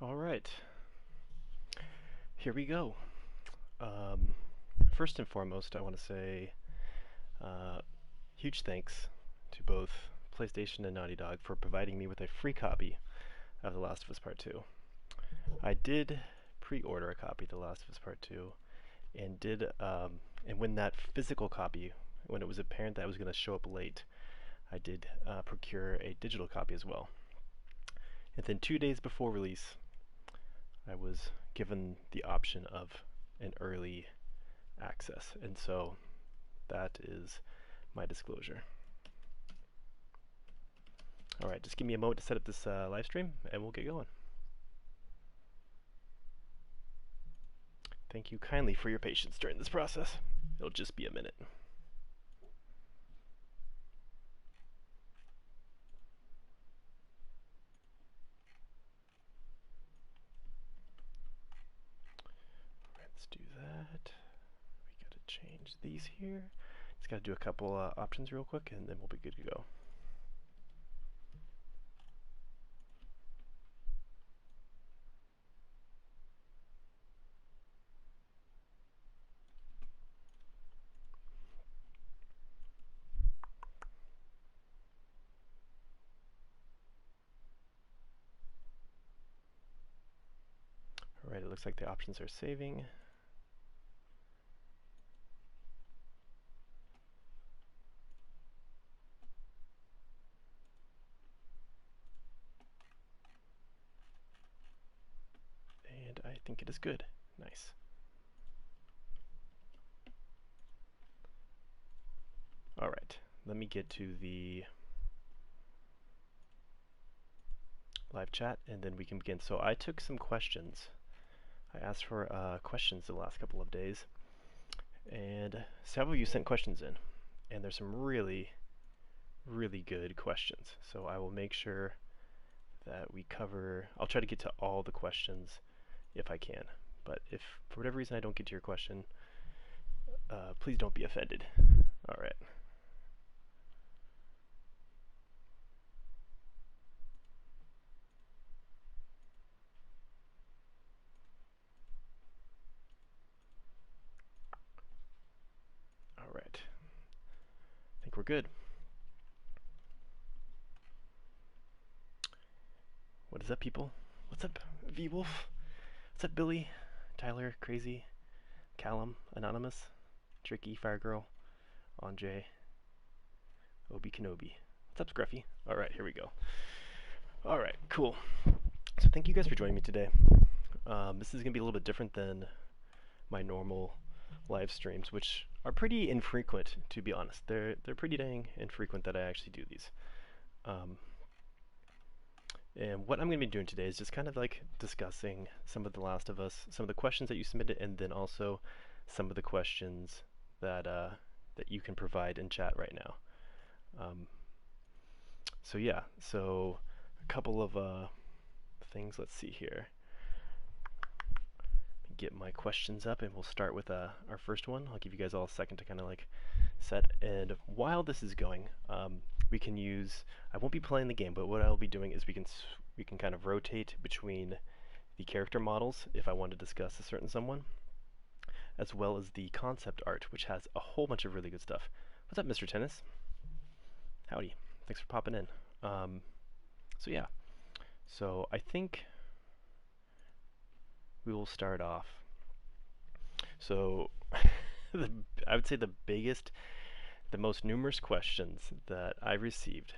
All right, here we go. First and foremost, I want to say huge thanks to both PlayStation and Naughty Dog for providing me with a free copy of The Last of Us Part 2. I did pre-order a copy of The Last of Us Part 2, and when that physical copy, when it was apparent that it was going to show up late, I did procure a digital copy as well. And then 2 days before release, I was given the option of an early access, and so that is my disclosure. Alright, just give me a moment to set up this live stream and we'll get going. Thank you kindly for your patience during this process. It'll just be a minute. Let's do that. We gotta change these here. Just gotta do a couple options real quick and then we'll be good to go. Alright, it looks like the options are saving. And I think it is good. Nice. Alright, let me get to the live chat and then we can begin. So I took some questions. I asked for questions the last couple of days, and several of you sent questions in, and there's some really good questions. So I will make sure that we cover, I'll try to get to all the questions if I can, but if for whatever reason I don't get to your question, please don't be offended. Alright. Alright. I think we're good. What is up, people? What's up, V-Wolf? What's up, Billy? Tyler, Crazy, Callum, Anonymous, Tricky, Firegirl, Andre, Obi Kenobi. What's up, Scruffy? Alright, here we go. Alright, cool. So thank you guys for joining me today. This is going to be a little bit different than my normal live streams, which are pretty infrequent, to be honest. They're pretty dang infrequent that I actually do these. And what I'm going to be doing today is just kind of like discussing some of The Last of Us, some of the questions that you submitted, and then also some of the questions that that you can provide in chat right now. So yeah, so a couple of things. Let's see here. Get my questions up, and we'll start with our first one. I'll give you guys all a second to kind of like set. And while this is going, we can use. I won't be playing the game, but what I'll be doing is we can kind of rotate between the character models if I want to discuss a certain someone, as well as the concept art, which has a whole bunch of really good stuff. What's up, Mr. Tennis? Howdy. Thanks for popping in. So yeah. So I think we will start off. So I would say the biggest, the most numerous questions that I received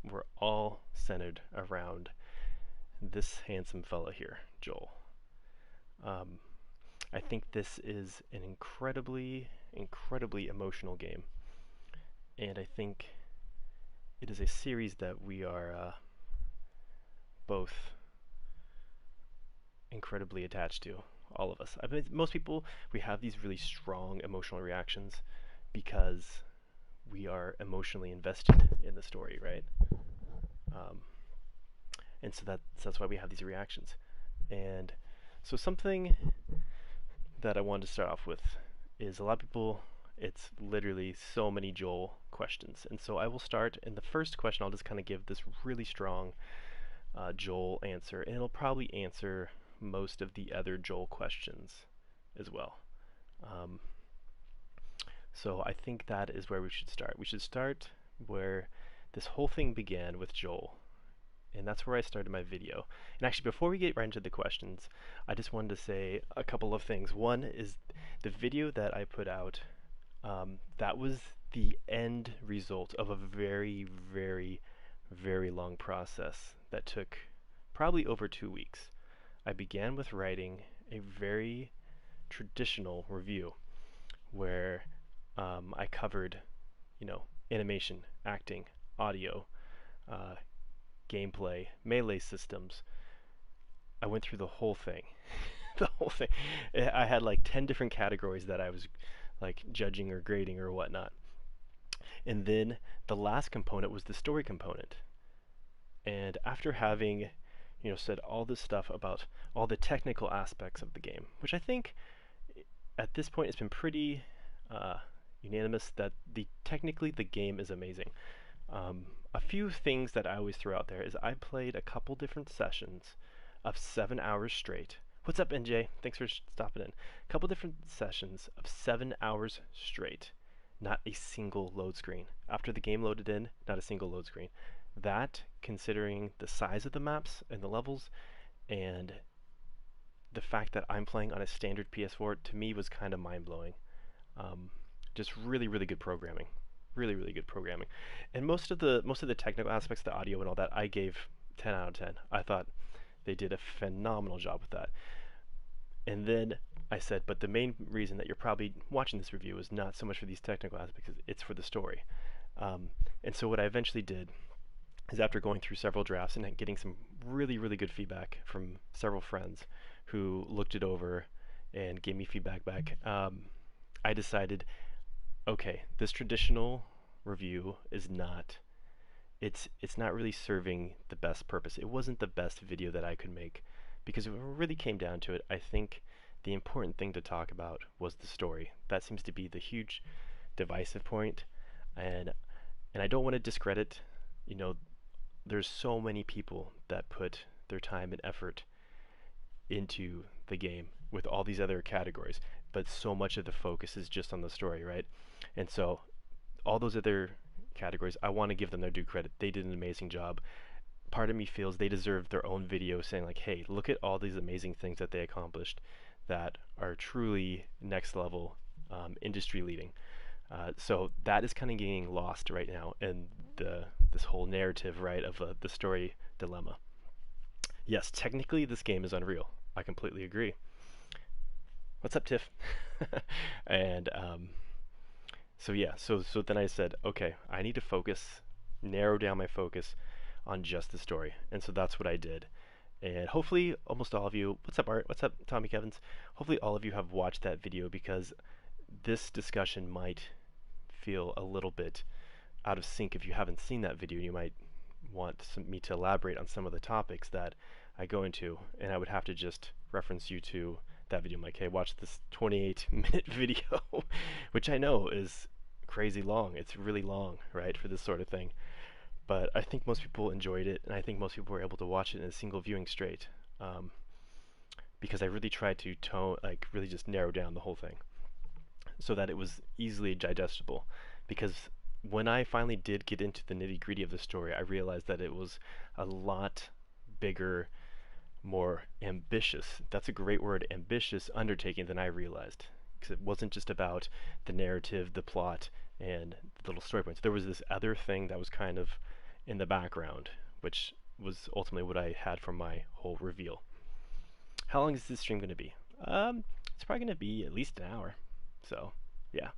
were all centered around this handsome fella here, Joel. I think this is an incredibly emotional game, and I think it is a series that we are both incredibly attached to, all of us. I mean, most people, we have these really strong emotional reactions because we are emotionally invested in the story, right? And so that's why we have these reactions. And so something that I wanted to start off with is a lot of people, it's literally so many Joel questions. And so I will start, in the first question, I'll just kind of give this really strong Joel answer, and it'll probably answer most of the other Joel questions as well. Um, so I think that is where we should start. We should start where this whole thing began with Joel, and that's where I started my video. And actually, before we get right into the questions, I just wanted to say a couple of things. One is the video that I put out, that was the end result of a very, very, very long process that took probably over 2 weeks. I began with writing a very traditional review where I covered, animation, acting, audio, uh, gameplay, melee systems. I went through the whole thing. The whole thing. I had like 10 different categories that I was like judging or grading or whatnot. And then the last component was the story component. And after having, said all this stuff about all the technical aspects of the game, which I think at this point it's been pretty unanimous that technically the game is amazing. A few things that I always throw out there is I played a couple different sessions of 7 hours straight. What's up, NJ? Thanks for stopping in. A couple different sessions of 7 hours straight. Not a single load screen. After the game loaded in, not a single load screen. That, considering the size of the maps and the levels, and the fact that I'm playing on a standard PS4, to me was kind of mind-blowing. Just really, really good programming. Really, really good programming. And most of the technical aspects, the audio and all that, I gave 10 out of 10. I thought they did a phenomenal job with that. And then I said, but the main reason that you're probably watching this review is not so much for these technical aspects, it's for the story. And so what I eventually did is, after going through several drafts and getting some really, really good feedback from several friends who looked it over and gave me feedback back, I decided, okay, this traditional review is not, it's not really serving the best purpose. It wasn't the best video that I could make, because when it really came down to it, I think the important thing to talk about was the story. That seems to be the huge divisive point, and I don't want to discredit, there's so many people that put their time and effort into the game with all these other categories, but so much of the focus is just on the story, right? And so all those other categories, I want to give them their due credit. They did an amazing job. Part of me feels they deserve their own video saying like, hey, look at all these amazing things that they accomplished that are truly next level, industry leading. So that is kind of getting lost right now in this whole narrative, right, of the story dilemma. Yes, technically this game is unreal. I completely agree. What's up, Tiff? And so then I said, okay, I need to narrow down my focus on just the story. And so that's what I did. And hopefully almost all of you, what's up, Art? What's up, Tommy Kevins? Hopefully all of you have watched that video, because this discussion might feel a little bit out of sync if you haven't seen that video. You might want me to elaborate on some of the topics that I go into, and I would have to just reference you to that video. I'm like, hey, watch this 28-minute video, which I know is crazy long. It's really long, right, for this sort of thing. But I think most people enjoyed it, and I think most people were able to watch it in a single viewing straight, because I really tried to really just narrow down the whole thing so that it was easily digestible. Because when I finally did get into the nitty-gritty of the story, I realized that it was a lot bigger, more ambitious, that's a great word, ambitious undertaking than I realized. Because it wasn't just about the narrative, the plot, and the little story points. There was this other thing that was kind of in the background, which was ultimately what I had from my whole reveal. How long is this stream going to be? It's probably going to be at least an hour. So, yeah.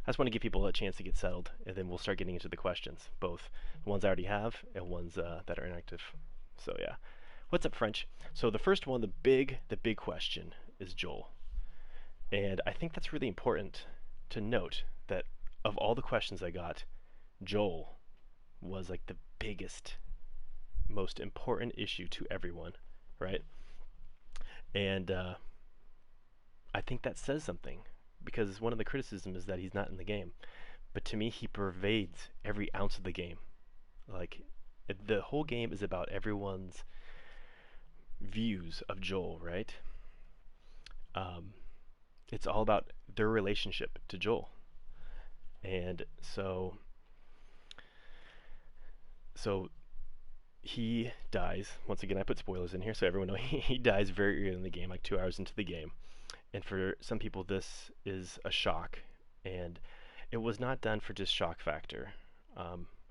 I just want to give people a chance to get settled, and then we'll start getting into the questions, both the ones I already have and ones that are inactive. So, yeah. What's up, French? So the first one, the big question is Joel. And I think that's really important to note that of all the questions I got, Joel was like the biggest, most important issue to everyone, right? And I think that says something, because one of the criticisms is that he's not in the game. But to me, he pervades every ounce of the game. Like, the whole game is about everyone's views of Joel, right? Um, it's all about their relationship to Joel. And so he dies. Once again, I put spoilers in here so everyone knows he dies very early in the game, like 2 hours into the game. And for some people, this is a shock. And it was not done for just shock factor.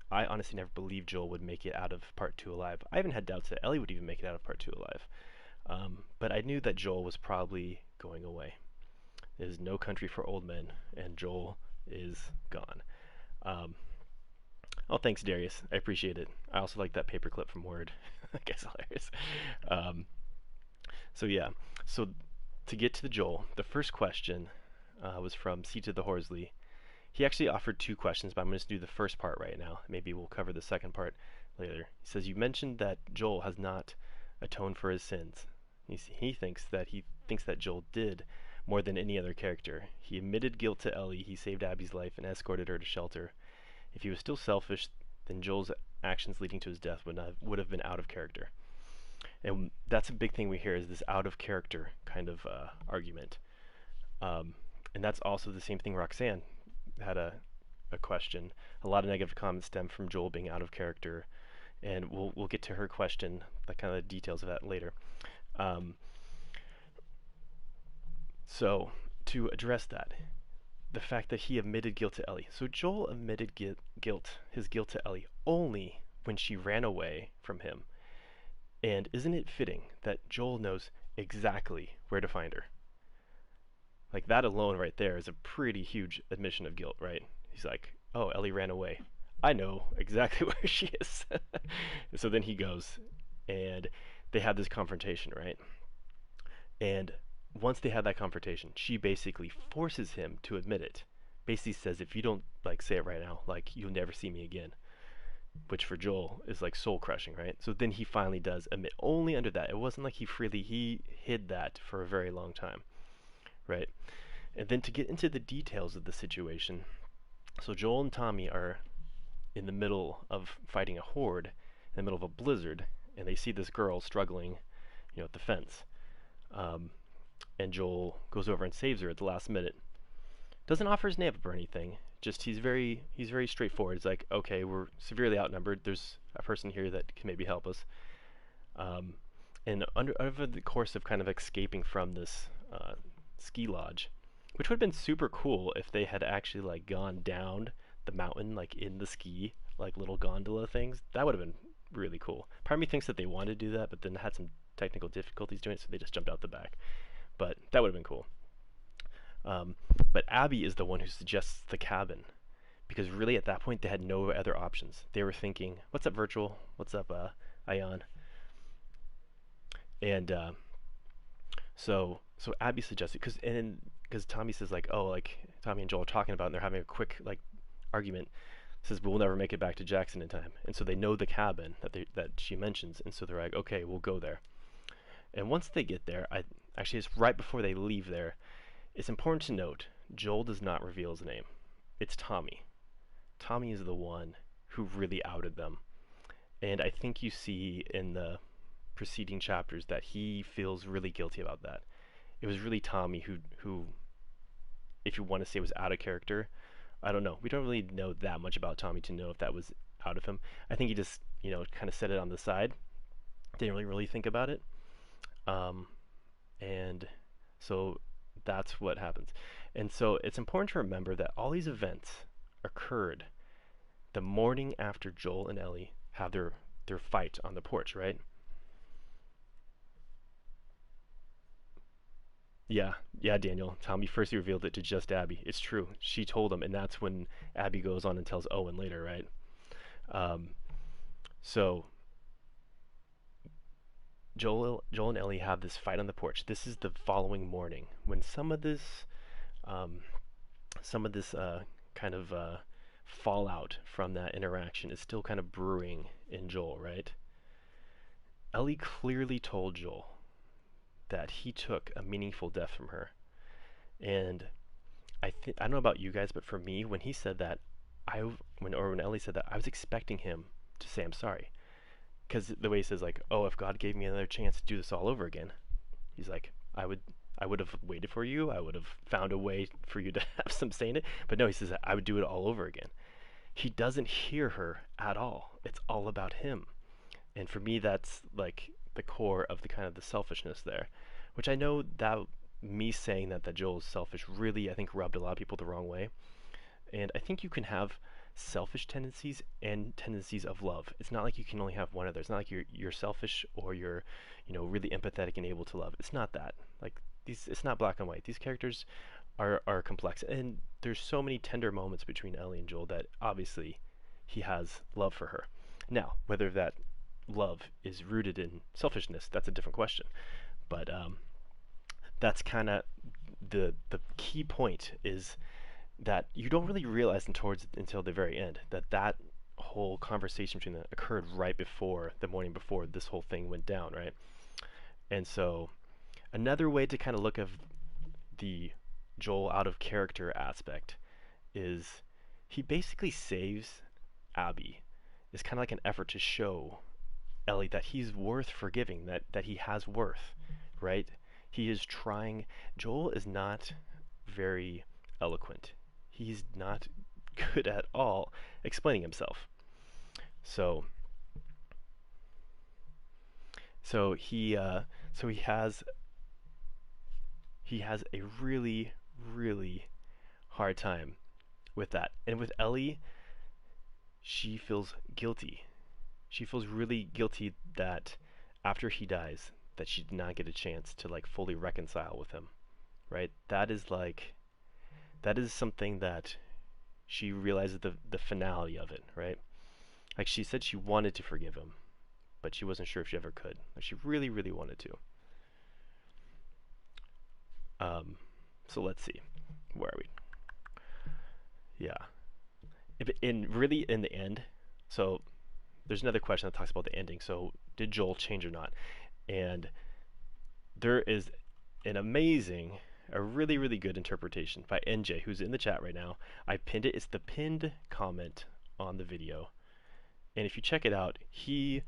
I honestly never believed Joel would make it out of part 2 alive. I even had doubts that Ellie would even make it out of part 2 alive. But I knew that Joel was probably going away. There's no country for old men, and Joel is gone. Um, oh, thanks, Darius. I appreciate it. I also like that paperclip from Word. I guess hilarious. Um, so yeah, so to get to the Joel, the first question was from C to the Horsley. He actually offered 2 questions, but I'm going to do the first part right now. Maybe we'll cover the second part later. He says, you mentioned that Joel has not atoned for his sins. He thinks that Joel did more than any other character. He admitted guilt to Ellie, he saved Abby's life, and escorted her to shelter. If he was still selfish, then Joel's actions leading to his death would have been out of character. And that's a big thing we hear, is this out of character kind of argument. And that's also the same thing Roxanne had a question. A lot of negative comments stem from Joel being out of character, and we'll get to her question, the kind of details of that later. So to address that, the fact that he admitted guilt to Ellie. So Joel admitted his guilt to Ellie only when she ran away from him. And isn't it fitting that Joel knows exactly where to find her? Like, that alone right there is a pretty huge admission of guilt, right? He's like, oh, Ellie ran away. I know exactly where she is. So then he goes, and they have this confrontation, right? And once they have that confrontation, she basically forces him to admit it. Basically says, if you don't like say it right now, like, you'll never see me again. Which for Joel is like soul crushing, right? So then he finally does admit, only under that. It wasn't like he hid that for a very long time, right? And then to get into the details of the situation, so Joel and Tommy are in the middle of fighting a horde in the middle of a blizzard, and they see this girl struggling, at the fence. And Joel goes over and saves her at the last minute. Doesn't offer his name up or anything. Just he's very straightforward. It's like, okay, we're severely outnumbered. There's a person here that can maybe help us. And over the course of kind of escaping from this ski lodge, which would have been super cool if they had actually like gone down the mountain, like in the ski, like little gondola things. That would have been really cool. Part of me thinks that they wanted to do that, but then had some technical difficulties doing it, so they just jumped out the back. But that would have been cool. But Abby is the one who suggests the cabin, because really at that point they had no other options. They were thinking, "What's up, Virtual? What's up, Ion?" And so Abby suggested, because Tommy says like, "Oh, like Tommy and Joel are talking about, it and they're having a quick like argument." Says, "But we'll never make it back to Jackson in time." And so they know the cabin that she mentions, and so they're like, "Okay, we'll go there." And once they get there, actually it's right before they leave there. It's important to note, Joel does not reveal his name. It's Tommy. Tommy is the one who really outed them. And I think you see in the preceding chapters that he feels really guilty about that. It was really Tommy who, if you want to say, was out of character. I don't know. We don't really know that much about Tommy to know if that was out of him. I think he just, kind of set it on the side. Didn't really think about it. And so that's what happens. And so it's important to remember that all these events occurred the morning after Joel and Ellie have their fight on the porch, right? Yeah, Daniel. Tommy first revealed it to just Abby. It's true. She told him, and that's when Abby goes on and tells Owen later, right? Um, so Joel and Ellie have this fight on the porch. This is the following morning when um, some of this kind of fallout from that interaction is still kind of brewing in Joel, right? Ellie clearly told Joel that he took a meaningful death from her, and I don't know about you guys, but for me, when he said that, when Ellie said that, I was expecting him to say I'm sorry. because the way he says like, oh, if God gave me another chance to do this all over again, he's like, I would have waited for you. I would have found a way for you to have some say in it. But no, he says I would do it all over again. He doesn't hear her at all. It's all about him. And for me, that's like the core of the kind of the selfishness there, which I know that me saying that Joel is selfish really, I think, rubbed a lot of people the wrong way. And I think you can have selfish tendencies and tendencies of love. It's not like you can only have one of those. It's not like you're selfish or you're, really empathetic and able to love. It's not that. Like these, it's not black and white. These characters are complex, and there's so many tender moments between Ellie and Joel that obviously he has love for her. Now, whether that love is rooted in selfishness, that's a different question. But that's kind of the key point is that you don't really realize until the very end that whole conversation between them occurred right before the morning before this whole thing went down, right? And so another way to kind of look at the Joel out of character aspect is he basically saves Abby. It's kind of like an effort to show Ellie that he's worth forgiving, that he has worth, right? He is trying. Joel is not very eloquent. He's not good at all explaining himself. So, so he, so he has a really, really hard time with that. And with Ellie, she feels guilty. She feels really guilty that after he dies, that she did not get a chance to like fully reconcile with him, right? That is something that she realizes the finality of it, right? Like she said she wanted to forgive him, but she wasn't sure if she ever could. Like she really, really wanted to. So let's see. Where are we? Yeah. In the end, so there's another question that talks about the ending. So did Joel change or not? And there is an amazing, a really, really good interpretation by NJ, who's in the chat right now. I pinned it. It's the pinned comment on the video. And if you check it out, he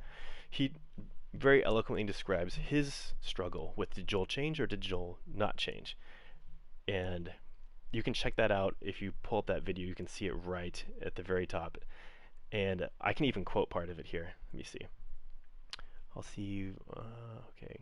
very eloquently describes his struggle with did Joel change or did Joel not change. And you can check that out. If you pull up that video, you can see it right at the very top. And I can even quote part of it here. Let me see. I'll see you. Okay.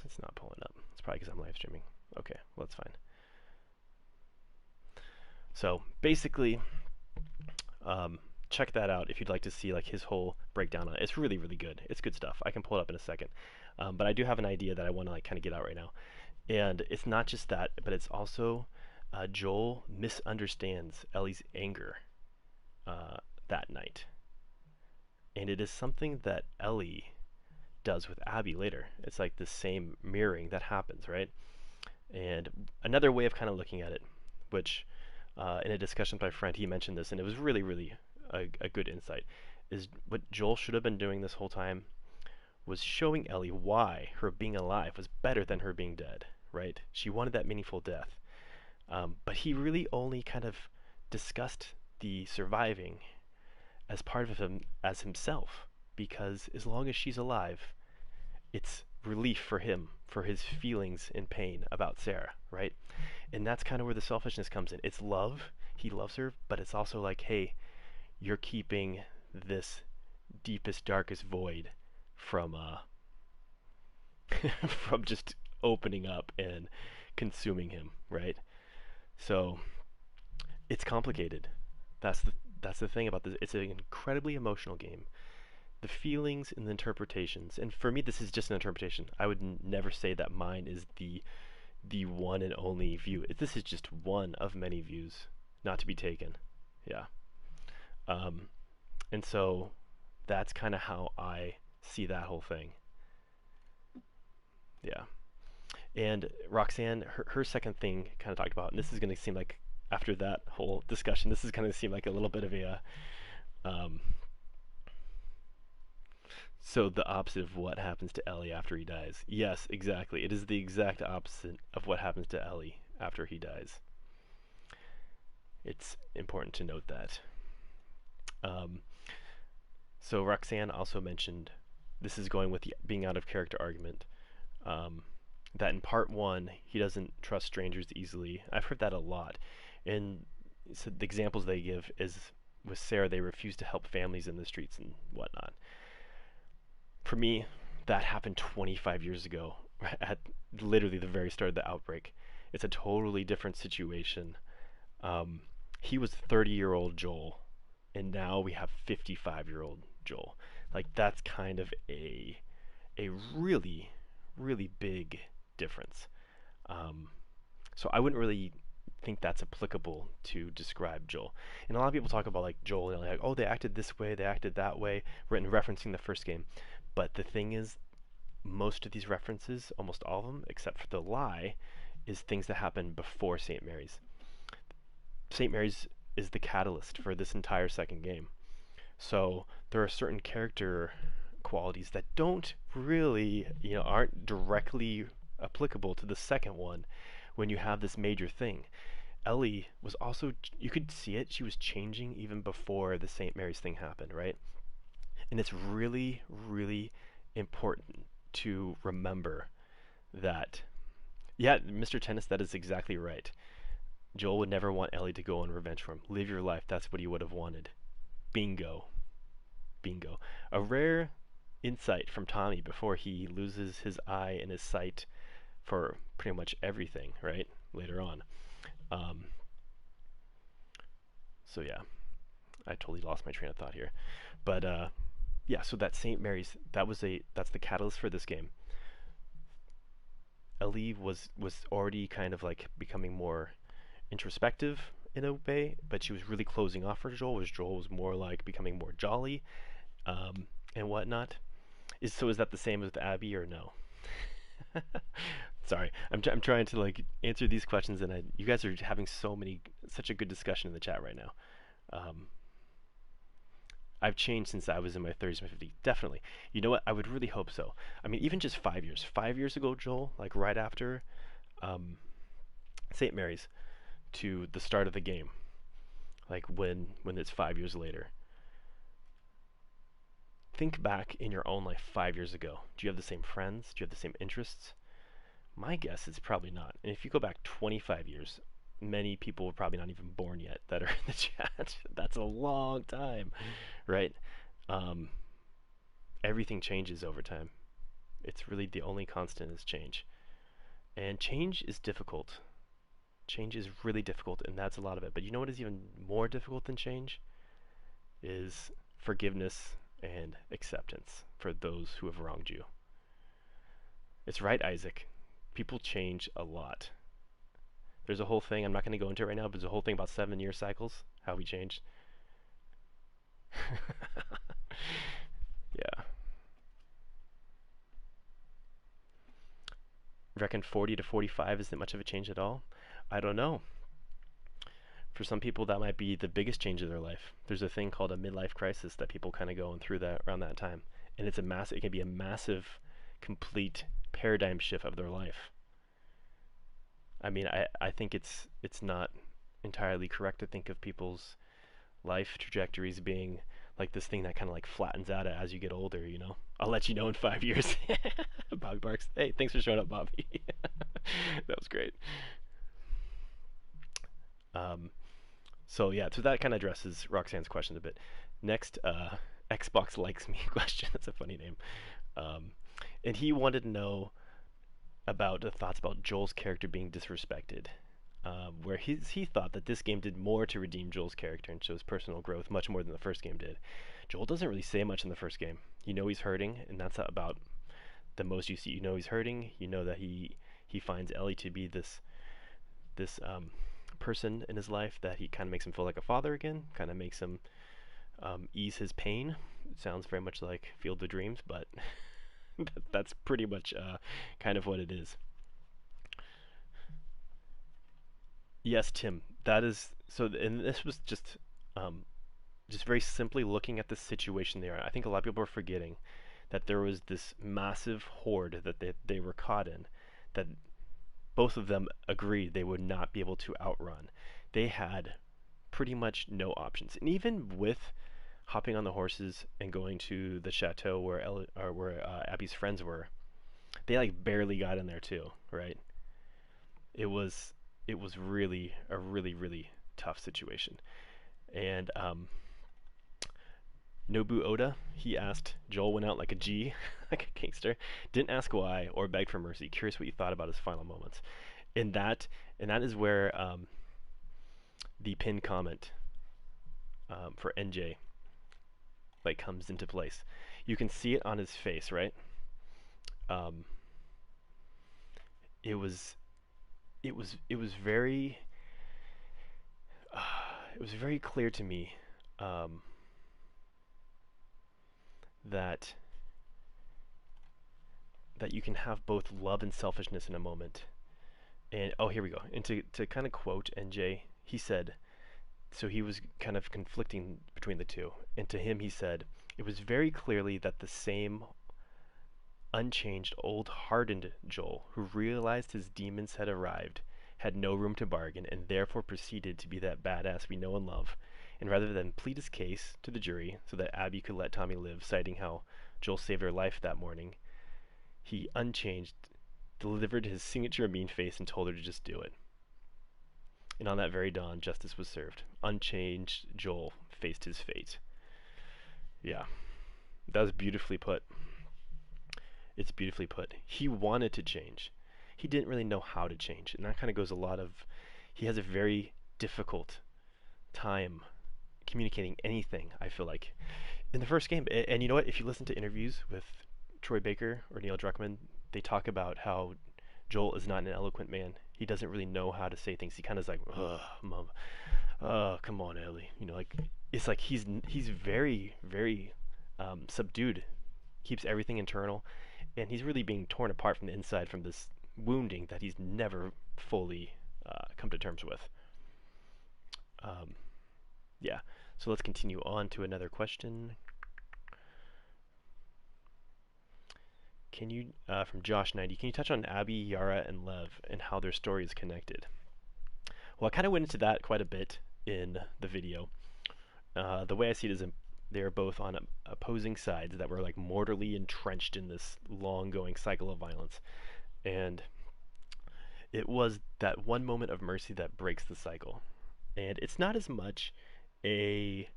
It's not pulling up. It's probably because I'm live streaming. Okay, well, that's fine. So basically, check that out if you'd like to see like his whole breakdown on it. It's really, really good. It's good stuff. I can pull it up in a second. But I do have an idea that I want to like kind of get out right now. And it's not just that, but it's also Joel misunderstands Ellie's anger that night. And it is something that Ellie does with Abby later. It's like the same mirroring that happens, right? And another way of kind of looking at it, which in a discussion with my friend, he mentioned this, and it was really, really a good insight, is what Joel should have been doing this whole time was showing Ellie why her being alive was better than her being dead, right? She wanted that meaningful death. But he really only kind of discussed the surviving as part of him as himself, because as long as she's alive, it's relief for him, for his feelings and pain about Sarah, right? And that's kind of where the selfishness comes in. It's love. He loves her, but it's also like, hey, you're keeping this deepest, darkest void from from just opening up and consuming him, right? So it's complicated. That's the thing about this. It's an incredibly emotional game. The feelings and the interpretations, and for me, this is just an interpretation. I would never say that mine is the one and only view. This is just one of many views, not to be taken. Yeah. And so that's kind of how I see that whole thing. Yeah. And Roxanne, her second thing kind of talked about, and this is going to seem like after that whole discussion, this is going to seem like a little bit of a So the opposite of what happens to Ellie after he dies. Yes, exactly. It is the exact opposite of what happens to Ellie after he dies. It's important to note that. Um, so Roxanne also mentioned, this is going with the being out of character argument, um, that in part one, he doesn't trust strangers easily. I've heard that a lot. And so the examples they give is with Sarah, they refuse to help families in the streets and whatnot. For me, that happened 25 years ago, at literally the very start of the outbreak. It's a totally different situation. Um, he was 30-year-old Joel, and now we have 55-year-old Joel. Like that's kind of a really really big difference. Um, so I wouldn't really think that's applicable to describe Joel. And a lot of people talk about like Joel and like, oh, they acted this way, they acted that way, written referencing the first game. But the thing is, most of these references, almost all of them, except for the lie, is things that happen before St. Mary's. St. Mary's is the catalyst for this entire second game. So there are certain character qualities that don't really, aren't directly applicable to the second one when you have this major thing. Ellie was also, you could see it, she was changing even before the St. Mary's thing happened, right? And it's really, really important to remember that, yeah, Mr. Tennis, that is exactly right. Joel would never want Ellie to go on revenge for him. Live your life, that's what he would have wanted. Bingo. Bingo. A rare insight from Tommy before he loses his eye and his sight for pretty much everything, right? Later on. Um, so yeah, I totally lost my train of thought here. But yeah, so that St. Mary's, that's the catalyst for this game. Ellie was already kind of like becoming more introspective in a way, but she was really closing off for Joel, whereas Joel was more like becoming more jolly, and whatnot. Is that the same with Abby or no? Sorry, I'm trying to like answer these questions, and you guys are having such a good discussion in the chat right now. Um, I've changed since I was in my 30s, my 50s. Definitely. You know what? I would really hope so. I mean, even just 5 years. 5 years ago, Joel, like right after um, St. Mary's to the start of the game, like when it's 5 years later. Think back in your own life 5 years ago. Do you have the same friends? Do you have the same interests? My guess is probably not. And if you go back 25 years, many people were probably not even born yet that are in the chat. That's a long time, right? Um, Everything changes over time. It's really the only constant is change. And change is difficult. Change is really difficult, and that's a lot of it. But you know what is even more difficult than change? Is forgiveness and acceptance for those who have wronged you. It's right, Isaac. People change a lot. There's a whole thing, I'm not going to go into it right now, but there's a whole thing about 7-year cycles, how we change. Yeah. Reckon 40 to 45 isn't much of a change at all? I don't know. For some people, that might be the biggest change of their life. There's a thing called a midlife crisis that people kind of going through that around that time, and it can be a massive, complete paradigm shift of their life. I mean, I think it's not entirely correct to think of people's life trajectories being like this thing that kind of like flattens out as you get older. I'll let you know in 5 years. Bobby Barks. Hey, thanks for showing up, Bobby. That was great. Um, so yeah, so that kind of addresses Roxanne's question a bit. Next, Xbox likes me question. That's a funny name. Um, and he wanted to know about the thoughts about Joel's character being disrespected, where he thought that this game did more to redeem Joel's character and shows personal growth much more than the first game did. Joel doesn't really say much in the first game. You know he's hurting, and that's about the most you see. You know he's hurting. You know that he finds Ellie to be this person in his life that he kind of makes him feel like a father again, kind of makes him ease his pain. It sounds very much like Field of Dreams, but that's pretty much kind of what it is. Yes, Tim, that is so. And this was just very simply looking at the situation there. I think a lot of people are forgetting that there was this massive horde that they were caught in, that both of them agreed they would not be able to outrun. They had pretty much no options. And even with hopping on the horses and going to the chateau where Abby's friends were, they like barely got in there too, right? It was it was really a really tough situation. And Nobu Oda, he asked, Joel went out like a G, like a gangster, didn't ask why or beg for mercy. Curious what you thought about his final moments. And that is where the pin comment for NJ like comes into place. You can see it on his face, right? Um, it was it was very it was very clear to me um, that you can have both love and selfishness in a moment. And oh, here we go. And to kind of quote NJ, he said, so he was kind of conflicting between the two. And to him, he said, it was very clearly that the same unchanged, old, hardened Joel, who realized his demons had arrived, had no room to bargain, and therefore proceeded to be that badass we know and love. And rather than plead his case to the jury so that Abby could let Tommy live, citing how Joel saved her life that morning, he, unchanged, delivered his signature mean face and told her to just do it. And on that very dawn, justice was served. Unchanged, Joel faced his fate. Yeah, that was beautifully put. It's beautifully put. He wanted to change. He didn't really know how to change. And that kind of goes a lot of... He has a very difficult time communicating anything, I feel like, in the first game. And you know what? If you listen to interviews with Troy Baker or Neil Druckmann, they talk about how Joel is not an eloquent man. He doesn't really know how to say things. He kind of is like, ugh, mom, come on, Ellie. You know, like, it's like he's very, very subdued. Keeps everything internal. And he's really being torn apart from the inside from this wounding that he's never fully come to terms with. Yeah, so let's continue on to another question. Can you, from Josh90, can you touch on Abby, Yara, and Lev and how their story is connected? Well, I kind of went into that quite a bit in the video. The way I see it is they're both on opposing sides that were like mortally entrenched in this long-going cycle of violence. And it was that one moment of mercy that breaks the cycle. And it's not as much a,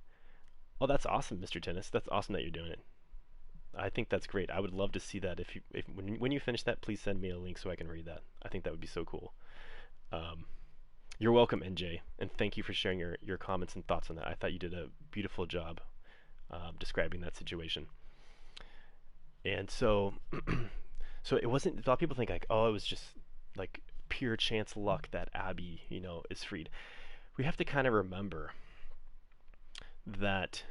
oh, that's awesome, Mr. Tennis. That's awesome that you're doing it. I think that's great. I would love to see that. If when you finish that, please send me a link so I can read that. I think that would be so cool. You're welcome, NJ, and thank you for sharing your comments and thoughts on that. I thought you did a beautiful job describing that situation. And so, so it wasn't. A lot of people think like, oh, it was just like pure chance luck that Abby, is freed. We have to kind of remember that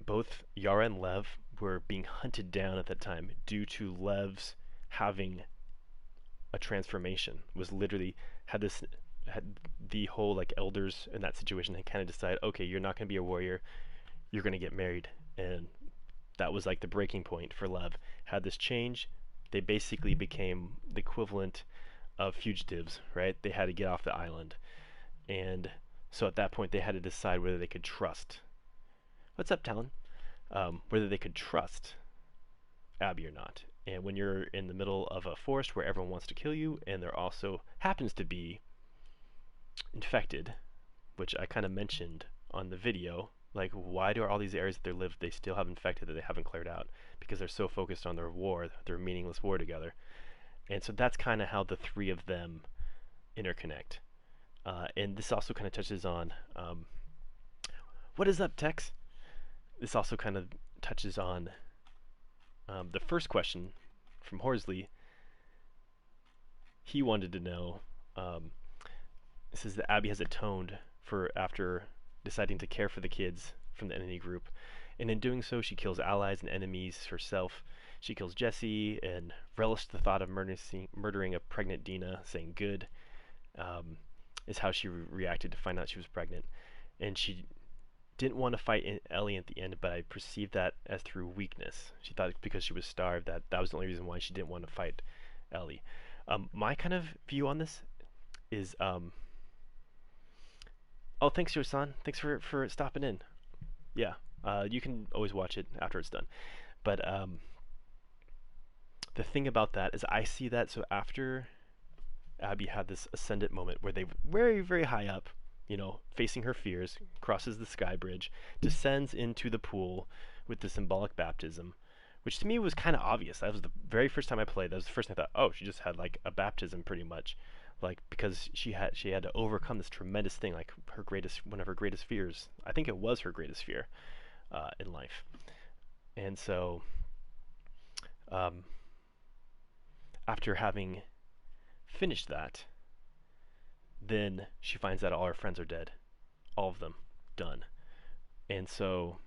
both Yara and Lev were being hunted down at that time due to Lev's having a transformation. Was literally had the whole like elders in that situation had kind of decided, okay, you're not going to be a warrior, you're going to get married, and that was like the breaking point for Lev. Had this change, they basically became the equivalent of fugitives, right? They had to get off the island, and so at that point they had to decide whether they could trust. What's up, Talon? Whether they could trust Abby or not. And when you're in the middle of a forest where everyone wants to kill you, and there also happens to be infected, which I kind of mentioned on the video, like why do all these areas that they live, they still have infected that they haven't cleared out? Because they're so focused on their war, their meaningless war together. And so that's kind of how the three of them interconnect. And this also kind of touches on, what is up, Tex? This also kind of touches on the first question from Horsley. He wanted to know, says that Abby has atoned for after deciding to care for the kids from the enemy group. And in doing so, she kills allies and enemies herself. She kills Jesse and relished the thought of murdering a pregnant Dina, saying good, is how she reacted to find out she was pregnant. And she didn't want to fight Ellie at the end, but I perceived that as through weakness. She thought because she was starved that was the only reason why she didn't want to fight Ellie. My kind of view on this is, oh, thanks, Josan. Thanks for stopping in. Yeah, you can always watch it after it's done. But the thing about that is, I see that. So after Abby had this ascendant moment where they very, very high up, facing her fears, crosses the sky bridge, descends into the pool with the symbolic baptism, which to me was kind of obvious. That was the very first time I played. That was the first time I thought, oh, she just had like a baptism pretty much, like because she had to overcome this tremendous thing, like one of her greatest fears. I think it was her greatest fear in life, and so um, after having finished that, then she finds out all her friends are dead, all of them, done, and so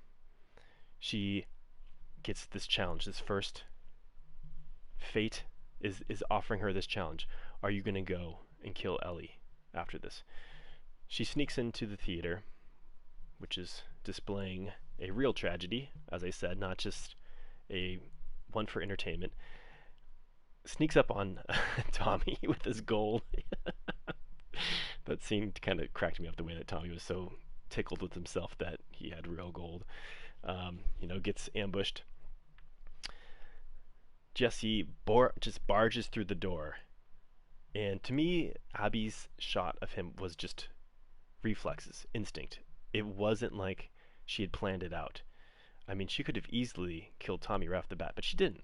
she gets this challenge, this first fate is offering her this challenge. Are you going to go and kill Ellie after this? She sneaks into the theater, which is displaying a real tragedy, as I said, not just a one for entertainment. Sneaks up on Tommy with his gold. That scene kind of cracked me up, the way that Tommy was so tickled with himself that he had real gold. Gets ambushed. Jesse just barges through the door. And to me, Abby's shot of him was just reflexes, instinct. It wasn't like she had planned it out. I mean, she could have easily killed Tommy right off the bat, but she didn't.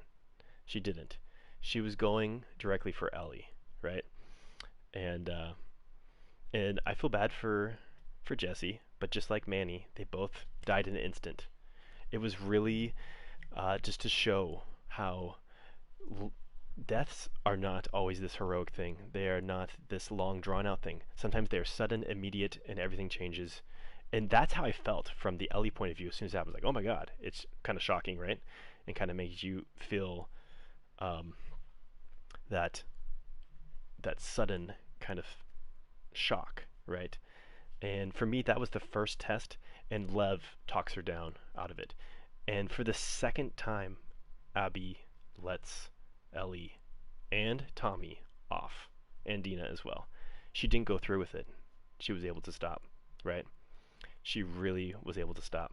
She didn't. She was going directly for Ellie, right? And I feel bad for Jesse, but just like Manny, they both died in an instant. It was really just to show how deaths are not always this heroic thing. They are not this long drawn out thing. Sometimes they are sudden, immediate, and everything changes. And that's how I felt from the Ellie point of view. As soon as that was like, oh my god, it's kind of shocking, right? And kind of makes you feel that sudden kind of shock, right? And for me, that was the first test, and Lev talks her down out of it. And for the second time, Abby lets Ellie and Tommy off, and Dina as well. She didn't go through with it. She was able to stop, right? She really was able to stop.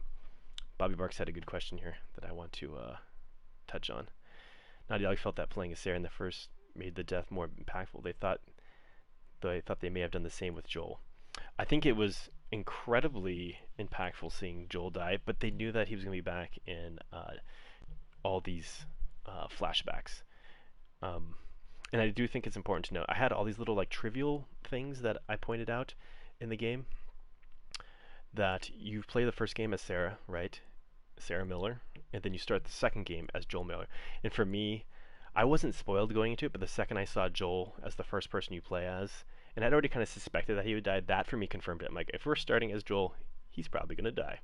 Bobby Barks had a good question here that I want to touch on. Naughty Dog felt that playing as Sarah in the first made the death more impactful. They thought they may have done the same with Joel. I think it was incredibly impactful seeing Joel die, but they knew that he was going to be back in all these flashbacks. And I do think it's important to note, I had all these little like trivial things that I pointed out in the game. That you play the first game as Sarah, right? Sarah Miller, and then you start the second game as Joel Miller. And for me, I wasn't spoiled going into it, but the second I saw Joel as the first person you play as, and I'd already kind of suspected that he would die, that for me confirmed it. I'm like, if we're starting as Joel, he's probably going to die.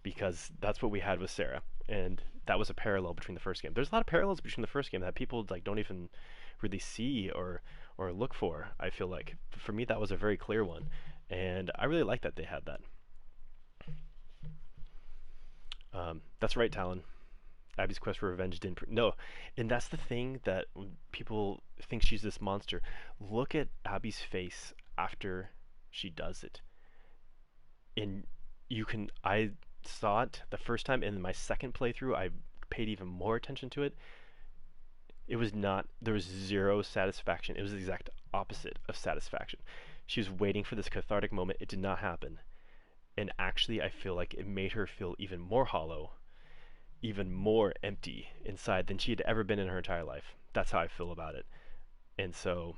Because that's what we had with Sarah. And that was a parallel between the first game. There's a lot of parallels between the first game that people like don't even really see or look for, I feel like. For me, that was a very clear one. And I really like that they had that. That's right, Talon. Abby's quest for revenge didn't. No, and that's the thing that people think she's this monster. Look at Abby's face after she does it. And I saw it the first time, and in my second playthrough, I paid even more attention to it. It was not. There was zero satisfaction. It was the exact opposite of satisfaction. She was waiting for this cathartic moment. It did not happen. And actually, I feel like it made her feel even more hollow, even more empty inside than she had ever been in her entire life. That's how I feel about it. And so,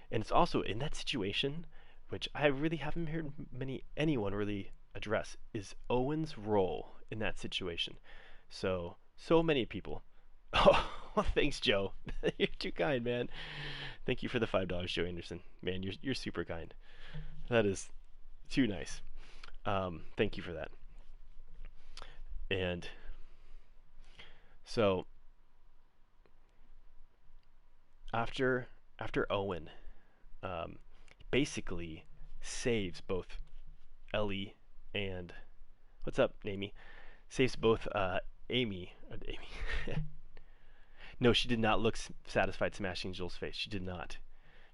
and it's also in that situation, which I really haven't heard anyone really address, is Owen's role in that situation. So many people. Oh, thanks, Joe. You're too kind, man. Thank you for the $5, Joe Anderson. Man, you're super kind. That is too nice. Thank you for that. And so after Owen basically saves both Ellie and what's up, Amy? Saves both Amy. No, she did not look satisfied smashing Joel's face. She did not.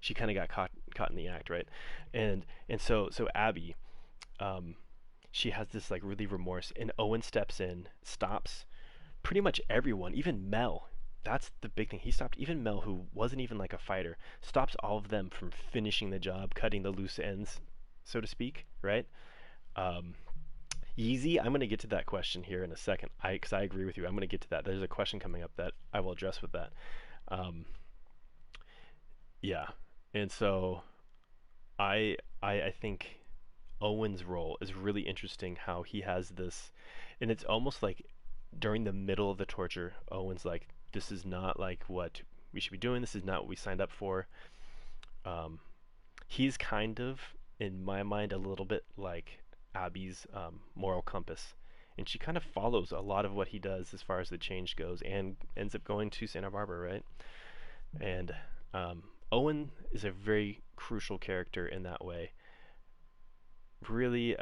She kind of got caught in the act, right? And so Abby, um, she has this like really remorse, and Owen steps in, stops pretty much everyone, even Mel. That's the big thing. He stopped even Mel, who wasn't even like a fighter, stops all of them from finishing the job, cutting the loose ends, so to speak, right? Um, Yeezy, I'm going to get to that question here in a second. Because I agree with you. I'm going to get to that. There's a question coming up that I will address with that. Um, yeah, and so I think Owen's role is really interesting. How he has this, and it's almost like during the middle of the torture, Owen's like, "This is not like what we should be doing. This is not what we signed up for." Um, he's kind of, in my mind, a little bit like Abby's moral compass, and she kind of follows a lot of what he does as far as the change goes, and ends up going to Santa Barbara, right? And Owen is a very crucial character in that way. Really,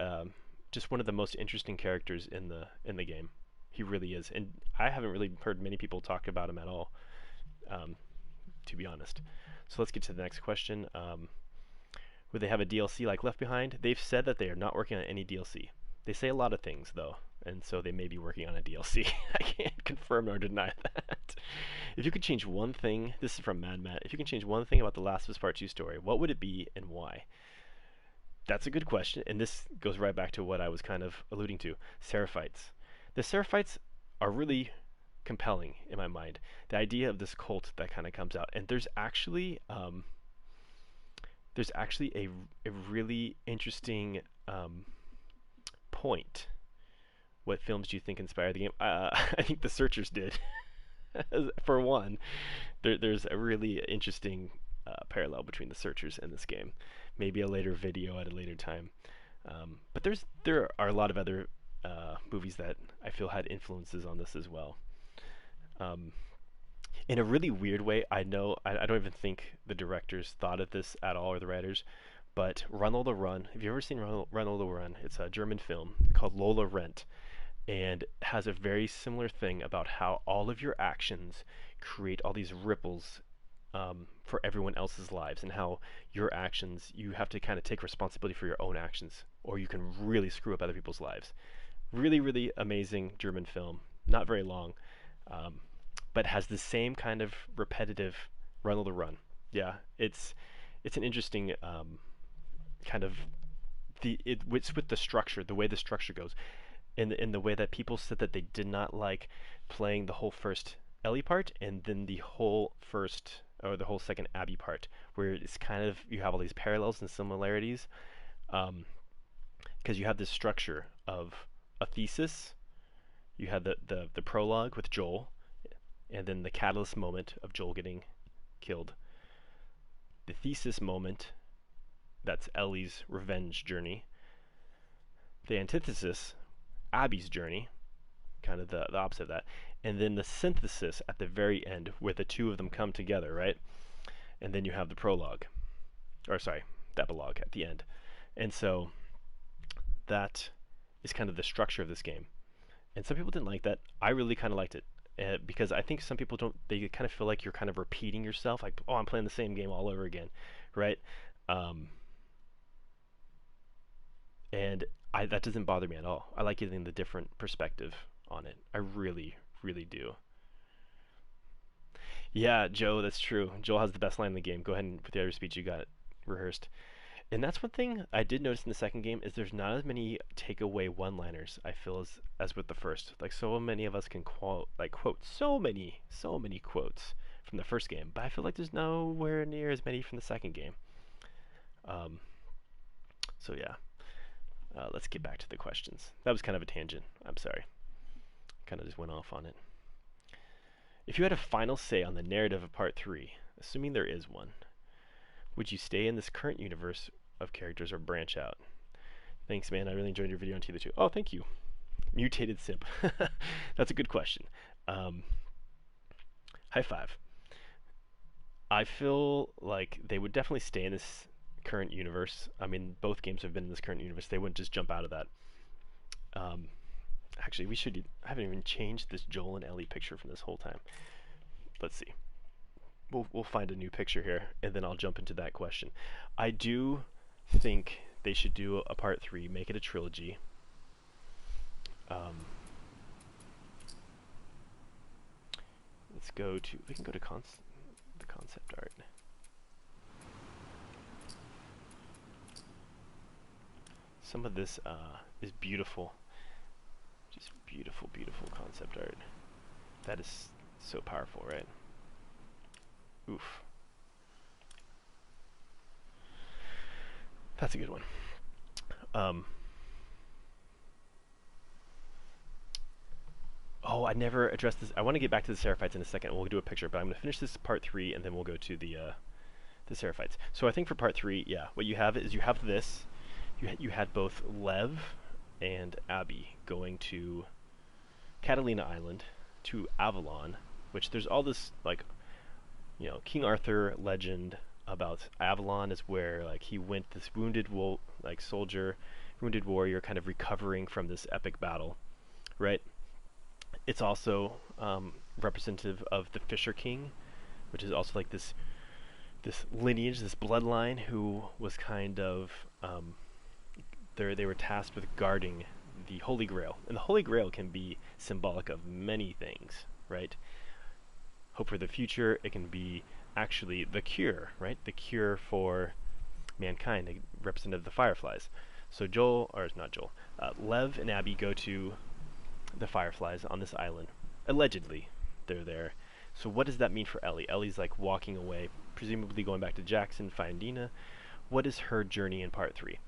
just one of the most interesting characters in the game. He really is, and I haven't really heard many people talk about him at all, um, to be honest. So let's get to the next question. Would they have a DLC like Left Behind? They've said that they are not working on any DLC. They say a lot of things though, and so they may be working on a DLC. I can't confirm or deny that. If you could change one thing, this is from Mad Matt. If you can change one thing about the Last of Us Part 2 story, what would it be and why? That's a good question, and this goes right back to what I was kind of alluding to. Seraphites. The Seraphites are really compelling in my mind. The idea of this cult that kind of comes out, and there's actually a really interesting point. What films do you think inspired the game? I think The Searchers did. For one, there's a really interesting parallel between The Searchers and this game. Maybe a later video at a later time. But there are a lot of other movies that I feel had influences on this as well. Um, in a really weird way, I know I don't even think the directors thought of this at all, or the writers. But Run Lola Run. Have you ever seen Run Lola Run? It's a German film called Lola Rent, and has a very similar thing about how all of your actions create all these ripples for everyone else's lives, and how your actions, you have to kind of take responsibility for your own actions, or you can really screw up other people's lives. Really, really amazing German film. Not very long, um, but has the same kind of repetitive run the run. Yeah, it's an interesting kind of it's with the structure, the way the structure goes, in the way that people said that they did not like playing the whole first Ellie part, and then the whole first or the whole second Abby part, where it's kind of, you have all these parallels and similarities, um, because you have this structure of a thesis, you had the prologue with Joel, and then the catalyst moment of Joel getting killed, the thesis moment, that's Ellie's revenge journey, the antithesis, Abby's journey, kind of the opposite of that, and then the synthesis at the very end where the two of them come together, right? And then you have the prologue, or sorry, the epilogue at the end. And so that is kind of the structure of this game. And some people didn't like that. I really kind of liked it. Because I think some people don't, they kind of feel like you're kind of repeating yourself, like, oh, I'm playing the same game all over again, right? Um, and that doesn't bother me at all. I like getting the different perspective on it. I really, really do. Yeah, Joe, that's true. Joel has the best line in the game. Go ahead and put the other speech you got rehearsed. And that's one thing I did notice in the second game, is there's not as many takeaway one-liners, I feel, as with the first. Like, so many of us can quote so many quotes from the first game, but I feel like there's nowhere near as many from the second game. Um, so yeah, let's get back to the questions. That was kind of a tangent. I'm sorry. Kind of just went off on it. If you had a final say on the narrative of Part 3, assuming there is one, would you stay in this current universe of characters or branch out? Thanks, man. I really enjoyed your video on TLOU. Oh, thank you. Mutated simp. That's a good question. Um, high five. I feel like they would definitely stay in this current universe. I mean, both games have been in this current universe. They wouldn't just jump out of that. Um, Actually, I haven't even changed this Joel and Ellie picture from this whole time. Let's see. We'll find a new picture here, and then I'll jump into that question. I do think they should do a part 3, make it a trilogy. Let's go to, we can go to the concept art. Some of this is beautiful. Just beautiful, beautiful concept art. That is so powerful, right? Oof. That's a good one. Oh, I never addressed this. I want to get back to the Seraphites in a second. We'll do a picture, but I'm going to finish this part 3, and then we'll go to the Seraphites. So I think for part 3, yeah, what you have is you have this. You had both Lev and Abby going to Catalina Island, to Avalon, which there's all this, like, you know, King Arthur legend about Avalon is where, like, he went, this wounded soldier, wounded warrior, kind of recovering from this epic battle, right? It's also representative of the Fisher King, which is also like this lineage, this bloodline, who was kind of they were tasked with guarding the Holy Grail, and the Holy Grail can be symbolic of many things, right? Hope for the future. It can be actually the cure, right? The cure for mankind, representative of the Fireflies. So Lev and Abby go to the Fireflies on this island. Allegedly, they're there. So what does that mean for Ellie? Ellie's like walking away, presumably going back to Jackson, find Dina. What is her journey in part 3?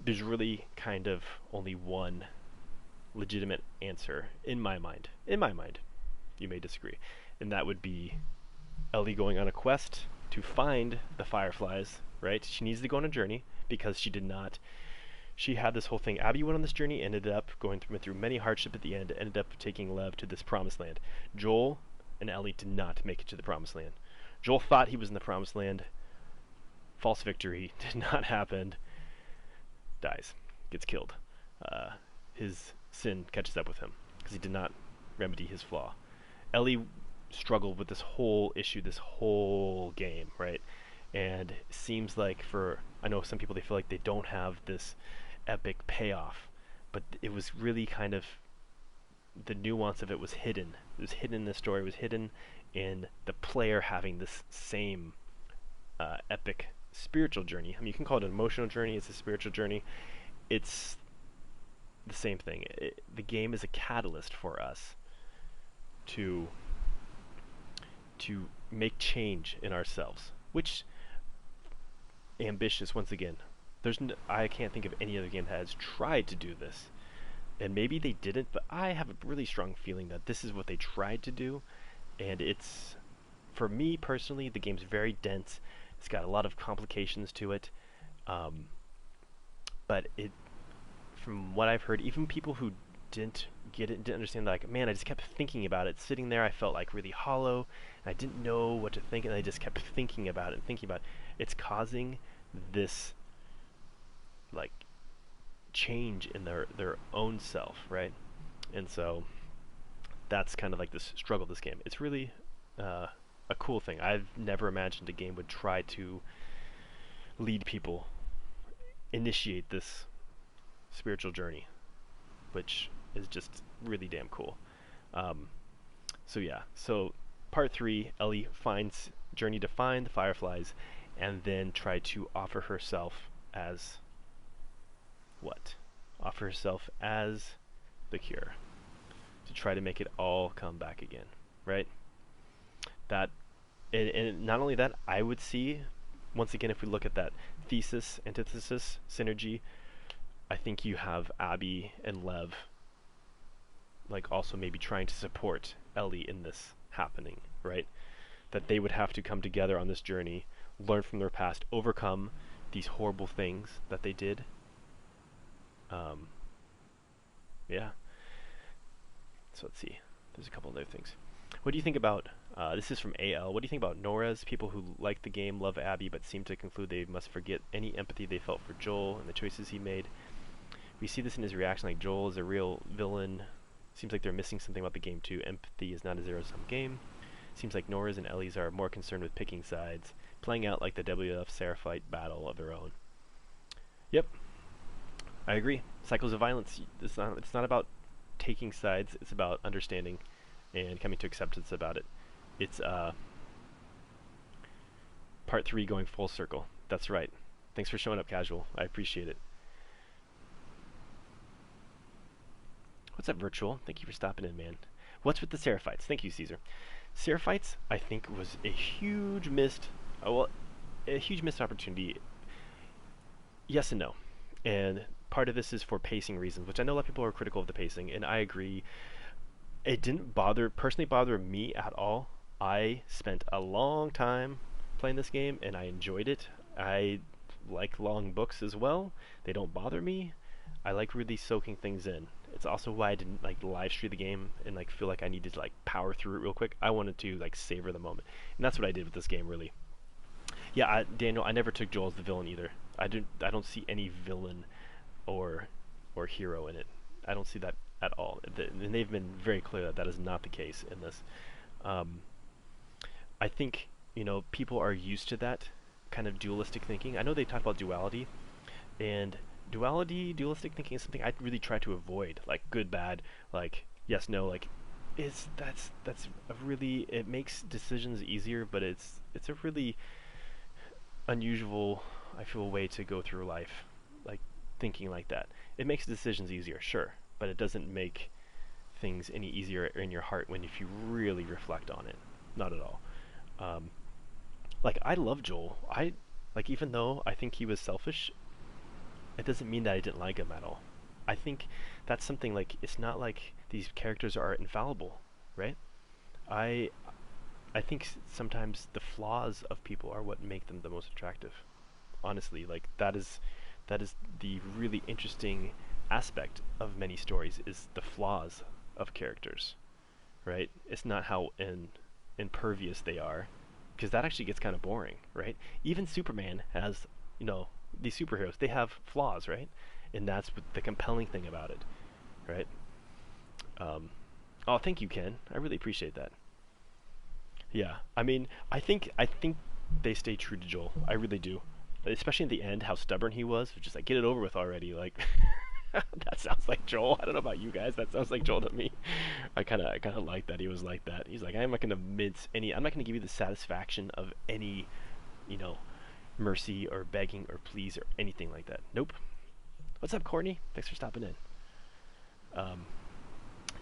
There's really kind of only one legitimate answer in my mind. In my mind, you may disagree, and that would be Ellie going on a quest to find the Fireflies. Right? She needs to go on a journey because she had this whole thing. Abby went on this journey, ended up went through many hardships at the end, ended up taking Lev to this promised land. Joel and Ellie did not make it to the promised land. Joel thought he was in the promised land. False victory did not happen. Dies. Gets killed. His sin catches up with him because he did not remedy his flaw. Ellie struggled with this whole issue, this whole game, right? And it seems like I know some people, they feel like they don't have this epic payoff, but it was really kind of, the nuance of it was hidden. It was hidden in the story. It was hidden in the player having this same epic spiritual journey. I mean, you can call it an emotional journey. It's a spiritual journey. It's the same thing. The game is a catalyst for us to make change in ourselves, which ambitious once again. I can't think of any other game that has tried to do this, and maybe they didn't, but I have a really strong feeling that this is what they tried to do, and it's, for me personally, the game's very dense. It's got a lot of complications to it, but from what I've heard, even people who didn't get it, didn't understand, like, man, I just kept thinking about it. Sitting there, I felt like really hollow, and I didn't know what to think, and I just kept thinking about it and thinking about it. It's causing this, like, change in their own self, right? And so that's kind of like this struggle, this game. It's really a cool thing. I've never imagined a game would try to lead people, initiate this spiritual journey, which is just really damn cool. So yeah, so part 3, Ellie journey to find the Fireflies, and then try to offer herself as what? Offer herself as the cure, to try to make it all come back again, right? That, and not only that, I would see, once again, if we look at that thesis, antithesis, synergy, I think you have Abby and Lev, like, also maybe trying to support Ellie in this happening, right? That they would have to come together on this journey, learn from their past, overcome these horrible things that they did. Yeah. So let's see. There's a couple other things. What do you think about, this is from AL, what do you think about Nora's? People who like the game love Abby, but seem to conclude they must forget any empathy they felt for Joel and the choices he made. We see this in his reaction, like Joel is a real villain. Seems like they're missing something about the game too. Empathy is not a zero-sum game. Seems like Nora's and Ellie's are more concerned with picking sides, playing out like the WF Seraphite battle of their own. Yep, I agree. Cycles of violence. It's not about taking sides. It's about understanding and coming to acceptance about it. It's part 3 going full circle. That's right. Thanks for showing up, Casual. I appreciate it. What's up, Virtual? Thank you for stopping in, man. What's with the Seraphites? Thank you, Caesar. Seraphites, I think, was a huge missed opportunity. Yes and no. And part of this is for pacing reasons, which I know a lot of people are critical of the pacing, and I agree. It didn't personally bother me at all. I spent a long time playing this game, and I enjoyed it. I like long books as well. They don't bother me. I like really soaking things in. It's also why I didn't like live stream the game and like feel like I needed to like power through it real quick. I wanted to like savor the moment, and that's what I did with this game, really. Yeah, Daniel, I never took Joel as the villain either. I don't see any villain or hero in it. I don't see that at all. And they've been very clear that that is not the case in this. I think people are used to that kind of dualistic thinking. I know they talk about duality, and dualistic thinking is something I really try to avoid. Like good, bad, like yes, no, like that's a really, it makes decisions easier, but it's a really unusual, I feel, way to go through life, like thinking like that. It makes decisions easier, sure, but it doesn't make things any easier in your heart if you really reflect on it. Not at all. Like I love Joel. Even though I think he was selfish, it doesn't mean that I didn't like him at all. I think that's something, like, it's not like these characters are infallible, right? I think sometimes the flaws of people are what make them the most attractive. Honestly, like that is the really interesting aspect of many stories, is the flaws of characters, right? It's not how impervious they are, because that actually gets kind of boring, right? Even Superman has, these superheroes, they have flaws, right? And that's the compelling thing about it, right? Oh, thank you, Ken. I really appreciate that. Yeah, I mean, I think they stay true to Joel. I really do, especially in the end, how stubborn he was. Just like, get it over with already. Like, that sounds like Joel. I don't know about you guys. That sounds like Joel to me. I kind of like that he was like that. He's like, I'm not gonna give you the satisfaction of any, mercy or begging or please or anything like that. Nope. What's up, Courtney? Thanks for stopping in.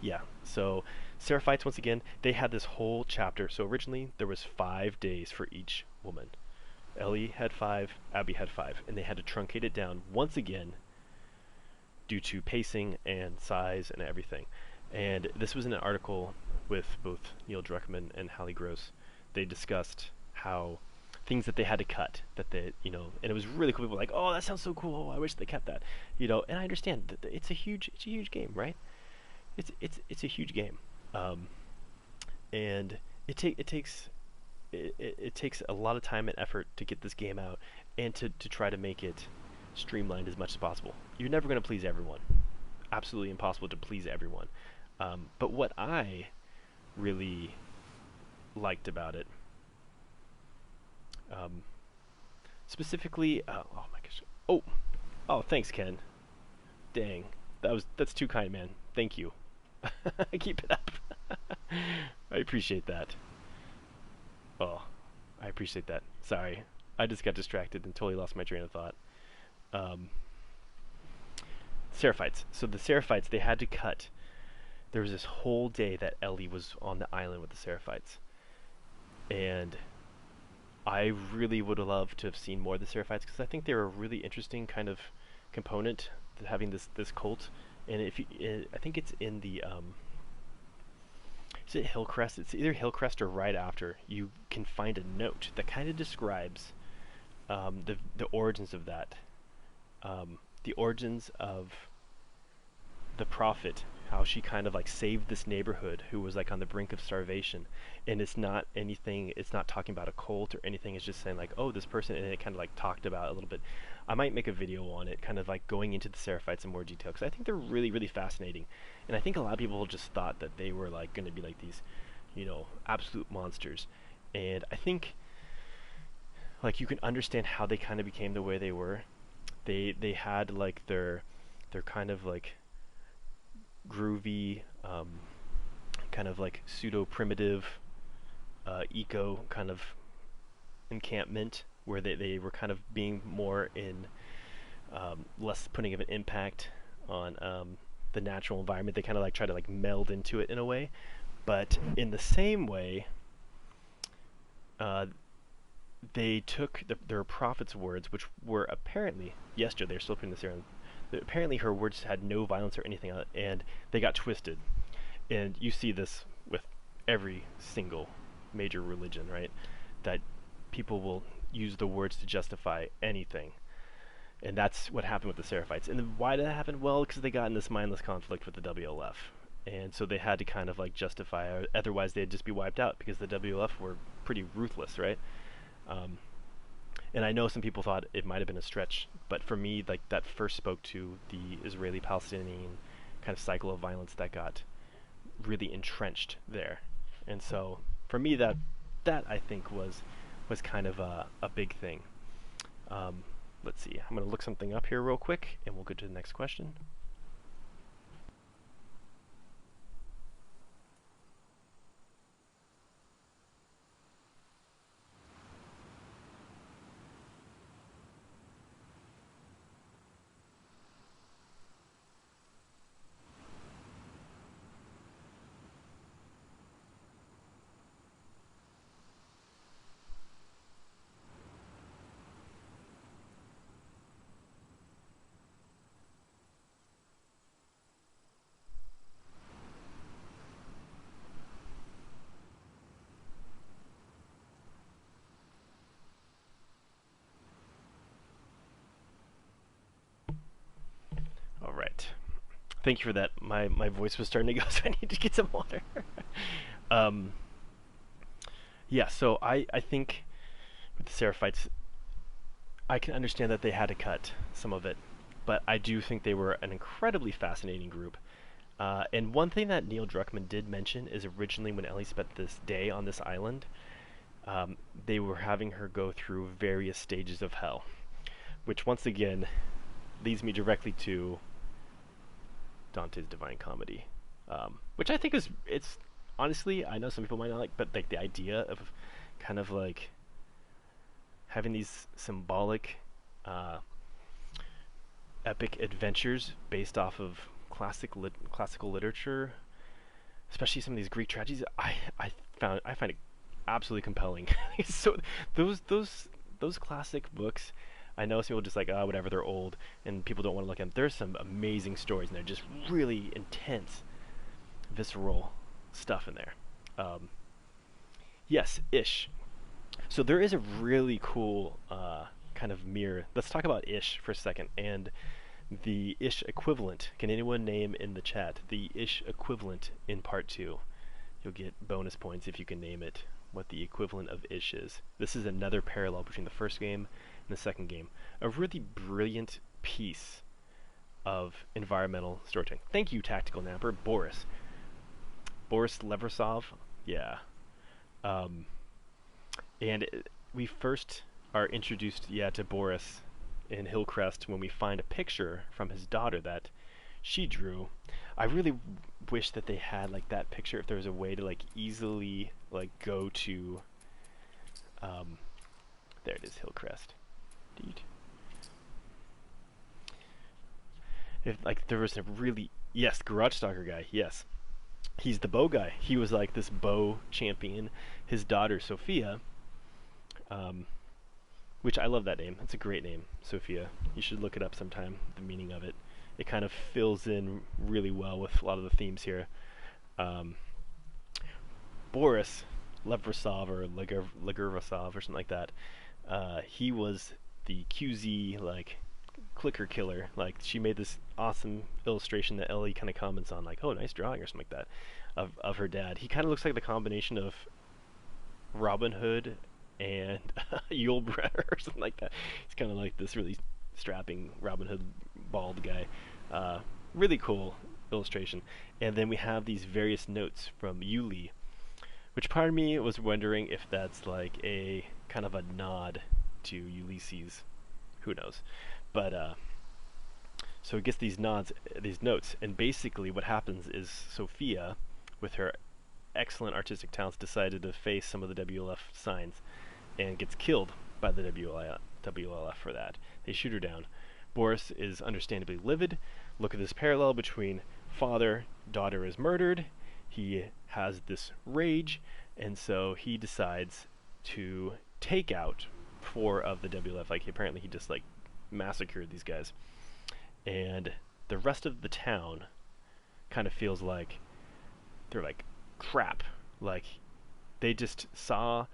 Yeah, so Seraphites, once again, they had this whole chapter. So originally there was 5 days for each woman. Ellie had 5, Abby had 5, and they had to truncate it down once again due to pacing and size and everything. And this was in an article with both Neil Druckmann and Hallie Gross. They discussed how things that they had to cut, that and it was really cool. People were like, oh, that sounds so cool. I wish they kept that, And I understand that it's a huge game, right? It's a huge game, and it takes a lot of time and effort to get this game out and to try to make it streamlined as much as possible. You're never going to please everyone. Absolutely impossible to please everyone. But what I really liked about it, specifically, oh my gosh, oh, thanks, Ken. Dang, that's too kind, man. Thank you. Keep it up. I appreciate that. Oh, I appreciate that. Sorry, I just got distracted and totally lost my train of thought. Seraphites. So the Seraphites, they had to cut. There was this whole day that Ellie was on the island with the Seraphites, and I really would have loved to have seen more of the Seraphites, because I think they were a really interesting kind of component to having this cult. And I think it's in the is it Hillcrest? It's either Hillcrest or right after. You can find a note that kind of describes the origins of that, the origins of the prophet how she kind of like saved this neighborhood who was like on the brink of starvation. And it's not anything, it's not talking about a cult or anything, it's just saying like, oh, this person, and it kind of like talked about a little bit. I might make a video on it, kind of like going into the Seraphites in more detail, because I think they're really, really fascinating. And I think a lot of people just thought that they were like going to be like these, absolute monsters. And I think like you can understand how they kind of became the way they were. They had like their kind of like groovy, kind of like pseudo primitive, eco kind of encampment where they were kind of being more in, less putting of an impact on, the natural environment. They kind of like try to like meld into it in a way, but in the same way, uh, they took their prophet's words, which were apparently, yesterday they're still putting this here, apparently her words had no violence or anything, and they got twisted. And you see this with every single major religion, right? That people will use the words to justify anything. And that's what happened with the Seraphites. And why did that happen? Well, because they got in this mindless conflict with the WLF. And so they had to kind of like justify, otherwise they'd just be wiped out, because the WLF were pretty ruthless, right? Um, and I know some people thought it might have been a stretch, but for me, like that first spoke to the Israeli-Palestinian kind of cycle of violence that got really entrenched there. And so for me, that I think was kind of a big thing. Let's see. I'm going to look something up here real quick, and we'll go to the next question. All right. Thank you for that. My voice was starting to go, so I need to get some water. um, yeah, so I think with the Seraphites, I can understand that they had to cut some of it, but I do think they were an incredibly fascinating group. And one thing that Neil Druckmann did mention is originally when Ellie spent this day on this island, they were having her go through various stages of hell, which once again leads me directly to Dante's Divine Comedy, which I think it's honestly, I know some people might not like, but like the idea of kind of like having these symbolic, uh, epic adventures based off of classical literature, especially some of these Greek tragedies, I find it absolutely compelling. So those classic books, I know some people just like, oh, whatever, they're old and people don't want to look at them. There's some amazing stories and they're just really intense, visceral stuff in there. Yes, Ish. So there is a really cool, kind of mirror. Let's talk about Ish for a second and the Ish equivalent. Can anyone name in the chat the Ish equivalent in part 2? You'll get bonus points if you can name it, what the equivalent of Ish is. This is another parallel between the first game and the second game. A really brilliant piece of environmental storytelling. Thank you, Tactical Napper. Boris. Boris Leversov. Yeah. And we first are introduced, to Boris in Hillcrest when we find a picture from his daughter that she drew. I really wish that they had like that picture, if there was a way to like easily like go to, there it is, Hillcrest. Indeed. If like there was a really, yes, Garage Stalker guy, yes. He's the bow guy. He was like this bow champion. His daughter Sophia, which I love that name. It's a great name, Sophia. You should look it up sometime, the meaning of it. It kind of fills in really well with a lot of the themes here. Boris Leversov or Legurvasov or something like that. He was the QZ like clicker killer. Like, she made this awesome illustration that Ellie kind of comments on, like, oh, nice drawing or something like that, of her dad. He kind of looks like the combination of Robin Hood and Yul Brynner or something like that. He's kind of like this really strapping Robin Hood bald guy. Really cool illustration. And then we have these various notes from Yuli, which part of me was wondering if that's like a kind of a nod to Ulysses. Who knows? But so it gets these notes, and basically what happens is Sophia, with her excellent artistic talents, decided to face some of the WLF signs, and gets killed by the WLF for that. They shoot her down. Boris is understandably livid. Look at this parallel between father, daughter is murdered. He has this rage, and so he decides to take out 4 of the WLF. Like, apparently he just like massacred these guys, and the rest of the town kind of feels like they're like crap. Like, they just saw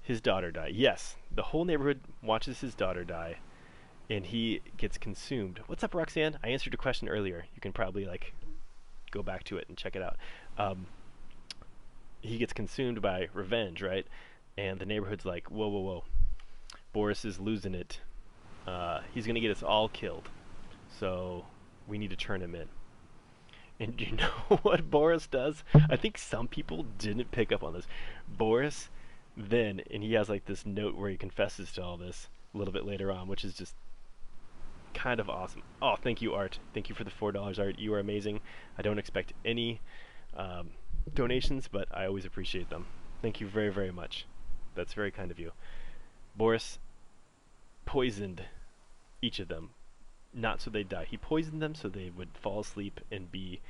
his daughter die. Yes, the whole neighborhood watches his daughter die, and he gets consumed. What's up, Roxanne? I answered a question earlier. You can probably like go back to it and check it out. He gets consumed by revenge, right? And the neighborhood's like, whoa, whoa, whoa. Boris is losing it. He's going to get us all killed. So we need to turn him in. And do you know what Boris does? I think some people didn't pick up on this. Boris then, and he has like this note where he confesses to all this a little bit later on, which is just kind of awesome. Oh, thank you, Art. Thank you for the $4, Art. You are amazing. I don't expect any donations, but I always appreciate them. Thank you very, very much. That's very kind of you. Boris poisoned each of them, not so they'd die. He poisoned them so they would fall asleep and be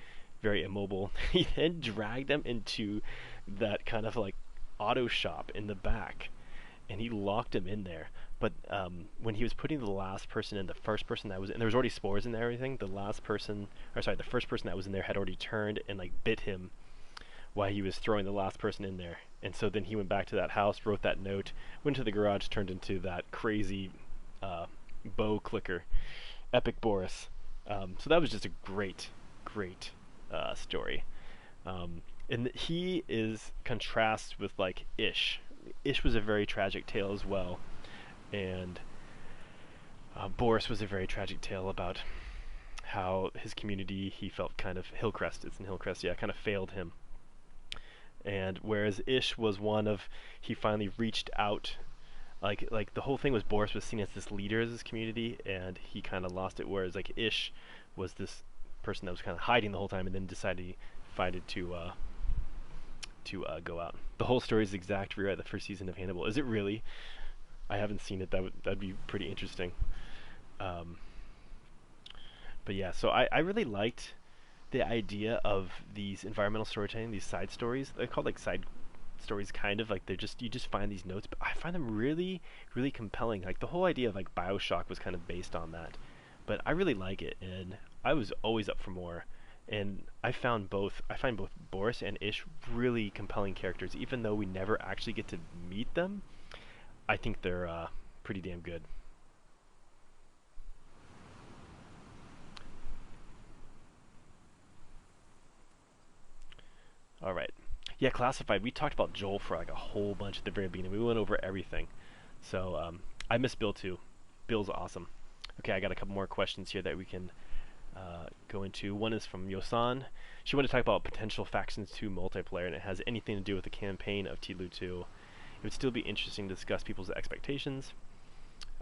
very immobile. He then dragged them into that kind of like auto shop in the back, and he locked them in there. But when he was putting the last person in, the first person that was in, there was already spores in there and everything. The first person that was in there had already turned and like bit him while he was throwing the last person in there. And so then he went back to that house, wrote that note, went to the garage, turned into that crazy bow clicker, epic Boris. So that was just a great story. And he is contrasts with like Ish. Ish was a very tragic tale as well, and Boris was a very tragic tale about how his community, he felt kind of Hillcrest, it's in Hillcrest, yeah, kind of failed him. And whereas Ish was one of, he finally reached out, like the whole thing was Boris was seen as this leader of this community, and he kind of lost it, whereas like Ish was this person that was kind of hiding the whole time, and then decided to go out. The whole story is the exact rewrite of the first season of Hannibal. Is it really? I haven't seen it. That'd be pretty interesting. But yeah, so I really liked the idea of these environmental storytelling, these side stories. They're called like side stories, kind of like they're just, you just find these notes, but I find them really, really compelling. Like the whole idea of like BioShock was kind of based on that, but I really like it, and I was always up for more. And I find both Boris and Ish really compelling characters, even though we never actually get to meet them. I think they're pretty damn good. All right. Yeah, Classified. We talked about Joel for like a whole bunch at the very beginning. We went over everything. So I miss Bill too. Bill's awesome. Okay, I got a couple more questions here that we can go into. One is from Yosan. She wanted to talk about potential Factions 2 multiplayer, and it has anything to do with the campaign of TLOU 2. It would still be interesting to discuss people's expectations,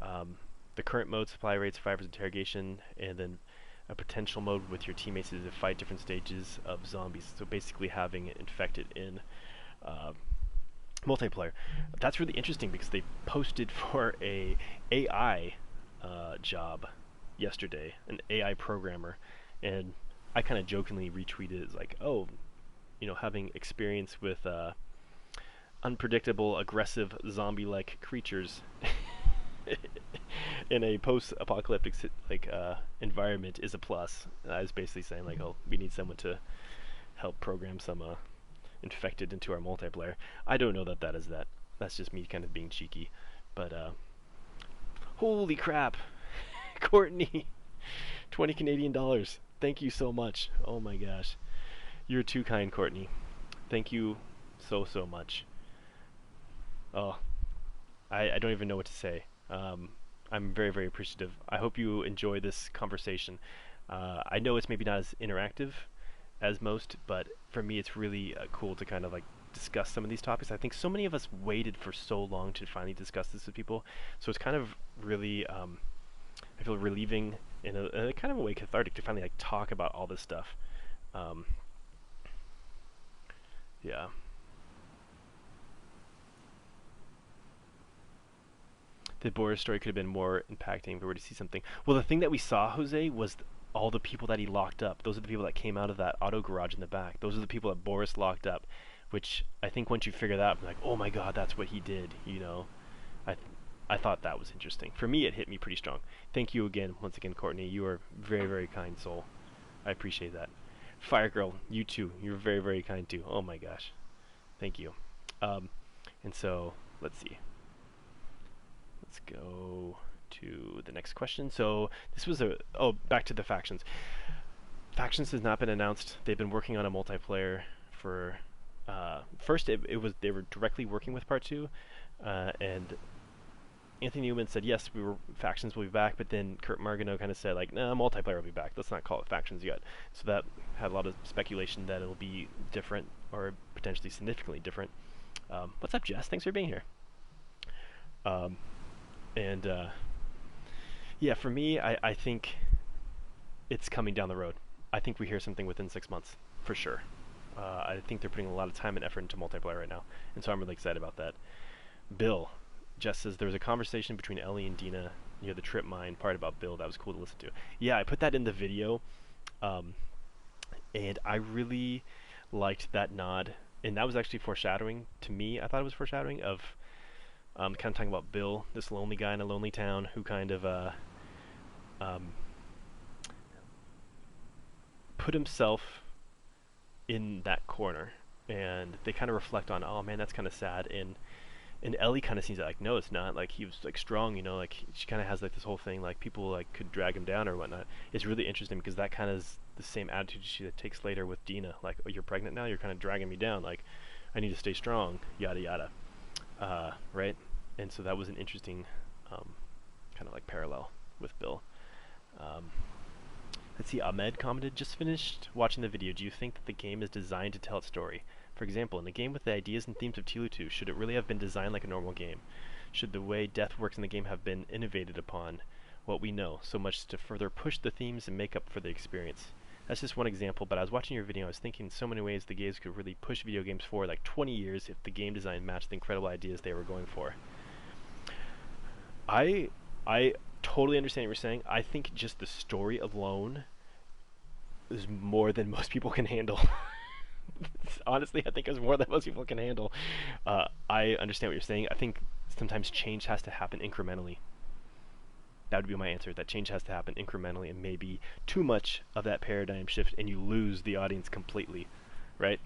the current mode, supply rate, survivors interrogation, and then a potential mode with your teammates to fight different stages of zombies. So basically having it infected in multiplayer. That's really interesting because they posted for a AI job yesterday, an AI programmer, and I kind of jokingly retweeted it as like, oh, having experience with unpredictable, aggressive, zombie-like creatures in a post-apocalyptic environment is a plus. And I was basically saying like, oh, we need someone to help program some infected into our multiplayer. I don't know that is that. That's just me kind of being cheeky. But holy crap! Courtney, 20 Canadian dollars. Thank you so much. Oh my gosh. You're too kind, Courtney. Thank you so much. Oh, I don't even know what to say. I'm very appreciative. I hope you enjoy this conversation. I know it's maybe not as interactive as most, but for me it's really cool to kind of like discuss some of these topics. I think so many of us waited for so long to finally discuss this with people, so it's kind of really I feel relieving in a kind of a way cathartic to finally like talk about all this stuff. Um, yeah. The Boris story could have been more impacting if we were to see something. Well, the thing that we saw, Jose, was all the people that he locked up. Those are the people that came out of that auto garage in the back. Those are the people that Boris locked up, which I think once you figure that out, I'm like, oh my god, that's what he did, you know? I th- I thought that was interesting. For me, it hit me pretty strong. Thank you again, once again, Courtney. You are very kind soul. I appreciate that. Fire Girl, you too. You're very kind too. Oh my gosh. Thank you. Um, and so, let's see. Let's go to the next question. So this was back to the factions. Factions has not been announced. They've been working on a multiplayer for first it was they were directly working with part 2 and Anthony Newman said yes, factions will be back, but then Kurt Margano kind of said like, nah, multiplayer will be back. Let's not call it factions yet. So that had a lot of speculation that it'll be different or potentially significantly different. What's up, Jess? Thanks for being here. And yeah, for me, I think it's coming down the road. I think we hear something within 6 months, for sure. I think they're putting a lot of time and effort into multiplayer right now, and so I'm really excited about that. Bill, Jess says there was a conversation between Ellie and Dina near the trip mine part about Bill that was cool to listen to. Yeah, I put that in the video, and I really liked that nod, and that was actually foreshadowing to me. I thought it was foreshadowing of kind of talking about Bill, this lonely guy in a lonely town who kind of put himself in that corner, and they kind of reflect on, oh man, that's kind of sad. And Ellie kind of sees it like, no, it's not. Like, he was like strong, you know. Like, she kind of has like this whole thing, like people like could drag him down or whatnot. It's really interesting because that kind of is the same attitude she takes later with Dina. Like, oh, you're pregnant now. You're kind of dragging me down. Like, I need to stay strong. Yada yada. Right. And so that was an interesting kind of like parallel with Bill. Let's see, Ahmed commented, just finished watching the video. Do you think that the game is designed to tell its story? For example, in a game with the ideas and themes of TLOU, should it really have been designed like a normal game? Should the way death works in the game have been innovated upon what we know, so much to further push the themes and make up for the experience? That's just one example, but I was watching your video, I was thinking in so many ways the games could really push video games forward like 20 years if the game design matched the incredible ideas they were going for. I totally understand what you're saying. I think just the story alone is more than most people can handle. Honestly, I think it's more than most people can handle. I understand what you're saying. I think sometimes change has to happen incrementally. That would be my answer. That change has to happen incrementally, and maybe too much of that paradigm shift, and you lose the audience completely, right?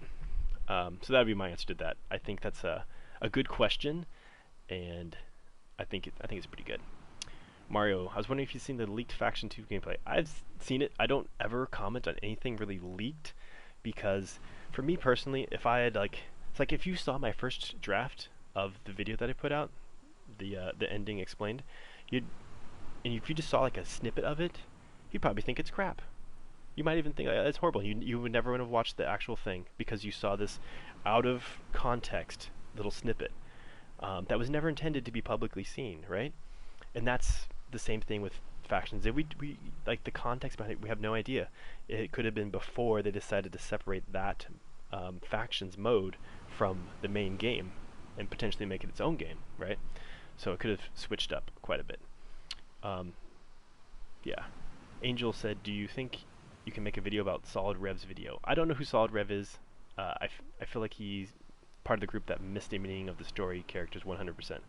So that would be my answer to that. I think that's a good question, and I think it's pretty good. Mario, I was wondering if you've seen the leaked Faction 2 gameplay. I've seen it. I don't ever comment on anything really leaked, because for me personally, if I had like, it's like if you saw my first draft of the video that I put out, the ending explained, and if you just saw like a snippet of it, you'd probably think it's crap. You might even think it's horrible. You would never have watched the actual thing because you saw this out of context little snippet that was never intended to be publicly seen, right? And that's the same thing with Factions. We like the context behind it, we have no idea. It could have been before they decided to separate that Factions mode from the main game and potentially make it its own game, right? So it could have switched up quite a bit. Yeah. Angel said, do you think you can make a video about Solid Rev's video? I don't know who Solid Rev is. I feel like he's part of the group that missed the meaning of the story characters 100%.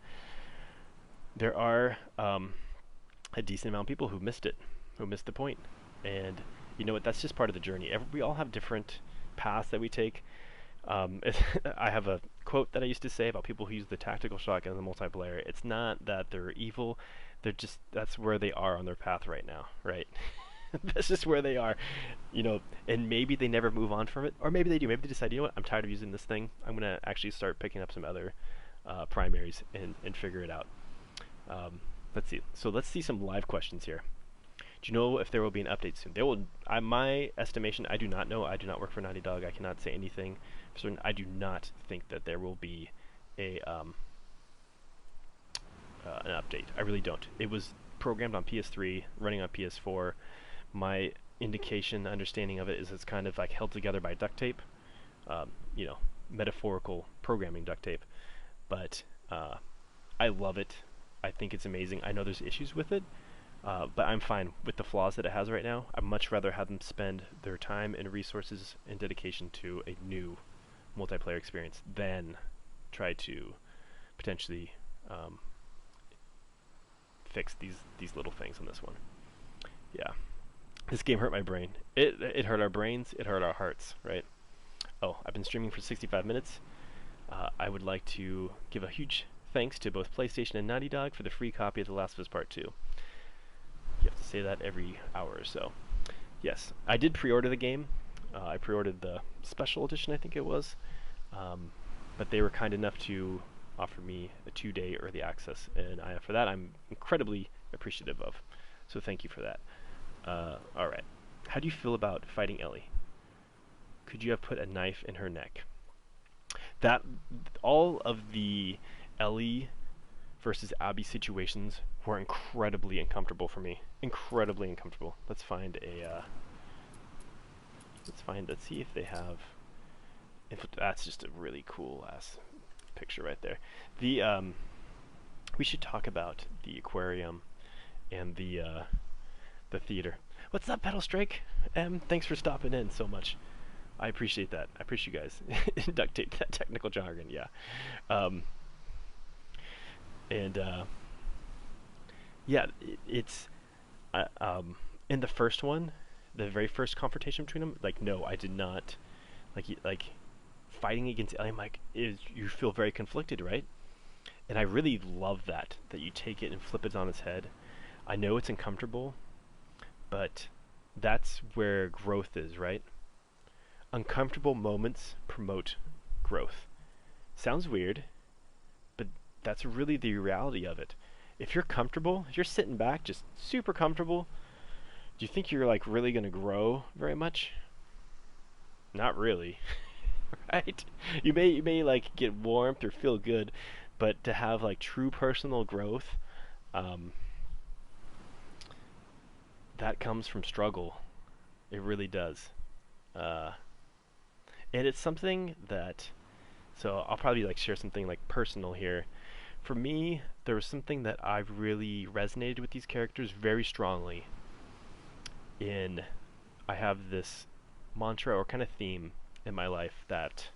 There are a decent amount of people who missed it, who missed the point. And you know what, that's just part of the journey. We all have different paths that we take. I have a quote that I used to say about people who use the tactical shotgun in the multiplayer. It's not that they're evil; they're just that's where they are on their path right now, right? That's just where they are, and maybe they never move on from it, or maybe they do. Maybe they decide, you know what, I'm tired of using this thing. I'm gonna actually start picking up some other primaries and figure it out. Let's see. So let's see some live questions here. Do you know if there will be an update soon? There will. My estimation, I do not know. I do not work for Naughty Dog. I cannot say anything for certain. I do not think that there will be a an update. I really don't. It was programmed on PS3, running on PS4. My understanding of it is it's kind of like held together by duct tape, um, you know, metaphorical programming duct tape. But I love it. I think it's amazing. I know there's issues with it, but I'm fine with the flaws that it has right now. I'd much rather have them spend their time and resources and dedication to a new multiplayer experience than try to potentially fix these little things on this one. Yeah. This game hurt my brain. It hurt our brains. It hurt our hearts, right? Oh, I've been streaming for 65 minutes. I would like to give a huge thanks to both PlayStation and Naughty Dog for the free copy of The Last of Us Part 2. You have to say that every hour or so. Yes, I did pre-order the game. I pre-ordered the special edition, I think it was. But they were kind enough to offer me a 2-day early access, and for that I'm incredibly appreciative of. So thank you for that. Alright. How do you feel about fighting Ellie? Could you have put a knife in her neck? All of the Ellie versus Abby situations were incredibly uncomfortable for me. Incredibly uncomfortable. Let's see if they have... That's just a really cool ass picture right there. We should talk about the aquarium and the theater. What's up, Pedal Strike? Thanks for stopping in so much. I appreciate that. I appreciate you guys. Duct tape, that technical jargon, yeah. It's in the first one, the very first confrontation between them. Like, no, I did not. Like fighting against Ellie, Mike, you feel very conflicted, right? And I really love that you take it and flip it on its head. I know it's uncomfortable, but that's where growth is, right? Uncomfortable moments promote growth. Sounds weird, but that's really the reality of it. If you're comfortable, if you're sitting back just super comfortable, do you think you're like really going to grow very much? Not really. Right? You may like get warmth or feel good, but to have like true personal growth, that comes from struggle. It really does. And it's something that, so I'll probably like share something like personal here. For me, there was something that I've really resonated with these characters very strongly. I have this mantra or kind of theme in my life that,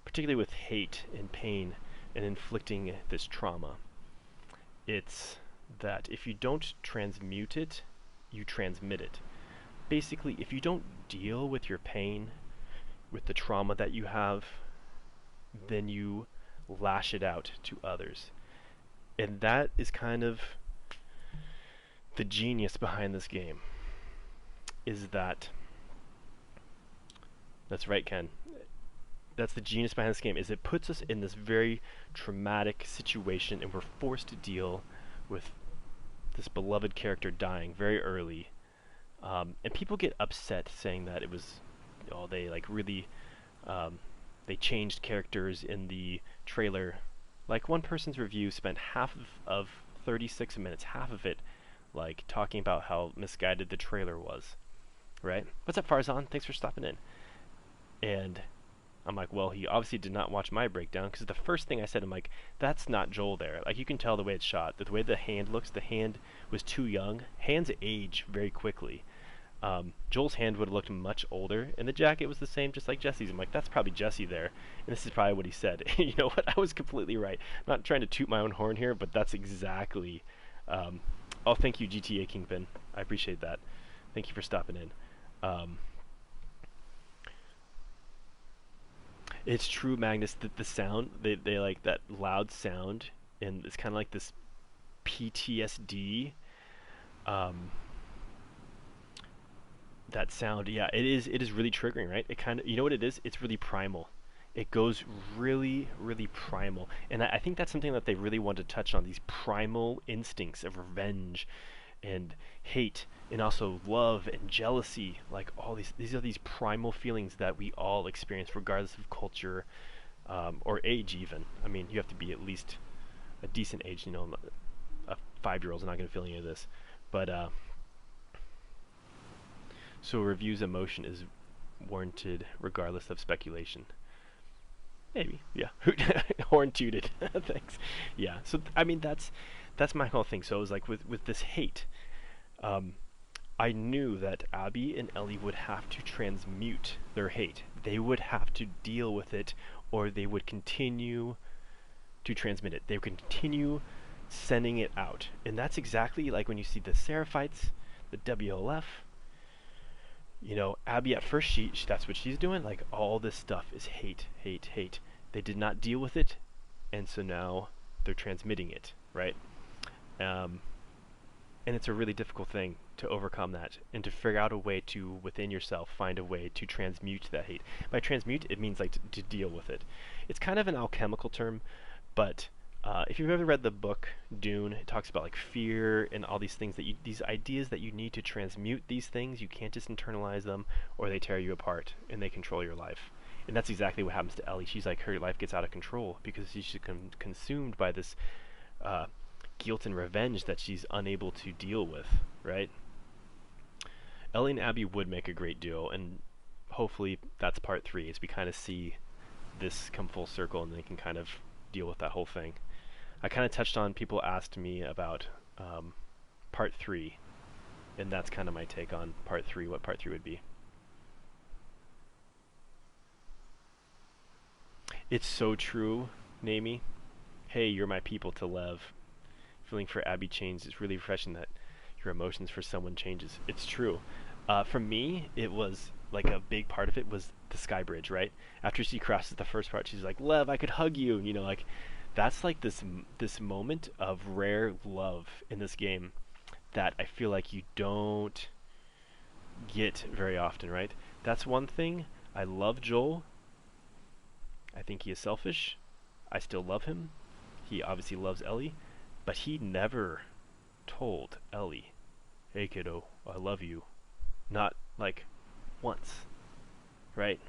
particularly with hate and pain and inflicting this trauma, it's that if you don't transmute it, you transmit it. Basically, if you don't deal with your pain, with the trauma that you have, then you lash it out to others. And that is kind of the genius behind this game. Is that's right, Ken. That's the genius behind this game, is it puts us in this very traumatic situation and we're forced to deal with this beloved character dying very early. And people get upset saying that it was, they like really, they changed characters in the trailer. Like one person's review spent half of 36 minutes, half of it, like talking about how misguided the trailer was. Right? What's up, Farzan? Thanks for stopping in. And I'm like, well, he obviously did not watch my breakdown, because the first thing I said, I'm like, that's not Joel there. Like, you can tell the way it's shot, the way the hand looks, the hand was too young. Hands age very quickly. Joel's hand would have looked much older, and the jacket was the same, just like Jesse's. I'm like, that's probably Jesse there, and this is probably what he said. You know what? I was completely right. I'm not trying to toot my own horn here, but that's exactly... oh, thank you, GTA Kingpin. I appreciate that. Thank you for stopping in. It's true, Magnus. The sound they like that loud sound, and it's kind of like this PTSD. Um, that sound, yeah, it is really triggering, right? It kind of, you know what it is? It's really primal. It goes really, really primal, and I think that's something that they really want to touch on, these primal instincts of revenge and hate and also love and jealousy. Like all these are these primal feelings that we all experience regardless of culture, or age even. I mean, you have to be at least a decent age, a 5-year-old's not going to feel any of this. But so review's emotion is warranted regardless of speculation. Maybe, yeah. Horn tooted. Thanks. Yeah. So I mean, that's my whole thing. So it was like with this hate, um, I knew that Abby and Ellie would have to transmute their hate. They would have to deal with it, or they would continue to transmit it. They would continue sending it out, and that's exactly like when you see the Seraphites, the WLF. Abby at first, she that's what she's doing. Like all this stuff is hate, hate, hate. They did not deal with it, and so now they're transmitting it, right? Um, and it's a really difficult thing to overcome that and to figure out a way to, within yourself, find a way to transmute that hate. By transmute, it means like to deal with it. It's kind of an alchemical term, but if you've ever read the book Dune, it talks about like fear and all these things these ideas that you need to transmute these things. You can't just internalize them, or they tear you apart and they control your life. And that's exactly what happens to Ellie. She's like, her life gets out of control because she's consumed by this uh, guilt and revenge that she's unable to deal with, right? Ellie and Abby would make a great duo, and hopefully that's part 3, as we kind of see this come full circle and they can kind of deal with that whole thing. I kind of touched on, people asked me about part 3, and that's kind of my take on part 3, what part 3 would be. It's so true, Namie. Hey, you're my people to love. Feeling for Abby changes. It's really refreshing that your emotions for someone changes. It's true. For me, it was like a big part of it was the sky bridge, right? After she crosses the first part, she's like, "Lev, I could hug you." Like that's like this moment of rare love in this game that I feel like you don't get very often, right? That's one thing. I love Joel. I think he is selfish. I still love him. He obviously loves Ellie, but he never told Ellie, "Hey kiddo, I love you." Not like once, right?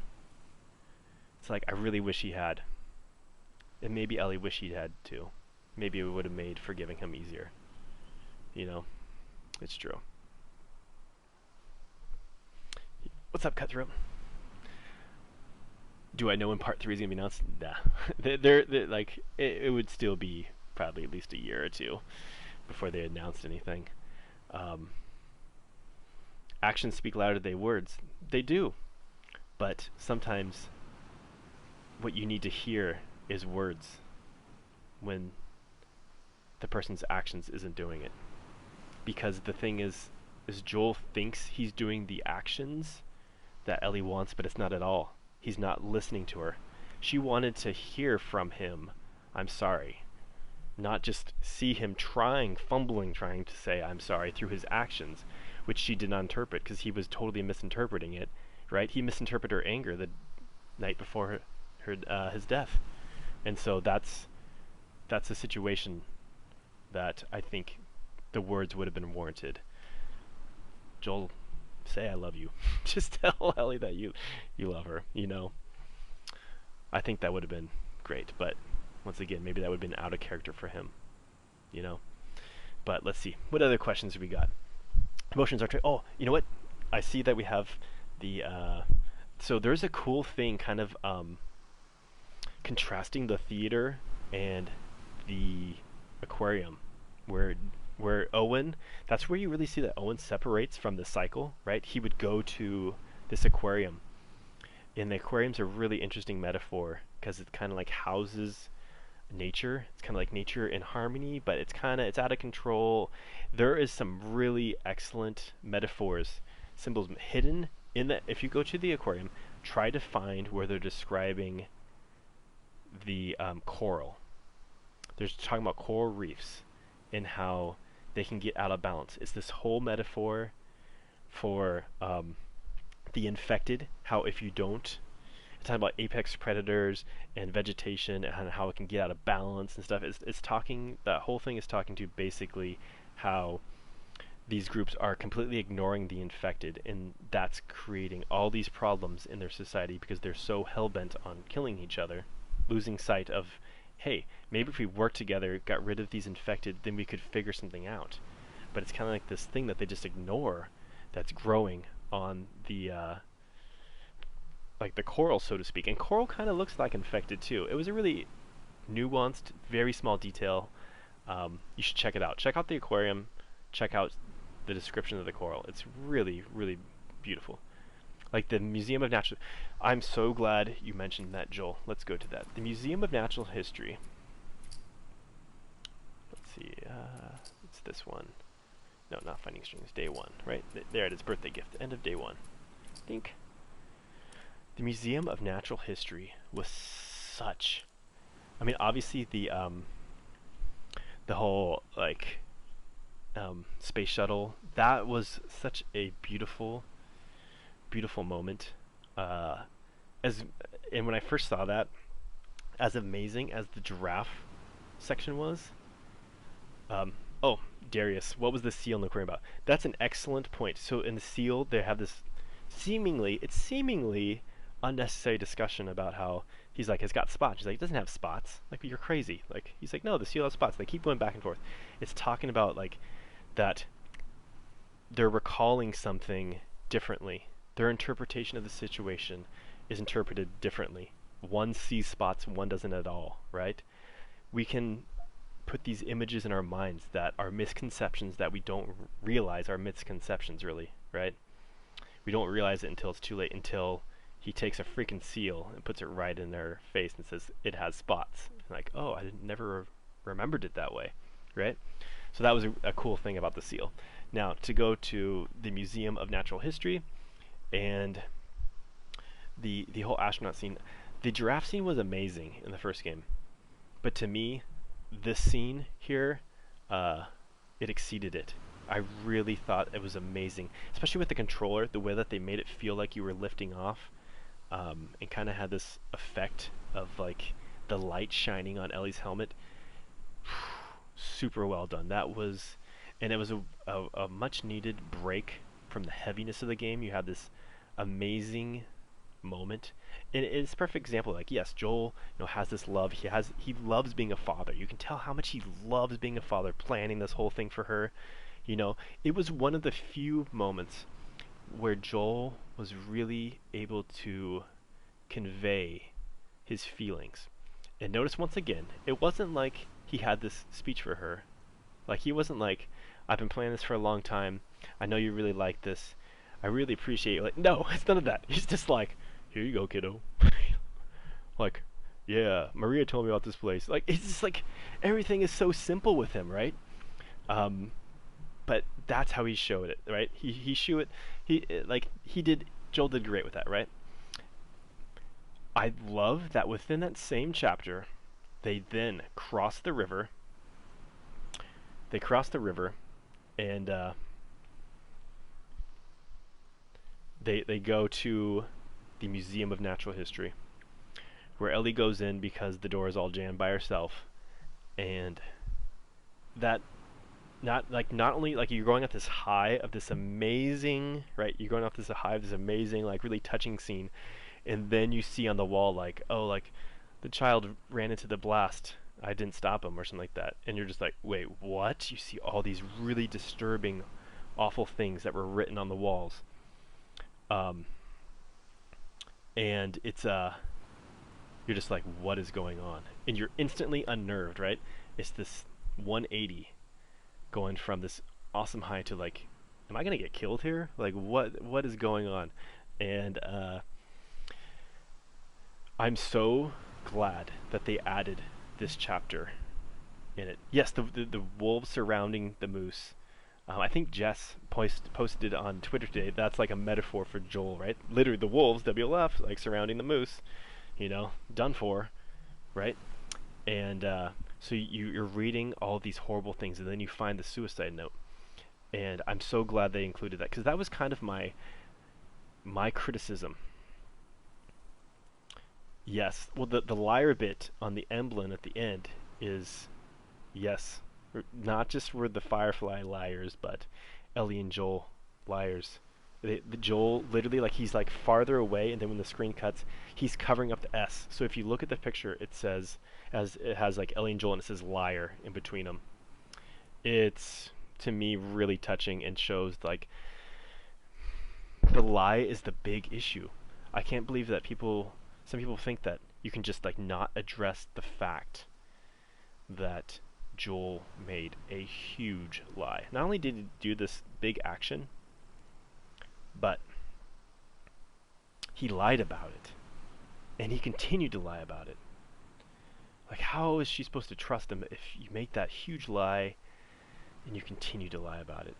It's like I really wish he had. And maybe Ellie wished he had too. Maybe it would have made forgiving him easier. It's true. What's up, Cutthroat? Do I know when part 3 is gonna be announced? Nah. they're like it would still be probably at least a year or two before they announced anything. Actions speak louder than words. They do, but sometimes what you need to hear is words when the person's actions isn't doing it. Because the thing is Joel thinks he's doing the actions that Ellie wants, but it's not at all. He's not listening to her. She wanted to hear from him, "I'm sorry." Not just see him trying to say "I'm sorry" through his actions, which she did not interpret because he was totally misinterpreting it, right? He misinterpreted her anger the night before his death. And so that's a situation that I think the words would have been warranted. Joel, say "I love you." Just tell Ellie that you love her, I think that would have been great, but once again, maybe that would have been out of character for him, But let's see. What other questions have we got? Emotions are... Oh, you know what? I see that we have the... so there's a cool thing kind of contrasting the theater and the aquarium, where Owen, that's where you really see that Owen separates from the cycle, right? He would go to this aquarium, and the aquarium's a really interesting metaphor because it kind of like houses nature. It's kind of like nature in harmony, but it's out of control. There is some really excellent metaphors, symbols hidden in that. If you go to the aquarium, try to find where they're describing the coral. They're talking about coral reefs and how they can get out of balance. It's this whole metaphor for the infected, how if you don't, it's talking about apex predators and vegetation and how it can get out of balance and stuff. It's talking, that whole thing is talking to basically how these groups are completely ignoring the infected, and that's creating all these problems in their society because they're so hell-bent on killing each other, losing sight of, hey, maybe if we worked together, got rid of these infected, then we could figure something out. But it's kind of like this thing that they just ignore that's growing on the like the coral, so to speak. And coral kind of looks like infected too. It was a really nuanced, very small detail. You should check it out. Check out the aquarium. Check out the description of the coral. It's really, really beautiful. Like the Museum of Natural... I'm so glad you mentioned that, Joel. Let's go to that. The Museum of Natural History. Let's see. It's this one. No, not Finding Strings. Day 1, right? There it is. Birthday gift. End of day 1. I think the Museum of Natural History was such... I mean, obviously the whole, like... space shuttle, that was such a beautiful moment. And when I first saw that, as amazing as the giraffe section was, oh, Darius, what was the seal in the aquarium about? That's an excellent point. So in the seal, they have this seemingly unnecessary discussion about how he's like, it's got spots. He's like, it doesn't have spots. Like, you're crazy. Like, he's like, no, the seal has spots. They keep going back and forth. It's talking about like that they're recalling something differently. Their interpretation of the situation is interpreted differently. One sees spots, one doesn't at all, right? We can put these images in our minds that are misconceptions that we don't realize are misconceptions, really, right? We don't realize it until it's too late, until he takes a freaking seal and puts it right in their face and says, it has spots. Like, oh, I never remembered it that way, right? So that was a cool thing about the seal. Now, to go to the Museum of Natural History and the whole astronaut scene. The giraffe scene was amazing in the first game. But to me, this scene here, it exceeded it. I really thought it was amazing. Especially with the controller, the way that they made it feel like you were lifting off. And kind of had this effect of like the light shining on Ellie's helmet. Super well done. That was, and it was a much needed break from the heaviness of the game. You had this amazing moment, and it's a perfect example. Like, yes, Joel, has this love. He loves being a father. You can tell how much he loves being a father, planning this whole thing for her. It was one of the few moments where Joel was really able to convey his feelings. And notice once again, it wasn't like he had this speech for her. Like, he wasn't like, I've been planning this for a long time. I know you really like this. I really appreciate it. Like, no, it's none of that. He's just like, here you go, kiddo. Like, yeah, Maria told me about this place. Like, it's just like, everything is so simple with him, right? But that's how he showed it, right? He showed it. Joel did great with that, right? I love that within that same chapter, they then cross the river. They cross the river, and they go to the Museum of Natural History, where Ellie goes in because the door is all jammed by herself, and that not only like you're going off this high of this amazing, right? You're going off this high of this amazing, like really touching scene, and then you see on the wall like, oh, like the child ran into the blast. I didn't stop him or something like that. And you're just like, wait, what? You see all these really disturbing, awful things that were written on the walls. And it's you're just like, what is going on? And you're instantly unnerved, right? It's this 180 going from this awesome high to like, am I gonna get killed here? Like, what is going on? And I'm so glad that they added this chapter in it. Yes, the wolves surrounding the moose. I think Jess posted on Twitter today, that's like a metaphor for Joel, right? Literally the wolves, WLF, like surrounding the moose, done for. right? And so you're reading all these horrible things, and then you find the suicide note. And I'm so glad they included that, because that was kind of my criticism. Yes, well, the liar bit on the emblem at the end is, yes, not just were the Firefly liars, but Ellie and Joel liars. The Joel literally, like, he's like farther away, and then when the screen cuts, he's covering up the S. So if you look at the picture, it says, as it has like Ellie and Joel, and it says liar in between them. It's, to me, really touching, and shows like the lie is the big issue. I can't believe that some people think that you can just like not address the fact that Joel made a huge lie. Not only did he do this big action, but he lied about it. And he continued to lie about it. Like, how is she supposed to trust him if you make that huge lie and you continue to lie about it?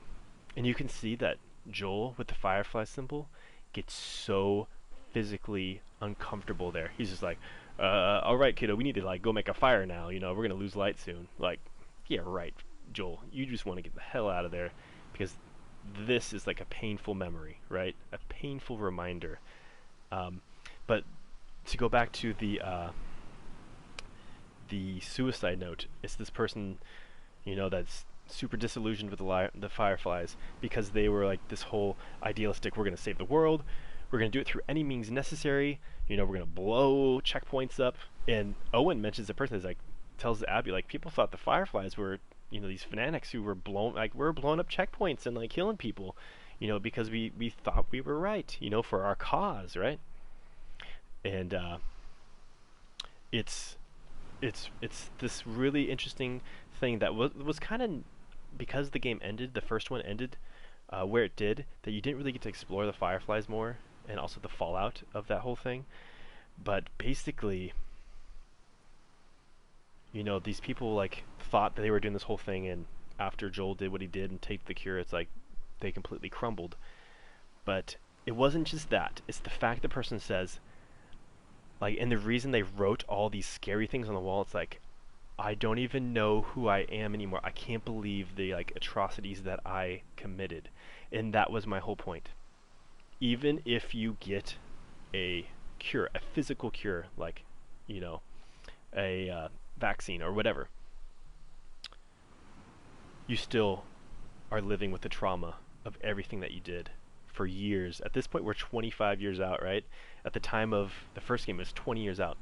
And you can see that Joel, with the Firefly symbol, gets so physically uncomfortable there. He's just like, all right, kiddo, we need to like go make a fire now. You know, we're gonna lose light soon. Like, yeah, right, Joel. You just want to get the hell out of there, because this is like a painful memory, right? A painful reminder. But to go back to the suicide note, it's this person, you know, that's super disillusioned with the Fireflies, because they were like this whole idealistic, we're going to save the world, we're going to do it through any means necessary, you know, we're going to blow checkpoints up. And Owen mentions a person that's like, tells Abby, like, people thought the Fireflies were, you know, these fanatics who were we're blowing up checkpoints and like killing people, you know, because we thought we were right, you know, for our cause, right? And it's this really interesting thing that was kind of, because the game ended, the first one ended where it did, that you didn't really get to explore the Fireflies more, and also the fallout of that whole thing. But basically, you know, these people like thought that they were doing this whole thing, and after Joel did what he did and take the cure, it's like they completely crumbled. But it wasn't just that. It's the fact the person says, like, and the reason they wrote all these scary things on the wall, it's like, I don't even know who I am anymore. I can't believe the like atrocities that I committed. And that was my whole point. Even if you get a cure, a physical cure, like, you know, a vaccine or whatever, you still are living with the trauma of everything that you did for years. At this point, we're 25 years out, right? At the time of the first game, it was 20 years out.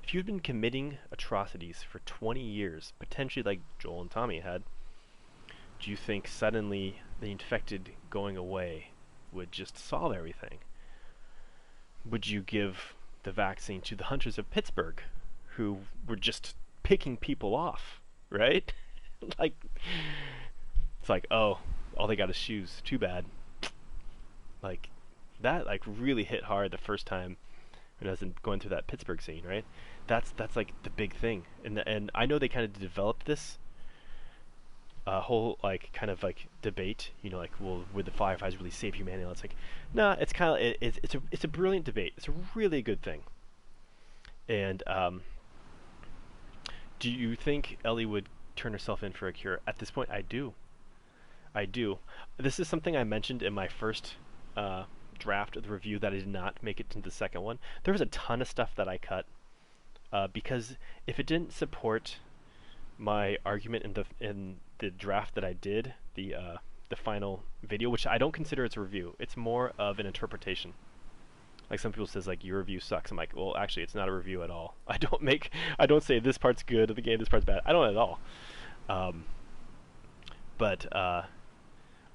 If you'd been committing atrocities for 20 years, potentially like Joel and Tommy had, do you think suddenly the infected going away would just solve everything? Would you give the vaccine to the hunters of Pittsburgh, who were just picking people off, right? Like, it's like, oh, all they got is shoes. Too bad. Like, that like really hit hard the first time when I was going through that Pittsburgh scene, right? That's like the big thing, and I know they kind of developed this whole like kind of like debate, you know, like, well, would the Fireflies really save humanity? It's like, nah, it's kind of it's a brilliant debate. It's a really good thing. And do you think Ellie would turn herself in for a cure? At this point, I do. I do. This is something I mentioned in my first draft of the review that I did not make it into the second one. There was a ton of stuff that I cut because if it didn't support my argument in the draft that I did, the final video, which I don't consider it's a review. It's more of an interpretation. Like, some people says like, your review sucks. I'm like, well, actually, it's not a review at all. I don't say this part's good of the game, this part's bad. I don't at all. But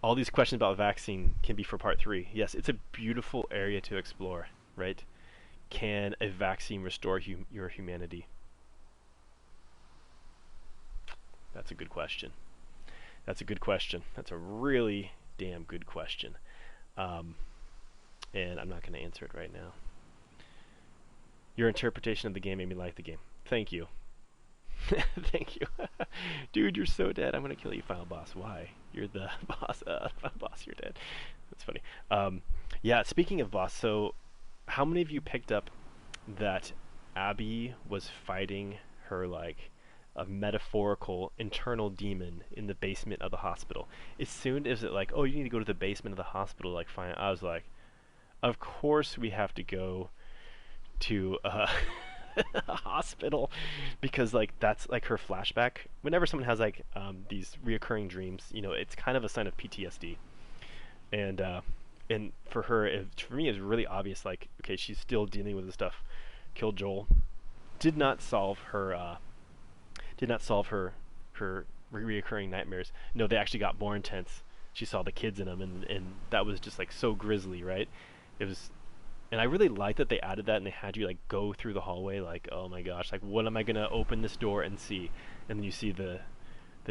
all these questions about vaccine can be for part 3. Yes, it's a beautiful area to explore, right? Can a vaccine restore your humanity? That's a good question. That's a good question. That's a really damn good question. And I'm not going to answer it right now. Your interpretation of the game made me like the game. Thank you. Thank you. Dude, you're so dead. I'm going to kill you, final boss. Why? You're the boss. Final boss, you're dead. That's funny. Yeah, speaking of boss, so how many of you picked up that Abby was fighting her like a metaphorical internal demon in the basement of the hospital. As soon as it like, oh, you need to go to the basement of the hospital, like, fine. I was like, of course we have to go to a hospital because like that's like her flashback. Whenever someone has like these reoccurring dreams, it's kind of a sign of PTSD. And and for her, for me, it's really obvious. Like, okay, she's still dealing with this stuff. Killed Joel. Did not solve her. Did not solve her reoccurring nightmares. No, they actually got more intense. She saw the kids in them, and that was just like so grisly, right? It was, and I really like that they added that, and they had you like go through the hallway, like, oh my gosh, like what am I gonna open this door and see? And then you see the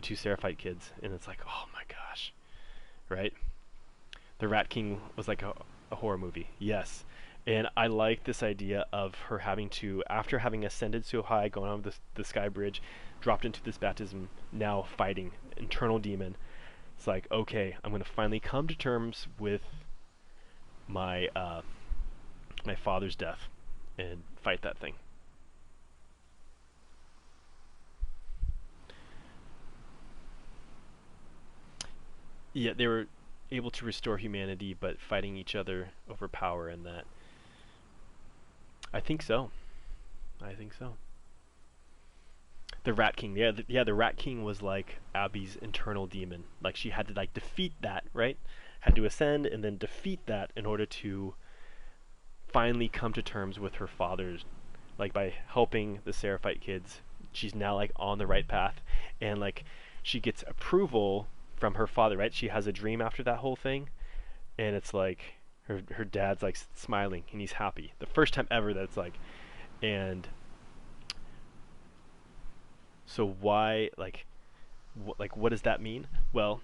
two Seraphite kids, and it's like, oh my gosh, right? The Rat King was like a horror movie, yes. And I like this idea of her having to, after having ascended so high, going on the sky bridge, dropped into this baptism, now fighting internal demon. It's like, okay, I'm going to finally come to terms with my my father's death and fight that thing. Yeah, they were able to restore humanity, but fighting each other over power and that. I think so. I think so. The Rat King, yeah, the Rat King was like Abby's internal demon. Like she had to like defeat that, right? Had to ascend and then defeat that in order to finally come to terms with her father's. Like by helping the Seraphite kids, she's now like on the right path, and like she gets approval from her father, right? She has a dream after that whole thing, and it's like her dad's like smiling and he's happy. The first time ever that's like, and so why like what does that mean? Well,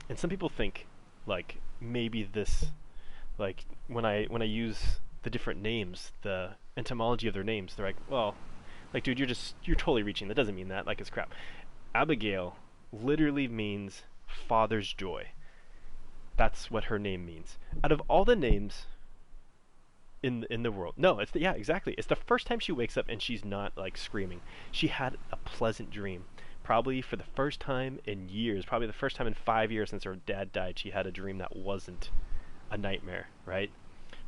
and some people think like maybe this like when I use the different names, the etymology of their names, they're like, well, like dude, you're totally reaching. That doesn't mean that. Like it's crap. Abigail literally means father's joy. That's what her name means. Out of all the names in the world, no, yeah, exactly. It's the first time she wakes up and she's not like screaming. She had a pleasant dream. Probably for the first time in years, probably the first time in 5 years since her dad died, she had a dream that wasn't a nightmare, right?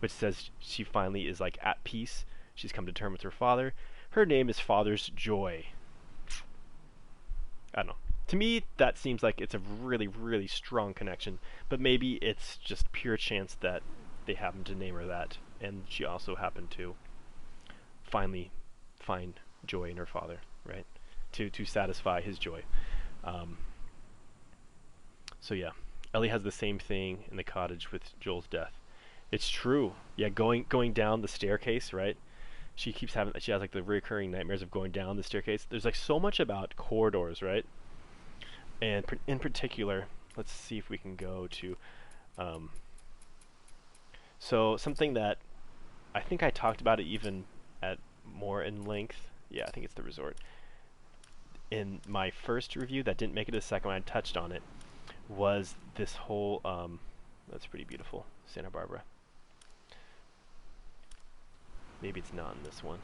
Which says she finally is like at peace. She's come to terms with her father. Her name is Father's Joy. I don't know. To me, that seems like it's a really, really strong connection. But maybe it's just pure chance that they happened to name her that, and she also happened to finally find joy in her father, right? To satisfy his joy. Um, so yeah, Ellie has the same thing in the cottage with Joel's death. It's true. Yeah, going down the staircase, right? She has like the recurring nightmares of going down the staircase. There's like so much about corridors, right? And in particular, let's see if we can go to so something that I think I talked about it even at more in length. Yeah, I think it's the resort. In my first review that didn't make it to the second one, I touched on it, was this whole that's pretty beautiful, Santa Barbara. Maybe it's not in this one.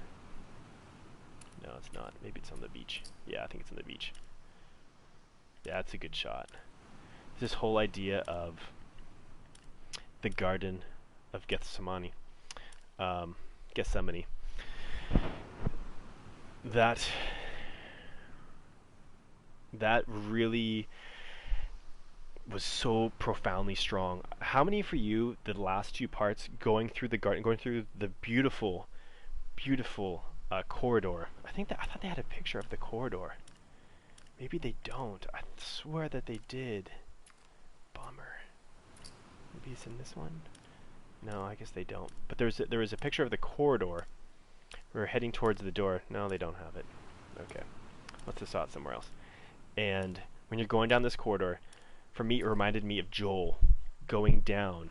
No, it's not. Maybe it's on the beach. Yeah, I think it's on the beach. Yeah, that's a good shot. This whole idea of the Garden of Gethsemane. Gethsemane. That really was so profoundly strong. How many for you, the last two parts, going through the garden, going through the beautiful, beautiful corridor? I thought they had a picture of the corridor. Maybe they don't. I swear that they did. Bummer. Maybe it's in this one? No, I guess they don't. But there was a picture of the corridor. We're heading towards the door. No, they don't have it. Okay. Let's just saw it somewhere else. And when you're going down this corridor, for me, it reminded me of Joel going down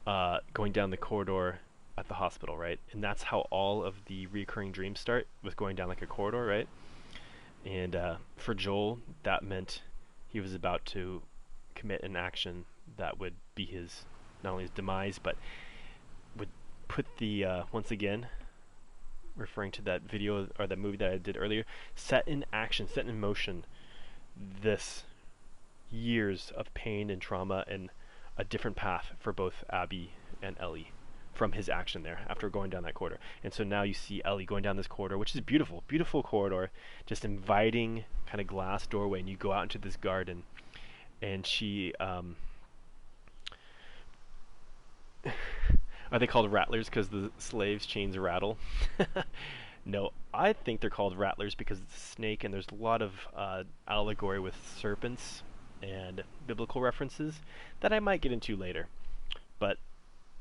the corridor at the hospital, right? And that's how all of the recurring dreams start, with going down like a corridor, right? And for Joel, that meant he was about to commit an action that would be his, not only his demise, but would put the, once again, referring to that video or that movie that I did earlier, set in action, set in motion this years of pain and trauma and a different path for both Abby and Ellie from his action there after going down that corridor. And so now you see Ellie going down this corridor, which is beautiful, beautiful corridor, just inviting kind of glass doorway, and you go out into this garden, and she are they called rattlers because the slaves' chains rattle? No, I think they're called rattlers because it's a snake, and there's a lot of allegory with serpents and biblical references that I might get into later. But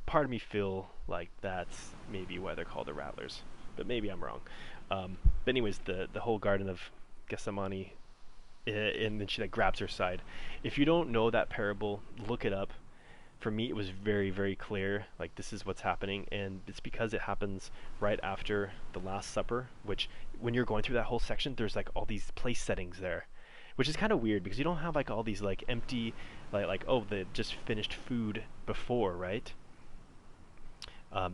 part of me feel like that's maybe why they're called the rattlers, but maybe I'm wrong. But anyways, the whole Garden of Gethsemane, and then she like grabs her side. If you don't know that parable, look it up. For me, it was very, very clear, like this is what's happening, and it's because it happens right after the Last Supper, which when you're going through that whole section, there's like all these place settings there, which is kind of weird because you don't have like all these like empty, like oh, the just finished food before, right?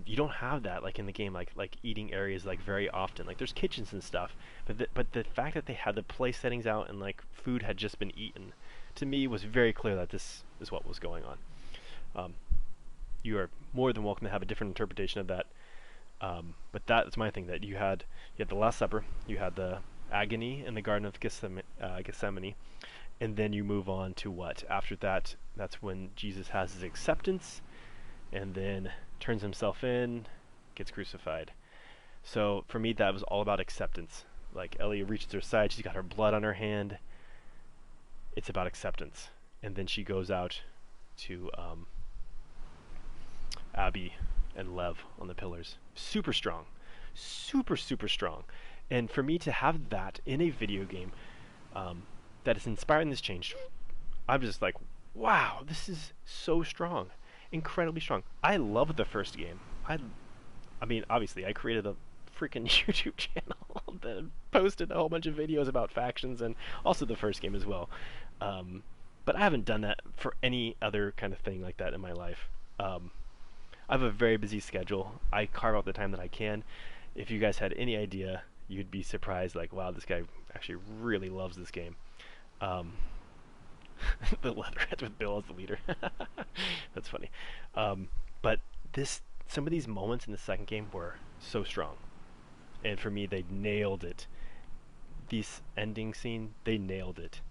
You don't have that like in the game, like eating areas like very often. Like there's kitchens and stuff, but the fact that they had the place settings out and like food had just been eaten, to me was very clear that this is what was going on. You are more than welcome to have a different interpretation of that, but that's my thing. That you had the Last Supper, you had the agony in the Garden of Gethsemane, and then you move on to what after that? That's when Jesus has his acceptance, and then turns himself in, gets crucified. So for me, that was all about acceptance. Like Ellie reaches her side, she's got her blood on her hand. It's about acceptance, and then she goes out to Abby and Lev on the pillars. Super strong. Super, super strong. And for me to have that in a video game that is inspiring this change, I'm just like, wow, this is so strong. Incredibly strong. I love the first game. I mean, obviously, I created a freaking YouTube channel that posted a whole bunch of videos about factions and also the first game as well. But I haven't done that for any other kind of thing like that in my life. I have a very busy schedule. I carve out the time that I can. If you guys had any idea, you'd be surprised, like, wow, this guy actually really loves this game. The Leatherheads with Bill as the leader. That's funny. But some of these moments in the second game were so strong. And for me, they nailed it. This ending scene, they nailed it.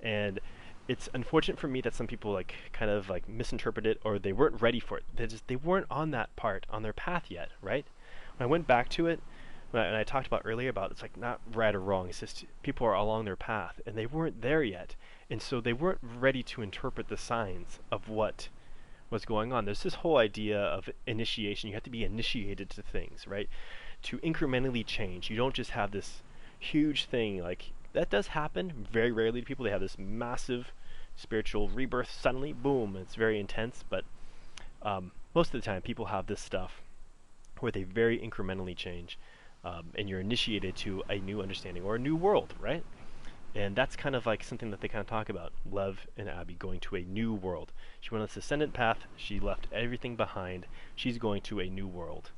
And it's unfortunate for me that some people like kind of like misinterpret it, or they weren't ready for it. They weren't on that part on their path yet, right? When I went back to it, and I talked about earlier about it's like not right or wrong. It's just people are along their path and they weren't there yet, and so they weren't ready to interpret the signs of what was going on. There's this whole idea of initiation. You have to be initiated to things, right? To incrementally change. You don't just have this huge thing like. That does happen very rarely to people. They have this massive spiritual rebirth suddenly, boom, it's very intense, but most of the time people have this stuff where they very incrementally change, and you're initiated to a new understanding or a new world, right? And that's kind of like something that they kind of talk about, Lev and Abby going to a new world. She went on this ascendant path, she left everything behind, she's going to a new world.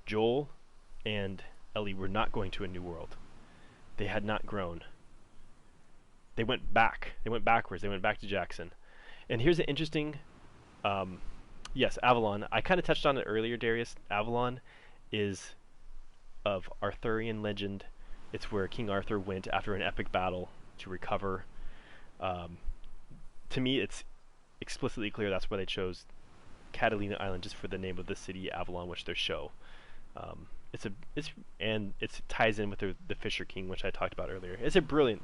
Joel and Ellie were not going to a new world. They had not grown. They went back. They went backwards. They went back to Jackson. And here's an interesting... yes, Avalon. I kind of touched on it earlier, Darius. Avalon is of Arthurian legend. It's where King Arthur went after an epic battle to recover. To me, it's explicitly clear that's why they chose Catalina Island just for the name of the city, Avalon, which they show. It ties in with the Fisher King, which I talked about earlier. It's a brilliant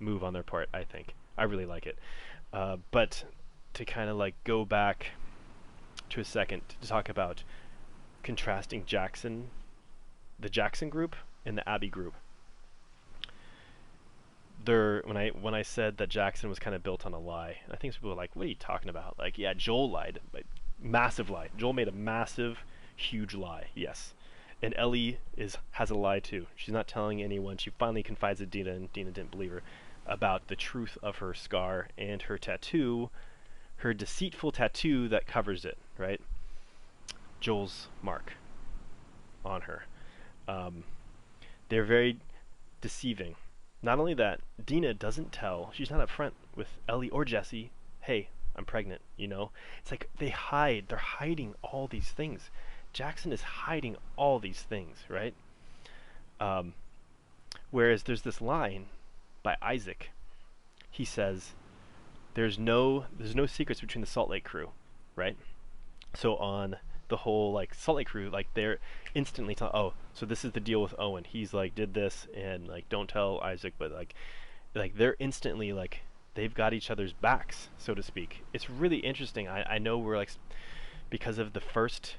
move on their part, I think. I really like it. But to kind of like go back to a second to talk about contrasting the Jackson group and the Abbey group. When I said that Jackson was kind of built on a lie, I think some people were like, "What are you talking about?" Like, yeah, Joel lied, but massive lie. Joel made a massive, huge lie. Yes, and Ellie has a lie too. She's not telling anyone. She finally confides to Dina, and Dina didn't believe her about the truth of her scar and her tattoo, her deceitful tattoo that covers it. Right? Joel's mark on her. They're very deceiving. Not only that, Dina doesn't tell. She's not upfront with Ellie or Jesse. Hey, I'm pregnant. It's like they hide. They're hiding all these things. Jackson is hiding all these things, right? Whereas there's this line by Isaac. He says, there's no secrets between the Salt Lake crew, right? So on the whole like Salt Lake crew, like they're instantly oh, so this is the deal with Owen. He's like did this, and like don't tell Isaac, but like they're instantly like they've got each other's backs, so to speak. It's really interesting. I know we're like, because of the first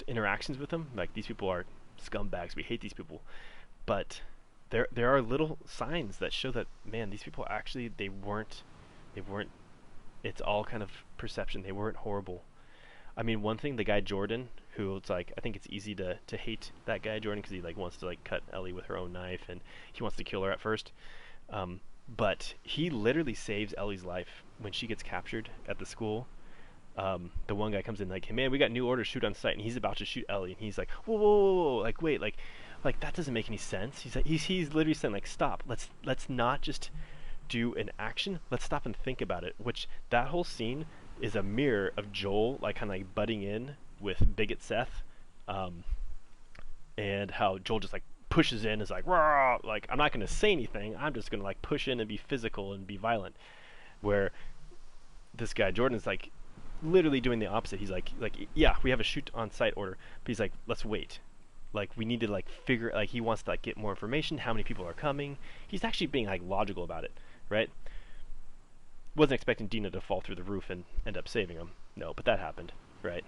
interactions with them, like these people are scumbags. We hate these people, but there are little signs that show that, man, these people actually they weren't. It's all kind of perception. They weren't horrible. I mean, one thing, the guy Jordan, who it's like, I think it's easy to hate that guy Jordan because he like wants to like cut Ellie with her own knife and he wants to kill her at first. But he literally saves Ellie's life when she gets captured at the school. The one guy comes in like, hey man, we got new orders, shoot on sight, and he's about to shoot Ellie, and he's like, whoa, whoa, whoa, like wait, like that doesn't make any sense. He's like, he's literally saying like, stop, let's not just do an action, let's stop and think about it. Which that whole scene is a mirror of Joel like kind of like butting in with bigot Seth, and how Joel just like pushes in, is like, rah, like I'm not going to say anything, I'm just going to like push in and be physical and be violent. Where this guy Jordan's like literally doing the opposite. He's like yeah, we have a shoot on sight order, but he's like, let's wait. Like we need to like figure, like he wants to like get more information, how many people are coming. He's actually being like logical about it, right? Wasn't expecting Dina to fall through the roof and end up saving him. No, but that happened, right?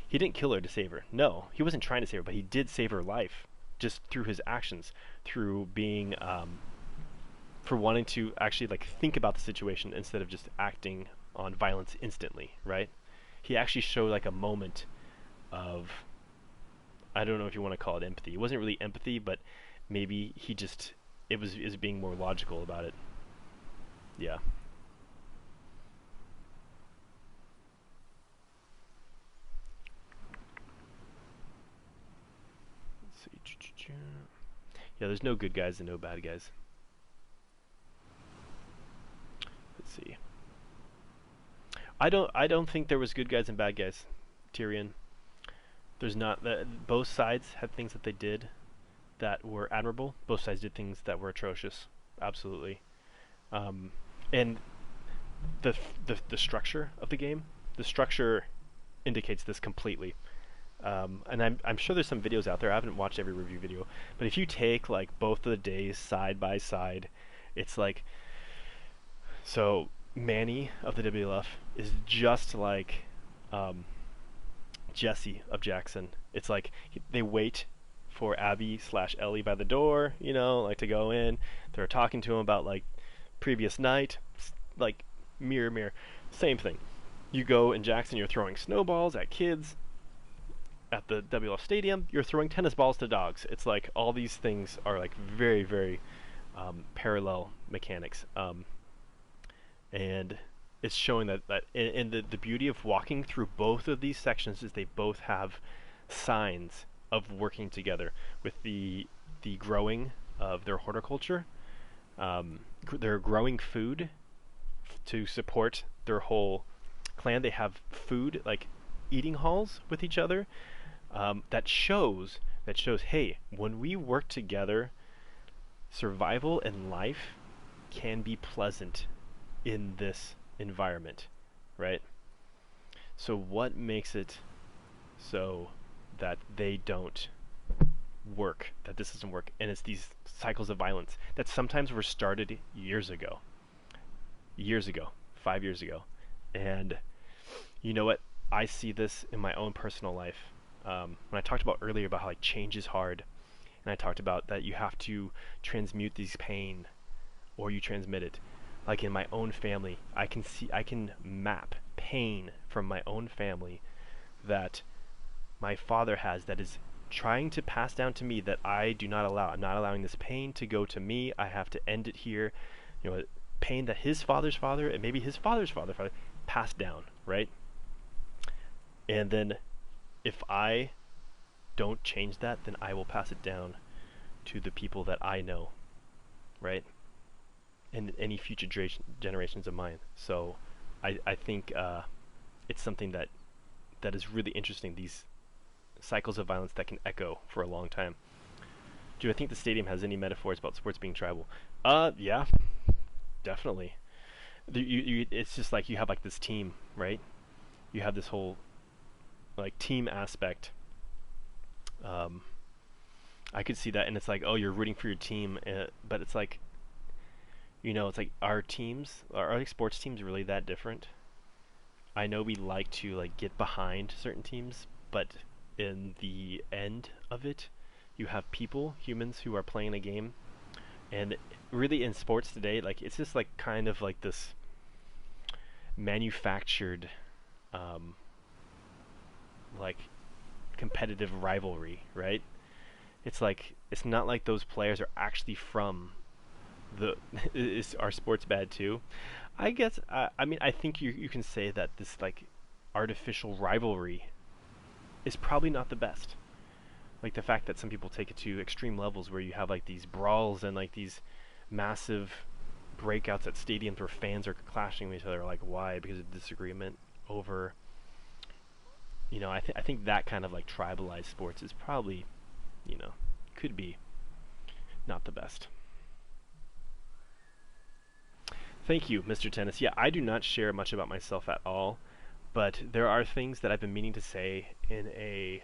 He didn't kill her to save her. No, he wasn't trying to save her, but he did save her life just through his actions, through being for wanting to actually like think about the situation instead of just acting on violence instantly, right? He actually showed like a moment of, I don't know if you want to call it empathy. It wasn't really empathy, but maybe he just is being more logical about it. Yeah. Let's see. Yeah, there's no good guys and no bad guys. Let's see. I don't think there was good guys and bad guys, Tyrion. There's not. Both sides had things that they did that were admirable. Both sides did things that were atrocious. Absolutely. And the structure of the game, the structure indicates this completely. And I'm sure there's some videos out there. I haven't watched every review video, but if you take like both of the days side by side, it's like, so Manny of the WLF is just like Jesse of Jackson. It's like they wait for Abby/Ellie by the door, like to go in. They're talking to him about like previous night, like mirror, same thing. You go in Jackson, you're throwing snowballs at kids. At the WLF stadium, you're throwing tennis balls to dogs. It's like all these things are like very, very parallel mechanics. And it's showing that and the beauty of walking through both of these sections is they both have signs of working together with the growing of their horticulture. They're growing food to support their whole clan. They have food, like eating halls with each other. That shows, hey, when we work together, survival and life can be pleasant in this environment, right? So what makes it so that they don't work, that this doesn't work? And it's these cycles of violence that sometimes were started years ago, 5 years ago. And you know what? I see this in my own personal life. When I talked about earlier about how like change is hard, and I talked about that you have to transmute these pain or you transmit it. Like in my own family, I can map pain from my own family that my father has, that is trying to pass down to me, that I do not allow. I'm not allowing this pain to go to me. I have to end it here. Pain that his father's father and maybe his father's father passed down, right? And then if I don't change that, then I will pass it down to the people that I know, right? And any future generations of mine. So I think it's something that is really interesting, these cycles of violence that can echo for a long time. Do I think the stadium has any metaphors about sports being tribal? Yeah, definitely. It's just like you have like this team, right? You have this whole like team aspect. Um, I could see that, and it's like, oh, you're rooting for your team, but it's like, it's like our teams, are like sports teams really that different? I know we like to like get behind certain teams, but in the end of it, you have people, humans who are playing a game, and really in sports today, like it's just like kind of like this manufactured, um, like competitive rivalry, right? It's like it's not like those players are actually from the is our sports bad too? I guess I mean I think you can say that this like artificial rivalry is probably not the best. Like the fact that some people take it to extreme levels where you have like these brawls and like these massive breakouts at stadiums where fans are clashing with each other. Like why? Because of disagreement over. I think that kind of like tribalized sports is probably, could be not the best. Thank you, Mr. Tennis. Yeah, I do not share much about myself at all, but there are things that I've been meaning to say in a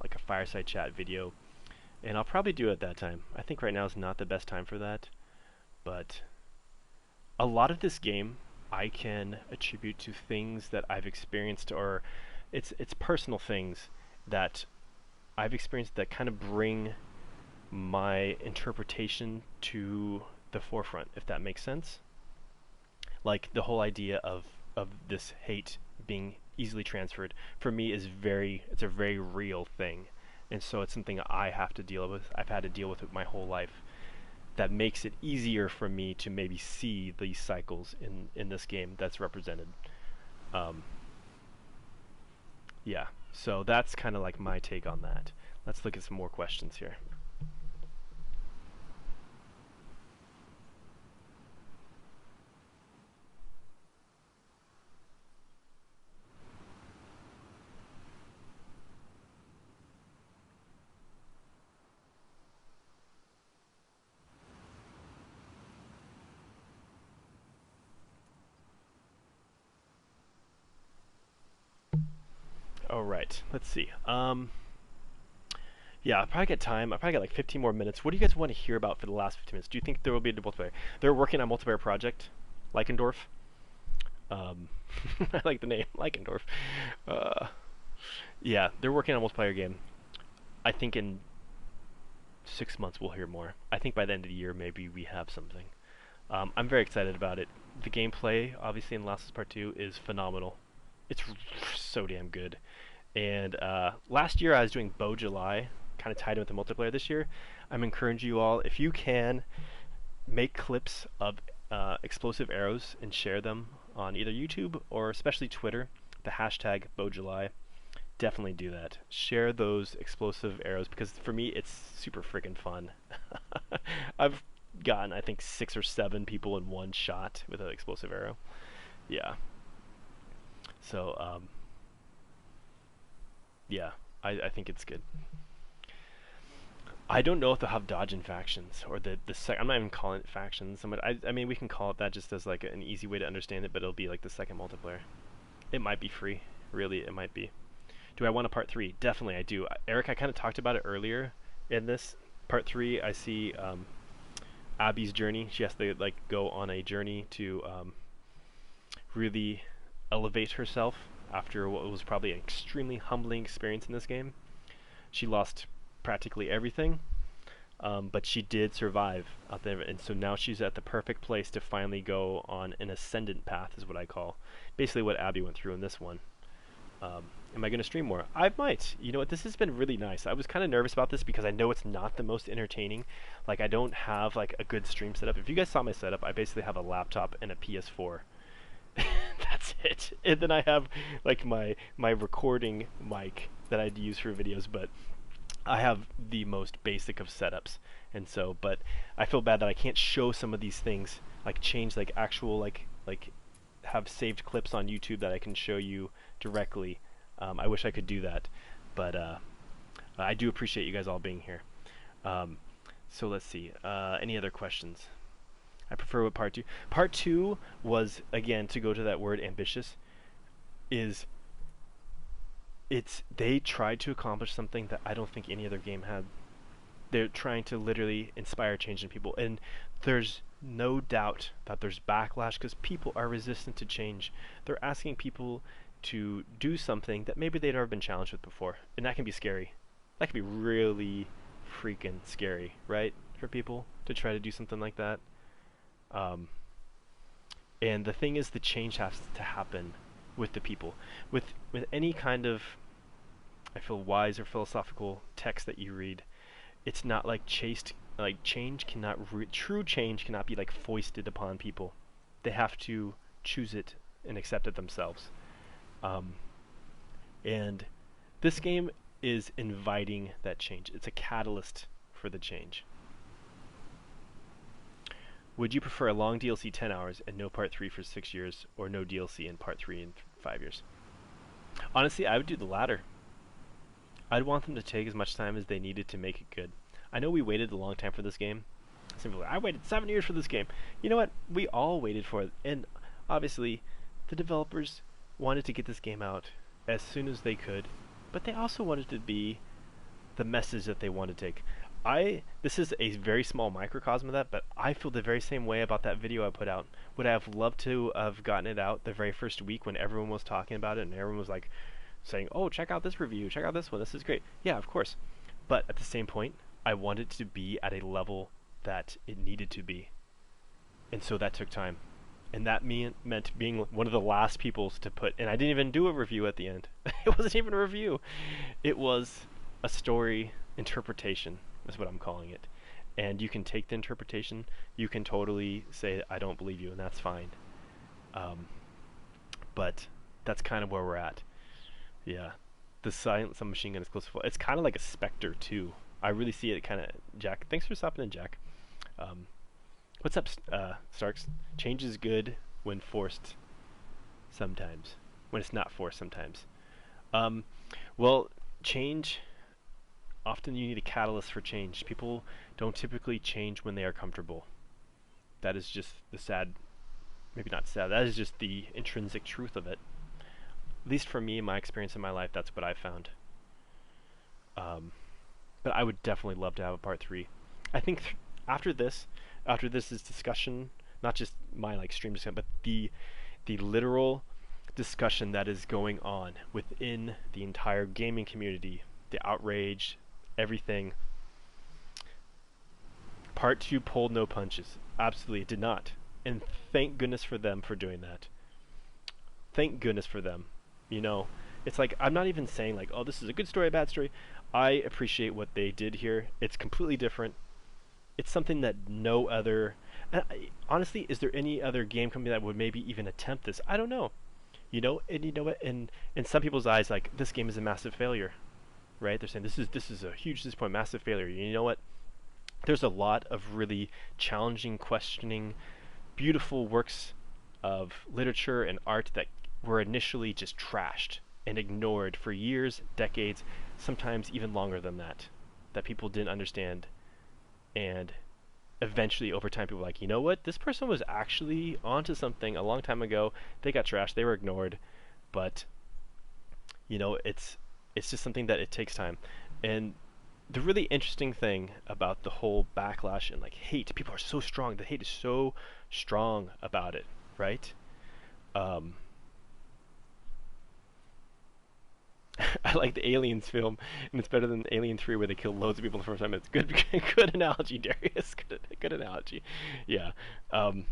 like a fireside chat video, and I'll probably do it at that time. I think right now is not the best time for that, but a lot of this game I can attribute to things that I've experienced, or it's personal things that I've experienced that kind of bring my interpretation to the forefront, if that makes sense. Like the whole idea of this hate being easily transferred for me is it's a very real thing, and so it's something I have to deal with. I've had to deal with it my whole life. That makes it easier for me to maybe see these cycles in this game that's represented. Um, yeah, so that's kind of like my take on that. Let's look at some more questions here. All right, let's see. Yeah, I probably got time. I probably got like 15 more minutes. What do you guys want to hear about for the last 15 minutes? Do you think there will be a multiplayer? They're working on a multiplayer project, Leichendorf. Um, I like the name, Leichendorf. Uh, yeah, they're working on a multiplayer game. I think in 6 months we'll hear more. I think by the end of the year maybe we have something. I'm very excited about it. The gameplay, obviously, in Last of Us Part 2 is phenomenal. It's so damn good. And last year I was doing Bow July, kind of tied in with the multiplayer. This year, I'm encouraging you all, if you can, make clips of explosive arrows and share them on either YouTube or especially Twitter, the hashtag Bow July. Definitely do that. Share those explosive arrows because for me it's super freaking fun. I've gotten I think 6 or 7 people in one shot with an explosive arrow. Yeah. So yeah, I think it's good. I don't know if they'll have dodge in factions or I'm not even calling it factions. I mean we can call it that just as like an easy way to understand it, but it'll be like the second multiplayer. It might be free. Really, it might be. Do I want a part 3? Definitely I do. Eric, I kind of talked about it earlier in this. Part 3, I see Abby's journey. She has to like go on a journey to really elevate herself after what was probably an extremely humbling experience in this game. She lost practically everything, but she did survive out there, and so now she's at the perfect place to finally go on an ascendant path, is what I call. Basically what Abby went through in this one. Am I going to stream more? I might. You know what? This has been really nice. I was kind of nervous about this because I know it's not the most entertaining. Like, I don't have like a good stream setup. If you guys saw my setup, I basically have a laptop and a PS4. That's it. And then I have like my recording mic that I'd use for videos, but I have the most basic of setups. And so, but I feel bad that I can't show some of these things, like change like actual like have saved clips on YouTube that I can show you directly. I wish I could do that, but I do appreciate you guys all being here. Um, so let's see. Any other questions? I prefer what part two. Part two was, again, to go to that word ambitious, is they tried to accomplish something that I don't think any other game had. They're trying to literally inspire change in people, and there's no doubt that there's backlash because people are resistant to change. They're asking people to do something that maybe they'd never been challenged with before, and that can be scary. That can be really freaking scary, right? For people to try to do something like that. Um, and the thing is, the change has to happen with the people. With any kind of, I feel, wise or philosophical text that you read, it's not like change cannot true change cannot be like foisted upon people. They have to choose it and accept it themselves. Um, and this game is inviting that change. It's a catalyst for the change. Would you prefer a long DLC 10 hours and no part 3 for 6 years, or no DLC and part 3 in 5 years? Honestly, I would do the latter. I'd want them to take as much time as they needed to make it good. I know we waited a long time for this game. Simply, I waited 7 years for this game. You know what? We all waited for it. And obviously, the developers wanted to get this game out as soon as they could, but they also wanted to be the message that they want to take. This is a very small microcosm of that, but I feel the very same way about that video I put out. Would I have loved to have gotten it out the very first week when everyone was talking about it and everyone was like saying, "Oh, check out this review, check out this one, this is great." Yeah, of course. But at the same point, I wanted to be at a level that it needed to be. And so that took time. And that meant being one of the last people to put, and I didn't even do a review at the end. It wasn't even a review. It was a story interpretation, is what I'm calling it. And you can take the interpretation, you can totally say, "I don't believe you," and that's fine. But that's kind of where we're at. Yeah. The silent submachine gun is close to full. It's kind of like a Spectre, too. I really see it kind of... Jack, thanks for stopping in, Jack. What's up, Starks? Change is good when forced sometimes. When it's not forced sometimes. Well, change... Often you need a catalyst for change. People don't typically change when they are comfortable. That is just the sad... Maybe not sad. That is just the intrinsic truth of it. At least for me, in my experience in my life, that's what I've found. But I would definitely love to have a part 3. I think after this is discussion, not just my like stream discussion, but the literal discussion that is going on within the entire gaming community, the outrage, everything. Part 2 pulled no punches. Absolutely, it did not. And thank goodness for them for doing that. Thank goodness for them. You know, it's like, I'm not even saying like, oh, this is a good story, a bad story. I appreciate what they did here. It's completely different. It's something that no other... honestly, is there any other game company that would maybe even attempt this? I don't know. You know, and you know what? In some people's eyes, like, this game is a massive failure, right? They're saying this is a huge disappointment, massive failure. You know what? There's a lot of really challenging, questioning, beautiful works of literature and art that were initially just trashed and ignored for years, decades, sometimes even longer than that people didn't understand. And eventually, over time, people were like, you know what? This person was actually onto something a long time ago. They got trashed. They were ignored. But, you know, it's just something that it takes time. And the really interesting thing about the whole backlash and, like, hate, people are so strong. The hate is so strong about it, right? I like the Aliens film, and it's better than Alien 3 where they kill loads of people the first time. It's good, good analogy, Darius. Good analogy. Yeah,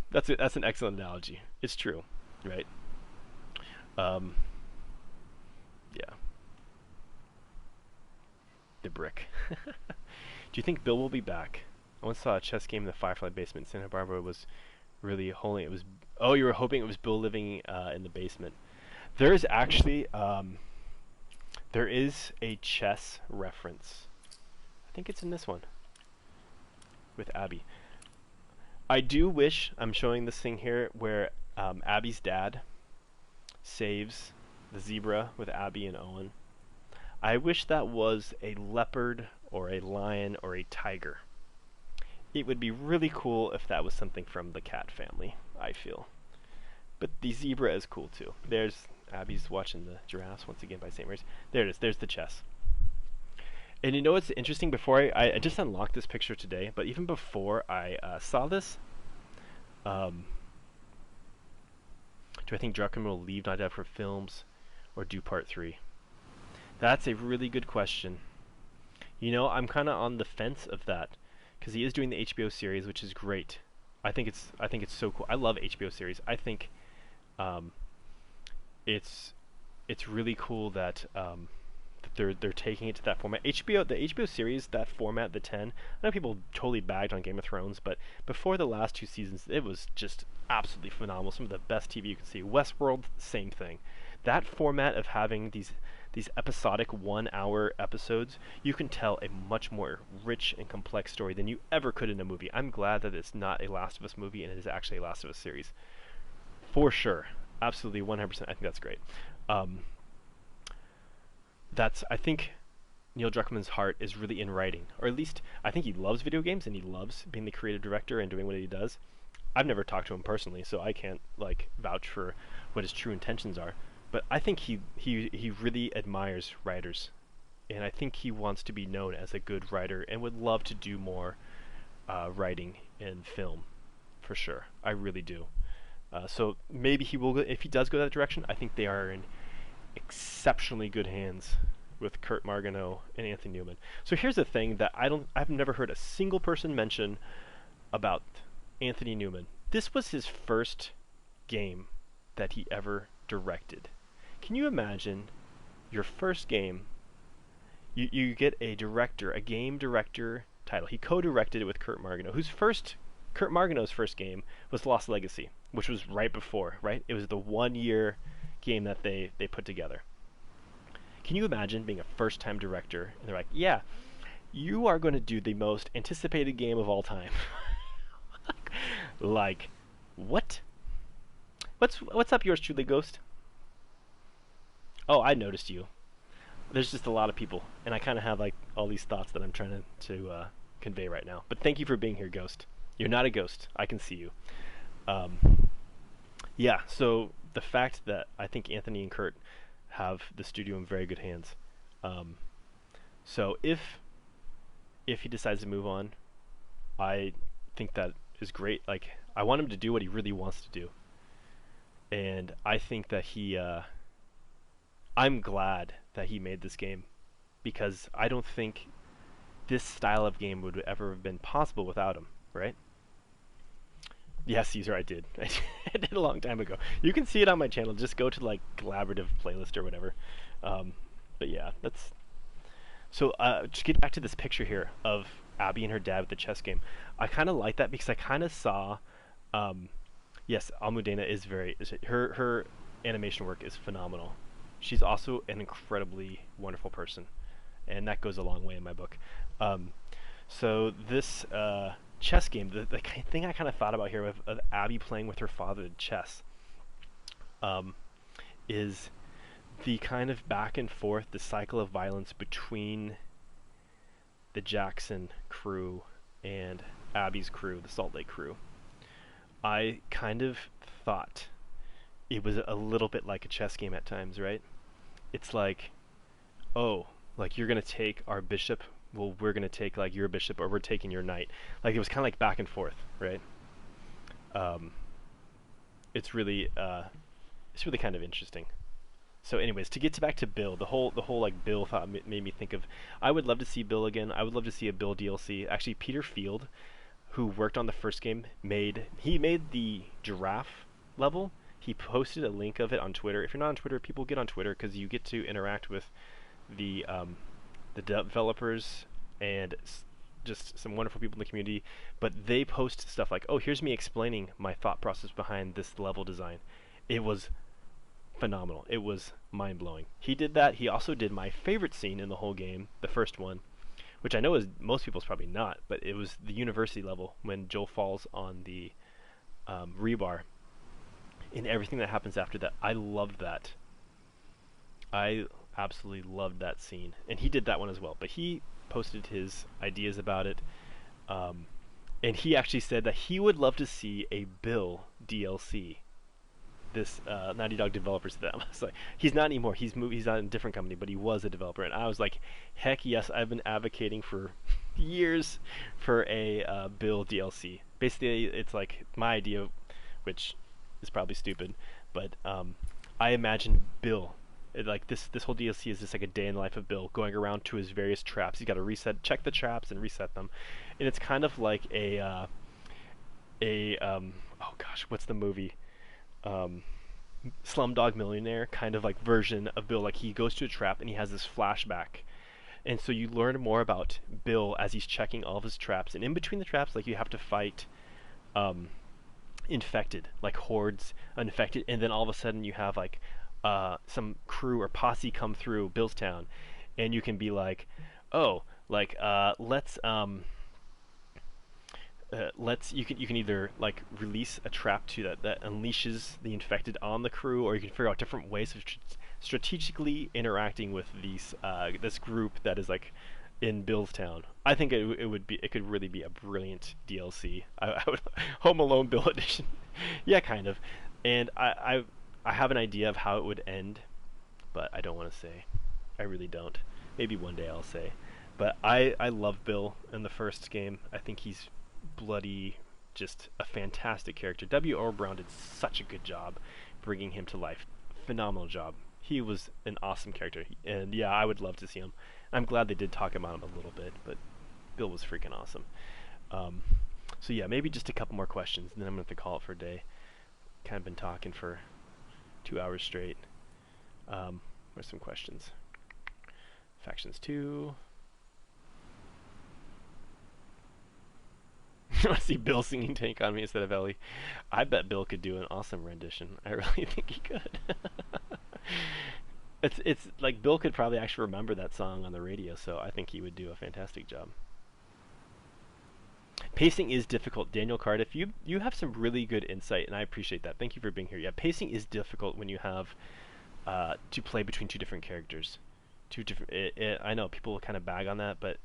that's an excellent analogy. It's true, right? Yeah. The brick. Do you think Bill will be back? I once saw a chess game in the Firefly basement in Santa Barbara. It was really holding it was. Oh, you were hoping it was Bill living in the basement. There is actually there is a chess reference. I think it's in this one with Abby. I do wish I'm showing this thing here where Abby's dad saves the zebra with Abby and Owen. I wish that was a leopard or a lion or a tiger. It would be really cool if that was something from the cat family, I feel. But the zebra is cool too. There's Abby's watching the giraffes once again by St. Mary's. There it is. There's the chess. And you know what's interesting? Before I just unlocked this picture today, but even before I saw this, do I think Druckmann will leave Naughty Dog for films or do part 3? That's a really good question. You know, I'm kind of on the fence of that because he is doing the HBO series, which is great. I think it's so cool. I love HBO series. I think it's really cool that they're taking it to that format. The HBO series, that format, the 10. I know people totally bagged on Game of Thrones, but before the last 2 seasons, it was just absolutely phenomenal. Some of the best TV you can see. Westworld, same thing. That format of having these episodic 1-hour episodes, you can tell a much more rich and complex story than you ever could in a movie. I'm glad that it's not a Last of Us movie and it is actually a Last of Us series. For sure. Absolutely 100%. I think that's great. I think Neil Druckmann's heart is really in writing, or at least I think he loves video games and he loves being the creative director and doing what he does. I've never talked to him personally, so I can't vouch for what his true intentions are. But I think he really admires writers, and I think he wants to be known as a good writer and would love to do more writing in film, for sure. I really do. So maybe he will. If he does go that direction, I think they are in exceptionally good hands with Kurt Margano and Anthony Newman. So here's the thing that I've never heard a single person mention about Anthony Newman. This was his first game that he ever directed. Can you imagine your first game? You get a game director title. He co-directed it with Kurt Margano, Kurt Margano's first game was Lost Legacy, which was right before, right? It was the 1-year game that they put together. Can you imagine being a first-time director and they're like, yeah, you are going to do the most anticipated game of all time. Like, what? What's up yours truly, Ghost? Oh, I noticed you. There's just a lot of people, and I kind of have all these thoughts that I'm trying to convey right now. But thank you for being here, Ghost. You're not a ghost. I can see you. Yeah, so the fact that I think Anthony and Kurt have the studio in very good hands. So if he decides to move on, I think that is great. I want him to do what he really wants to do. And I think that I'm glad that he made this game, because I don't think this style of game would ever have been possible without him, right? Yes, Caesar, I did. I did a long time ago. You can see it on my channel. Just go to collaborative playlist or whatever. But yeah, that's... So just get back to this picture here of Abby and her dad with the chess game. I kind of like that because I kind of saw... yes, Almudena is her animation work is phenomenal. She's also an incredibly wonderful person, and that goes a long way in my book. So this chess game, the thing I kind of thought about here of Abby playing with her father at chess, is the kind of back and forth, the cycle of violence between the Jackson crew and Abby's crew, the Salt Lake crew. I kind of thought it was a little bit like a chess game at times, right? It's like, oh, you're going to take our bishop, well, we're going to take your bishop, or we're taking your knight. It was kind of back and forth, right? It's really kind of interesting. So anyways, to get back to Bill, the whole Bill thought made me think of, I would love to see Bill again. I would love to see a Bill DLC. Actually, Peter Field, who worked on the first game, made the giraffe level. He posted a link of it on Twitter. If you're not on Twitter, people get on Twitter because you get to interact with the developers and just some wonderful people in the community, but they post stuff like, oh, here's me explaining my thought process behind this level design. It was phenomenal. It was mind-blowing. He did that. He also did my favorite scene in the whole game, the first one, which I know is most people's probably not, but it was the university level when Joel falls on the rebar and everything that happens after that. I loved that. I absolutely loved that scene. And he did that one as well, but he posted his ideas about it. And he actually said that he would love to see a Bill DLC. This Naughty Dog developer said that. I was like, he's not anymore. He's moved. He's not in a different company, but he was a developer. And I was like, heck yes, I've been advocating for years for a Bill DLC. Basically, it's like my idea, which is probably stupid, but I imagine Bill. Like this whole DLC is just like a day in the life of Bill, going around to his various traps. He's got to check the traps and reset them, and it's kind of like oh gosh, what's the movie? Slumdog Millionaire kind of like version of Bill. Like he goes to a trap and he has this flashback, and so you learn more about Bill as he's checking all of his traps. And in between the traps, like you have to fight infected, like hordes infected, and then all of a sudden you have like some crew or posse come through Billstown, and you can be like, oh, like you can either like release a trap to that unleashes the infected on the crew, or you can figure out different ways of strategically interacting with these this group that is like in Billstown. I think it could really be a brilliant DLC. I would Home Alone Bill Edition. Yeah, kind of. And I have an idea of how it would end, but I don't want to say. I really don't. Maybe one day I'll say. But I love Bill in the first game. I think he's bloody just a fantastic character. W.O. Brown did such a good job bringing him to life. Phenomenal job. He was an awesome character. And yeah, I would love to see him. I'm glad they did talk about him a little bit, but Bill was freaking awesome. So yeah, maybe just a couple more questions, and then I'm going to have to call it for a day. Kind of been talking for 2 hours straight. Where's some questions? Factions 2. I want to see Bill singing Tank on Me instead of Ellie. I bet Bill could do an awesome rendition. I really think he could. It's like Bill could probably actually remember that song on the radio, so I think he would do a fantastic job. Pacing is difficult. Daniel Cardiff, you have some really good insight, and I appreciate that. Thank you for being here. Yeah, pacing is difficult when you have to play between two different characters. I know people kind of bag on that, but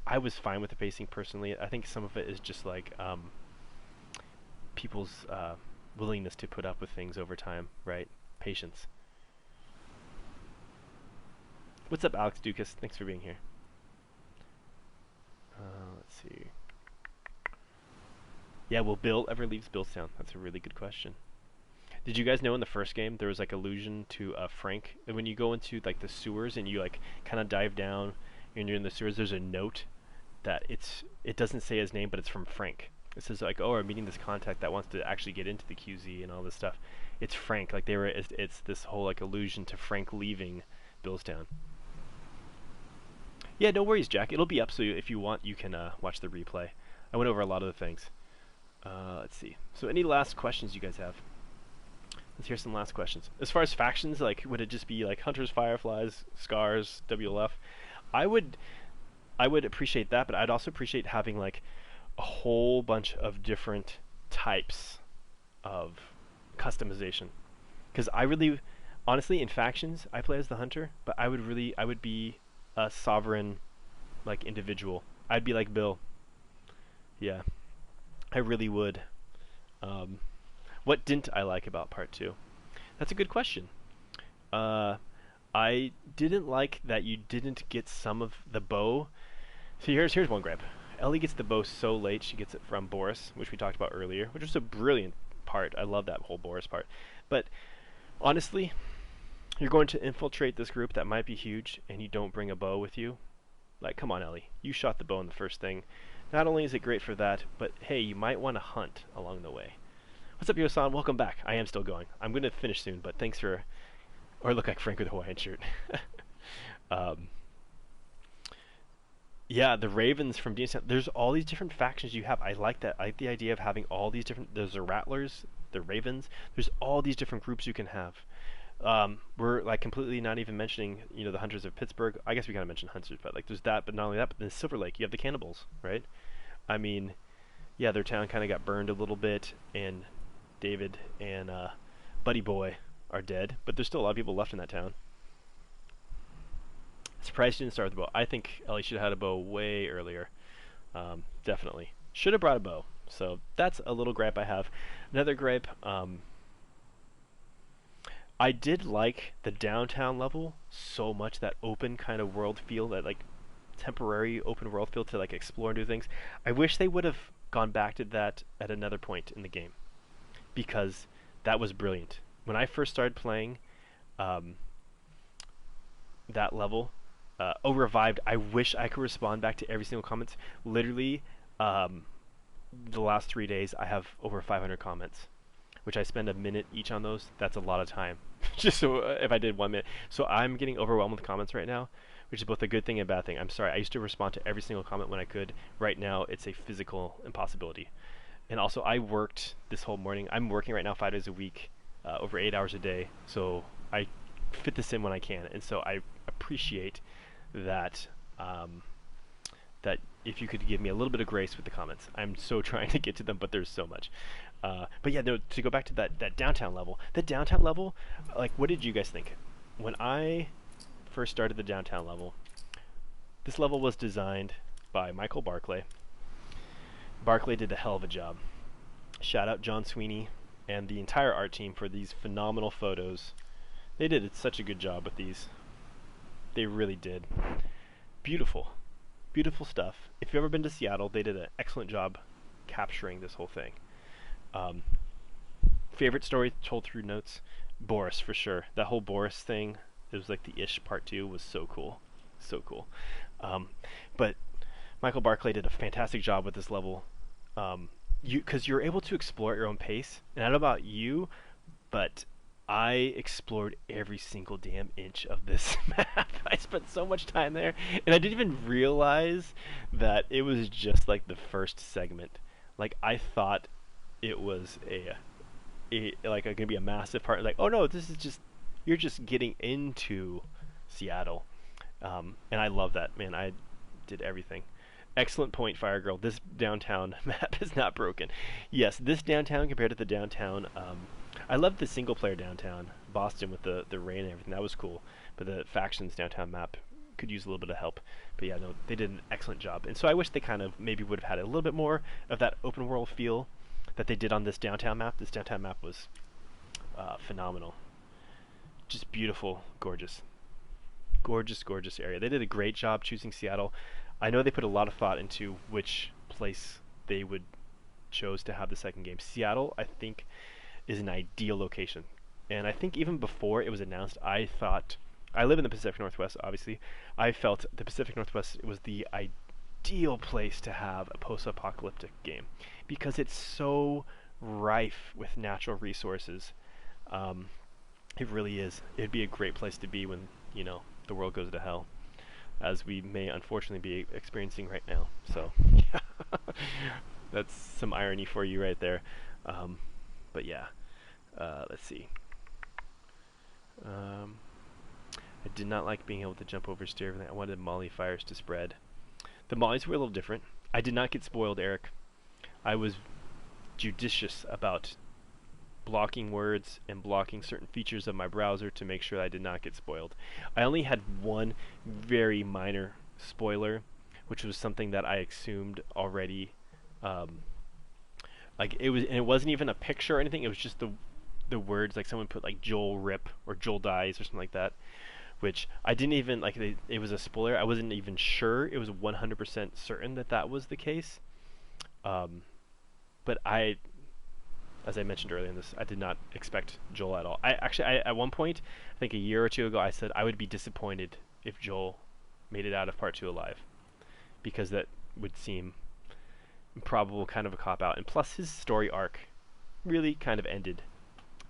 I was fine with the pacing personally. I think some of it is just like people's willingness to put up with things over time, right? Patience. What's up, Alex Dukas? Thanks for being here. Let's see. Yeah, will Bill ever leave Billstown? That's a really good question. Did you guys know in the first game there was like allusion to Frank? And when you go into like the sewers and you like kind of dive down and you're in the sewers, there's a note that it doesn't say his name, but it's from Frank. It says like, oh, we're meeting this contact that wants to actually get into the QZ and all this stuff. It's Frank. Like it's this whole like allusion to Frank leaving Billstown. Yeah, no worries, Jack. It'll be up, so if you want, you can watch the replay. I went over a lot of the things. Let's see. So any last questions you guys have? Let's hear some last questions. As far as factions, like, would it just be like Hunters, Fireflies, Scars, WLF? I would appreciate that, but I'd also appreciate having like a whole bunch of different types of customization. Because I really, honestly, in factions, I play as the Hunter, but I would be a sovereign, like, individual. I'd be like Bill. Yeah, I really would. What didn't I like about part 2? That's a good question. I didn't like that you didn't get some of the bow. So here's one gripe. Ellie gets the bow so late. She gets it from Boris, which we talked about earlier, which was a brilliant part. I love that whole Boris part. But honestly, you're going to infiltrate this group that might be huge, and you don't bring a bow with you? Like, come on, Ellie. You shot the bow in the first thing. Not only is it great for that, but hey, you might want to hunt along the way. What's up, Yosan? Welcome back. I am still going. I'm going to finish soon, but thanks for... Or look like Frank with a Hawaiian shirt. Yeah, the Ravens from DNC. There's all these different factions you have. I like that. I like the idea of having all these different. There's the Rattlers, the Ravens. There's all these different groups you can have. We're like completely not even mentioning, the Hunters of Pittsburgh. I guess we gotta mention Hunters, but like there's that. But not only that, but then Silver Lake, you have the Cannibals, right? I mean, yeah, their town kind of got burned a little bit, and David and Buddy Boy are dead, but there's still a lot of people left in that town. Surprised she didn't start with a bow. I think Ellie should have had a bow way earlier. Definitely. Should have brought a bow. So that's a little gripe I have. Another gripe, I did like the downtown level so much, that open kind of world feel, that like temporary open world feel to like explore and do things. I wish they would have gone back to that at another point in the game, because that was brilliant. When I first started playing um, that level, oh revived, I wish I could respond back to every single comment. Literally, um, the last 3 days I have over 500 comments, which I spend a minute each on those. That's a lot of time. Just so if I did 1 minute, so I'm getting overwhelmed with comments right now, which is both a good thing and a bad thing. I'm sorry. I used to respond to every single comment when I could. Right now, it's a physical impossibility. And also, I worked this whole morning. I'm working right now 5 days a week, over 8 hours a day. So I fit this in when I can, and so I appreciate that. That if you could give me a little bit of grace with the comments. I'm so trying to get to them, but there's so much. But yeah, no, to go back to that downtown level. The downtown level, like, what did you guys think? When I first started the downtown level, this level was designed by Michael Barclay. Barclay did a hell of a job. Shout out John Sweeney and the entire art team for these phenomenal photos. They did such a good job with these. They really did. Beautiful. Beautiful stuff. If you've ever been to Seattle, they did an excellent job capturing this whole thing. Um, Favorite story told through notes? Boris, for sure. That whole Boris thing, it was like the Ish Part 2, was so cool. So cool. Um, but Michael Barclay did a fantastic job with this level. Because you're able to explore at your own pace. And I don't know about you, but I explored every single damn inch of this map. I spent so much time there, and I didn't even realize that it was just like the first segment. Like, I thought it was gonna be a massive part. Like, oh no, this is just, you're just getting into Seattle, and I love that, man. I did everything. Excellent point, Fire Girl. This downtown map is not broken. Yes, this downtown compared to the downtown. I loved the single player downtown, Boston, with the rain and everything. That was cool. But the factions downtown map could use a little bit of help. But yeah, no, they did an excellent job. And so I wish they kind of maybe would have had a little bit more of that open world feel that they did on this downtown map. This downtown map was phenomenal. Just beautiful, gorgeous. Gorgeous, gorgeous area. They did a great job choosing Seattle. I know they put a lot of thought into which place they would chose to have the second game. Seattle, I think, is an ideal location. And I think even before it was announced, I thought, I live in the Pacific Northwest, obviously. I felt the Pacific Northwest was the ideal place to have a post-apocalyptic game, because it's so rife with natural resources. It really is. It'd be a great place to be when, the world goes to hell, as we may unfortunately be experiencing right now. So, that's some irony for you right there. But yeah, let's see. I did not like being able to jump over, steer everything. I wanted molly fires to spread. The mollies were a little different. I did not get spoiled, Eric. I was judicious about blocking words and blocking certain features of my browser to make sure I did not get spoiled. I only had one very minor spoiler, which was something that I assumed already. Like, it wasn't even a picture or anything. It was just the words, like someone put like Joel rip or Joel dies or something like that, which I didn't even like. It was a spoiler. I wasn't even sure. It was 100% certain that was the case. But as I mentioned earlier in this, I did not expect Joel at all. I at one point, I think a year or two ago, I said I would be disappointed if Joel made it out of Part 2 alive, because that would seem improbable, kind of a cop-out. And plus, his story arc really kind of ended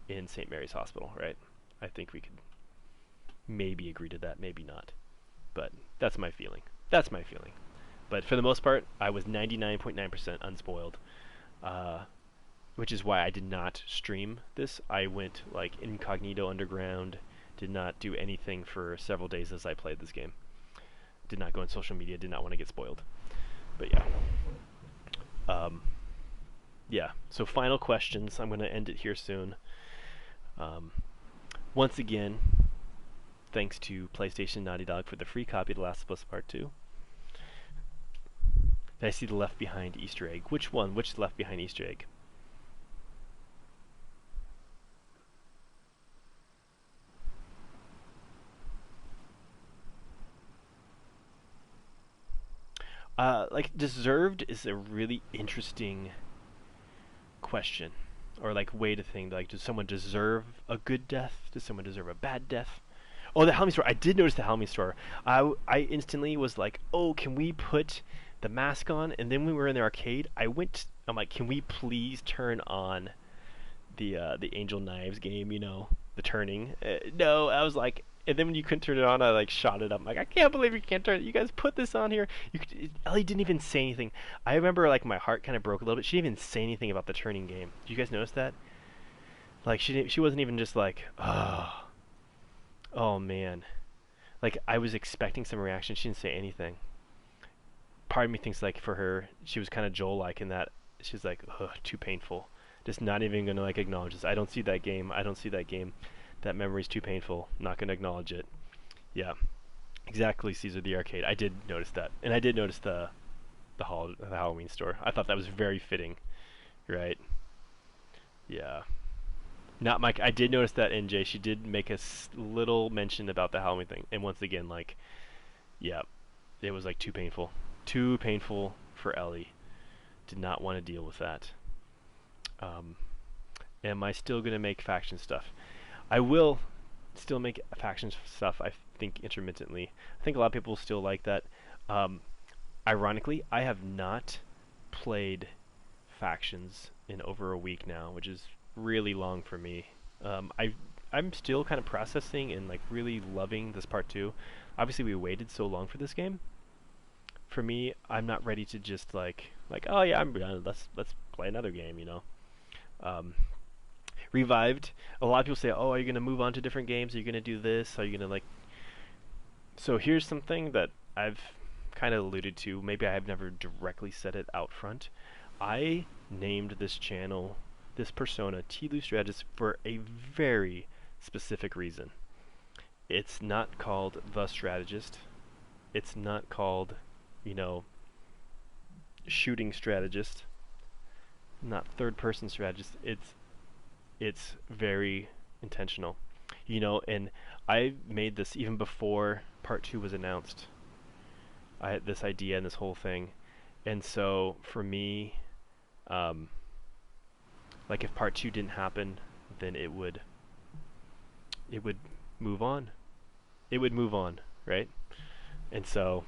in St. Mary's Hospital, right? I think we could maybe agree to that, maybe not. But that's my feeling. That's my feeling. But for the most part, I was 99.9% unspoiled, uh, which is why I did not stream this. I went like incognito underground, did not do anything for several days as I played this game. Did not go on social media, did not want to get spoiled. But yeah. Yeah, so final questions. I'm going to end it here soon. Once again, thanks to PlayStation Naughty Dog for the free copy of The Last of Us Part 2. Did I see the Left Behind Easter egg? Which one? Which Left Behind Easter egg? Like, deserved is a really interesting question. Or, like, way to think. Like, does someone deserve a good death? Does someone deserve a bad death? Oh, the Halloween store. I did notice the Halloween store. I instantly was like, oh, can we put the mask on? And then when we were in the arcade, I'm like, can we please turn on the Angel Knives game, you know, the turning? No, I was like, and then when you couldn't turn it on, I like shot it up. I'm like, I can't believe you can't turn it. You guys put this on here. Ellie didn't even say anything. I remember like my heart kind of broke a little bit. She didn't even say anything about the turning game. Did you guys notice that? Like she wasn't even just like, oh man. Like I was expecting some reaction. She didn't say anything. Part of me thinks like for her, she was kind of Joel-like in that she's like, ugh, too painful. Just not even gonna like acknowledge this. I don't see that game. I don't see that game. That memory's too painful. Not gonna acknowledge it. Yeah, exactly. Caesar the arcade. I did notice that, and I did notice the Halloween store. I thought that was very fitting. Right? Yeah. Not Mike. I did notice that NJ. She did make a little mention about the Halloween thing, and once again, like, yeah, it was like too painful. Too painful for Ellie. Did not want to deal with that. Am I still gonna make faction stuff? I will still make faction stuff. I think intermittently. I think a lot of people still like that. Ironically, I have not played factions in over a week now, which is really long for me. I'm still kind of processing and like really loving this part 2. Obviously, we waited so long for this game. For me, I'm not ready to just like oh yeah, I'm done. Let's play another game, you know. Revived. A lot of people say, oh, are you going to move on to different games? Are you going to do this? Are you going to like... So here's something that I've kind of alluded to. Maybe I have never directly said it out front. I named this channel, this persona, TLOU Strategist, for a very specific reason. It's not called The Strategist. It's not called, you know, Shooting Strategist. Not third-person strategist. It's very intentional, you know. And I made this even before part 2 was announced. I had this idea and this whole thing, and so for me, like if part 2 didn't happen, then it would move on. It would move on, right? And so,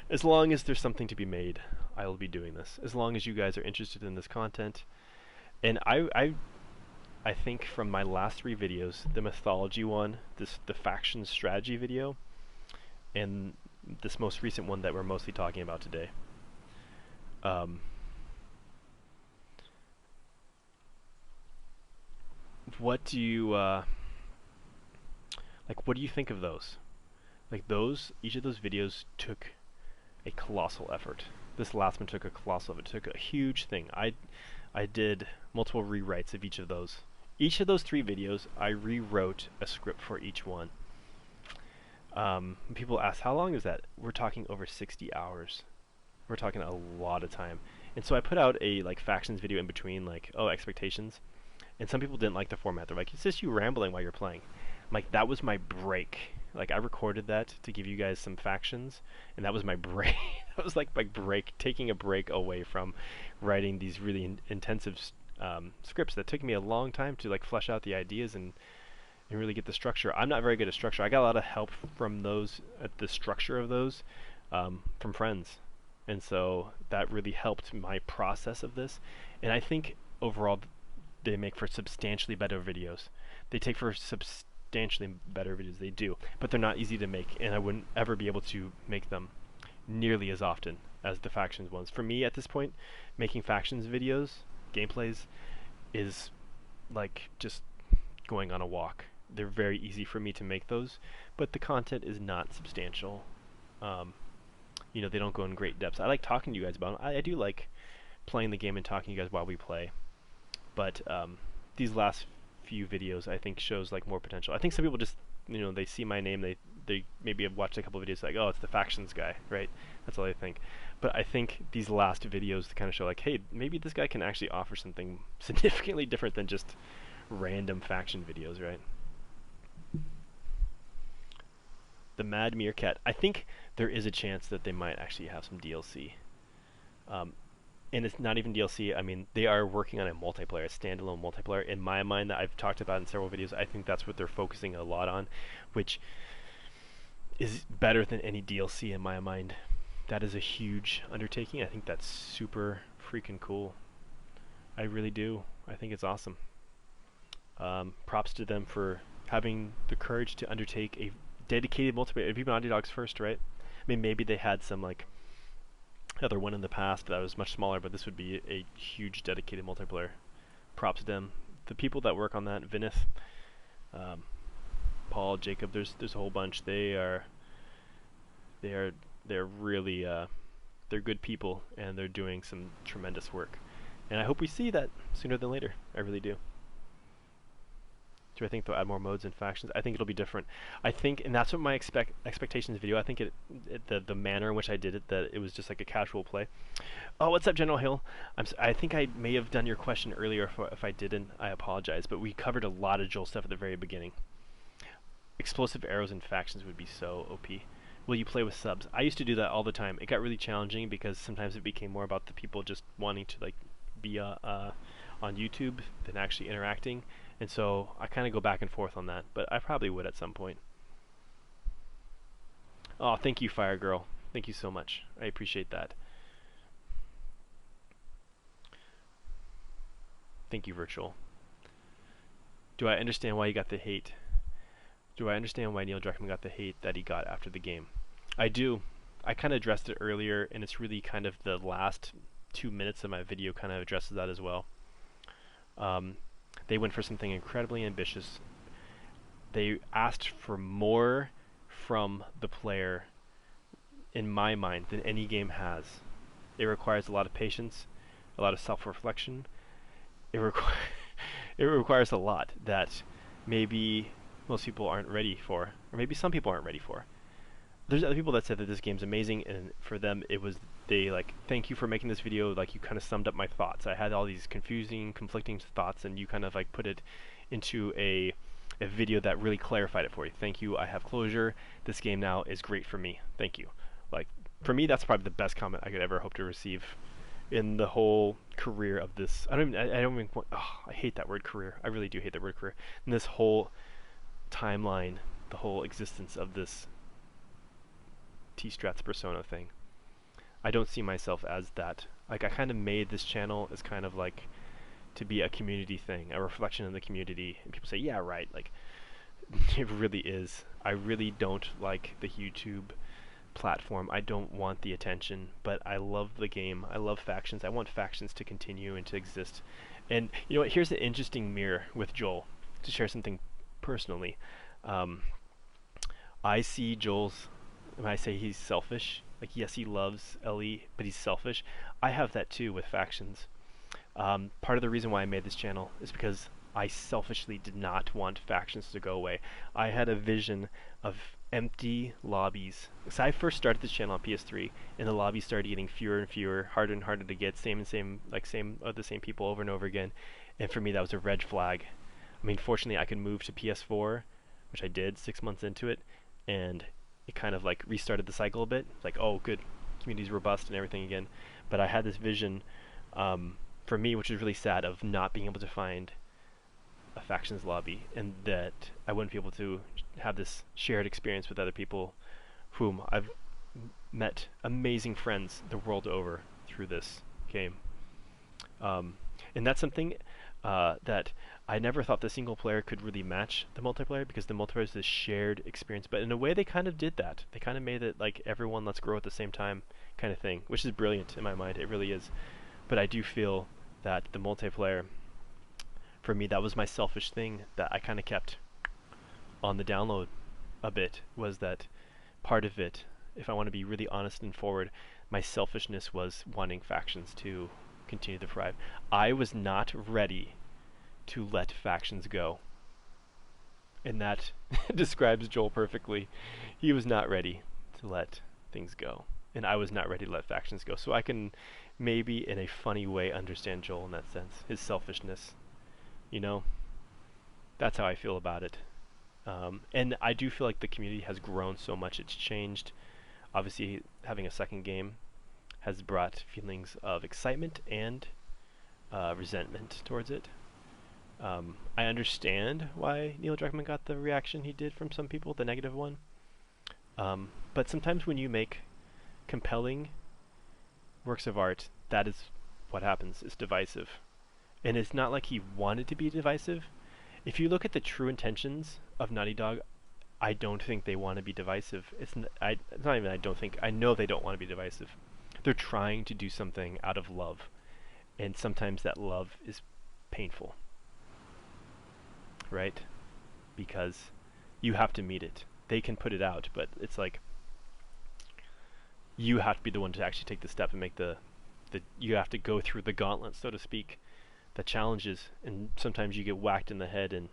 as long as there's something to be made, I will be doing this. As long as you guys are interested in this content. And I think from my last 3 videos, the mythology one, the faction strategy video, and this most recent one that we're mostly talking about today. What do you like? What do you think of those? Like each of those videos took a colossal effort. This last one took a colossal effort. It took a huge thing. I did multiple rewrites of each of those. Each of those 3 videos, I rewrote a script for each one. People ask, how long is that? We're talking over 60 hours. We're talking a lot of time. And so I put out a like factions video in between, like, oh, expectations. And some people didn't like the format. They're like, it's just you rambling while you're playing. I'm like, that was my break. Like, I recorded that to give you guys some factions, and that was my break. That was like my break, taking a break away from writing these really intensive scripts that took me a long time to like flesh out the ideas and really get the structure. I'm not very good at structure. I got a lot of help from those, at the structure of those, from friends. And so that really helped my process of this. And I think overall they make for substantially better videos. They take for substantially better videos, they do. But they're not easy to make, and I wouldn't ever be able to make them nearly as often as the factions ones. For me at this point, making factions videos, gameplays, is like just going on a walk. They're very easy for me to make those, but the content is not substantial. Um, they don't go in great depths. I like talking to you guys about them. I do like playing the game and talking to you guys while we play, but these last few videos I think shows like more potential. I think some people just, they see my name, they maybe have watched a couple of videos like, oh, it's the factions guy, right? That's all they think. But I think these last videos kind of show like, hey, maybe this guy can actually offer something significantly different than just random faction videos, right? The Mad Meerkat. I think there is a chance that they might actually have some DLC. And it's not even DLC. I mean, they are working on a multiplayer, a standalone multiplayer. In my mind, that I've talked about in several videos, I think that's what they're focusing a lot on, which is better than any DLC in my mind. That is a huge undertaking. I think that's super freaking cool. I really do. I think it's awesome. Props to them for having the courage to undertake a dedicated multiplayer. It'd be Naughty Dog's first, right? I mean, maybe they had some like other one in the past that was much smaller, but this would be a huge dedicated multiplayer. Props to them. The people that work on that, Vinith, Paul, Jacob, there's a whole bunch. They're really they're good people, and they're doing some tremendous work. And I hope we see that sooner than later. I really do. Do I think they'll add more modes and factions? I think it'll be different. I think, and that's what my expectations video. I think the manner in which I did it, that it was just like a casual play. Oh, what's up, General Hill? I think I may have done your question earlier. If I didn't, I apologize. But we covered a lot of Joel stuff at the very beginning. Explosive arrows and factions would be so OP. Will you play with subs? I used to do that all the time. It got really challenging because sometimes it became more about the people just wanting to like be on YouTube than actually interacting. And so I kind of go back and forth on that, but I probably would at some point. Oh, thank you, Fire Girl. Thank you so much. I appreciate that. Thank you, Virtual. Do I understand why you got the hate? Do I understand why Neil Druckmann got the hate that he got after the game? I do. I kind of addressed it earlier, and it's really kind of the last 2 minutes of my video kind of addresses that as well. They went for something incredibly ambitious. They asked for more from the player, in my mind, than any game has. It requires a lot of patience, a lot of self-reflection. It requires a lot that maybe most people aren't ready for, or maybe some people aren't ready for. There's other people that said that this game's amazing, and for them it was, they like, thank you for making this video, like you kind of summed up my thoughts. I had all these conflicting thoughts, and you kind of like put it into a video that really clarified it for you. Thank you, I have closure. This game now is great for me. Thank you. Like, for me, that's probably the best comment I could ever hope to receive in the whole career of this. I don't even want, I hate that word career. I really do hate that word career. And this whole timeline, the whole existence of this T-Strats persona thing. I don't see myself as that. Like, I kind of made this channel as kind of like to be a community thing, a reflection of the community. And people say, yeah, right. Like, it really is. I really don't like the YouTube platform. I don't want the attention, but I love the game. I love factions. I want factions to continue and to exist. And you know what? Here's an interesting mirror with Joel, to share something personally. I see Joel's, when I say he's selfish, like yes, he loves Ellie, but he's selfish. I have that too with factions. Part of the reason why I made this channel is because I selfishly did not want factions to go away. I had a vision of empty lobbies. So I first started this channel on PS3, and the lobbies started getting fewer and fewer, harder and harder to get, the same people over and over again. And for me, that was a red flag. I mean, fortunately, I could move to PS4, which I did 6 months into it, and it kind of like restarted the cycle a bit. It's like, oh, good, community's robust and everything again. But I had this vision, for me, which was really sad, of not being able to find a factions lobby, and that I wouldn't be able to have this shared experience with other people whom I've met amazing friends the world over through this game. And that's something that I never thought the single player could really match the multiplayer because the multiplayer is this shared experience. But in a way, they kind of did that. They kind of made it like everyone let's grow at the same time kind of thing, which is brilliant in my mind. It really is. But I do feel that the multiplayer, for me, that was my selfish thing that I kind of kept on the download a bit, was that part of it, if I want to be really honest and forward, my selfishness was wanting factions to continue to thrive. I was not ready to let factions go. And that describes Joel perfectly. He was not ready to let things go. And I was not ready to let factions go. So I can maybe in a funny way understand Joel in that sense. His selfishness. You know? That's how I feel about it. And I do feel like the community has grown so much. It's changed. Obviously, having a second game has brought feelings of excitement and resentment towards it. I understand why Neil Druckmann got the reaction he did from some people, the negative one. But sometimes when you make compelling works of art, that is what happens. It's divisive. And it's not like he wanted to be divisive. If you look at the true intentions of Naughty Dog, I don't think they want to be divisive. It's not even I don't think. I know they don't want to be divisive. They're trying to do something out of love. And sometimes that love is painful. Right? Because you have to meet it. They can put it out, but it's like you have to be the one to actually take the step and make the you have to go through the gauntlet, so to speak, the challenges, and sometimes you get whacked in the head and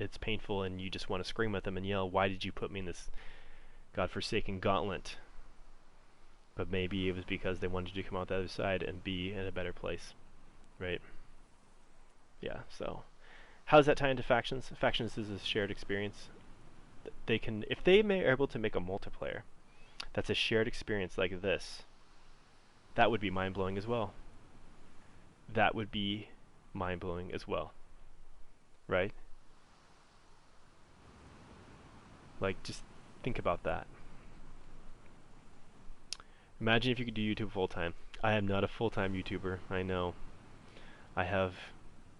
it's painful and you just want to scream at them and yell, why did you put me in this godforsaken gauntlet? But maybe it was because they wanted you to come out the other side and be in a better place, right? Yeah, so how does that tie into factions? Factions is a shared experience. They can, if they are able to make a multiplayer that's a shared experience like this, that would be mind-blowing as well. That would be mind-blowing as well, right? Like, just think about that. Imagine if you could do YouTube full-time. I am not a full-time YouTuber, I know. I have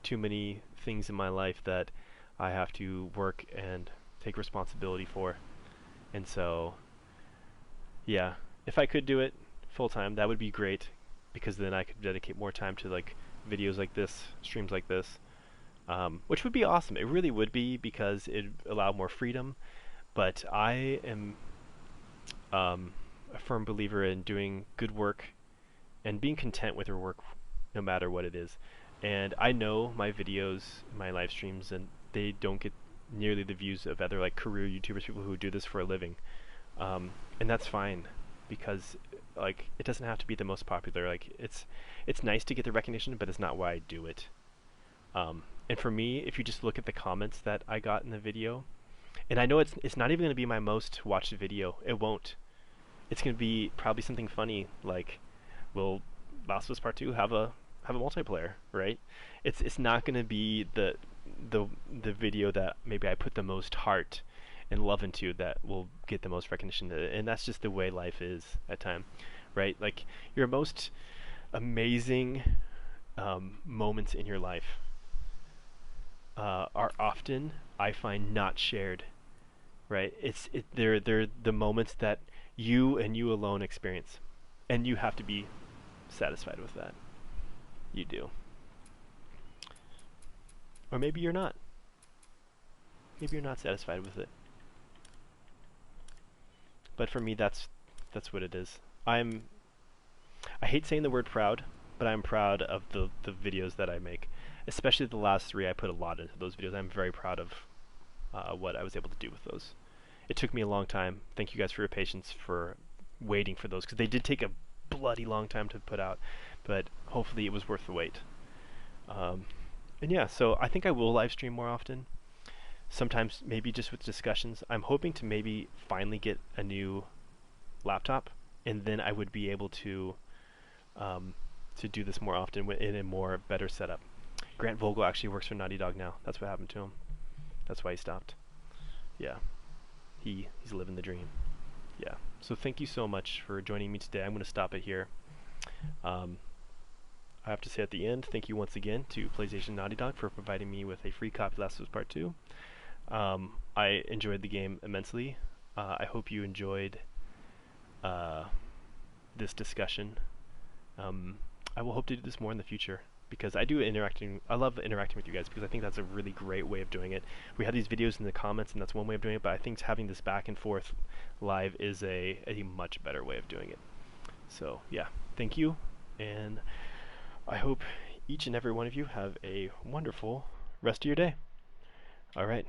too many things in my life that I have to work and take responsibility for. And so, yeah, if I could do it full-time, that would be great, because then I could dedicate more time to like videos like this, streams like this, which would be awesome. It really would be, because it would allow more freedom. But I am a firm believer in doing good work and being content with your work no matter what it is. And I know my videos, my live streams, and they don't get nearly the views of other like career YouTubers, people who do this for a living. And that's fine, because like it doesn't have to be the most popular. Like it's nice to get the recognition, but it's not why I do it. And for me, if you just look at the comments that I got in the video, and I know it's not even going to be my most watched video. It won't. It's going to be probably something funny like, will Last of Us Part 2 have a multiplayer, right? It's not going to be the video that maybe I put the most heart and love into that will get the most recognition. And that's just the way life is at times, right? Like your most amazing moments in your life are often, I find, not shared, right? They're the moments that you and you alone experience, and you have to be satisfied with that. You do. Or maybe you're not. Maybe you're not satisfied with it. But for me, that's what it is. I hate saying the word proud, but I'm proud of the videos that I make. Especially the last 3, I put a lot into those videos. I'm very proud of what I was able to do with those. It took me a long time. Thank you guys for your patience for waiting for those, because they did take a bloody long time to put out, but hopefully it was worth the wait. And yeah, so I think I will live stream more often. Sometimes maybe just with discussions. I'm hoping to maybe finally get a new laptop, and then I would be able to do this more often in a more better setup. Grant Vogel actually works for Naughty Dog now. That's what happened to him. That's why he stopped. Yeah. He's living the dream. Yeah. So thank you so much for joining me today. I'm going to stop it here. I have to say at the end, thank you once again to PlayStation Naughty Dog for providing me with a free copy of Last of Us Part 2. I enjoyed the game immensely. I hope you enjoyed this discussion. I will hope to do this more in the future because I love interacting with you guys because I think that's a really great way of doing it. We have these videos in the comments and that's one way of doing it, but I think having this back and forth live is a much better way of doing it. So yeah, thank you, and I hope each and every one of you have a wonderful rest of your day. All right.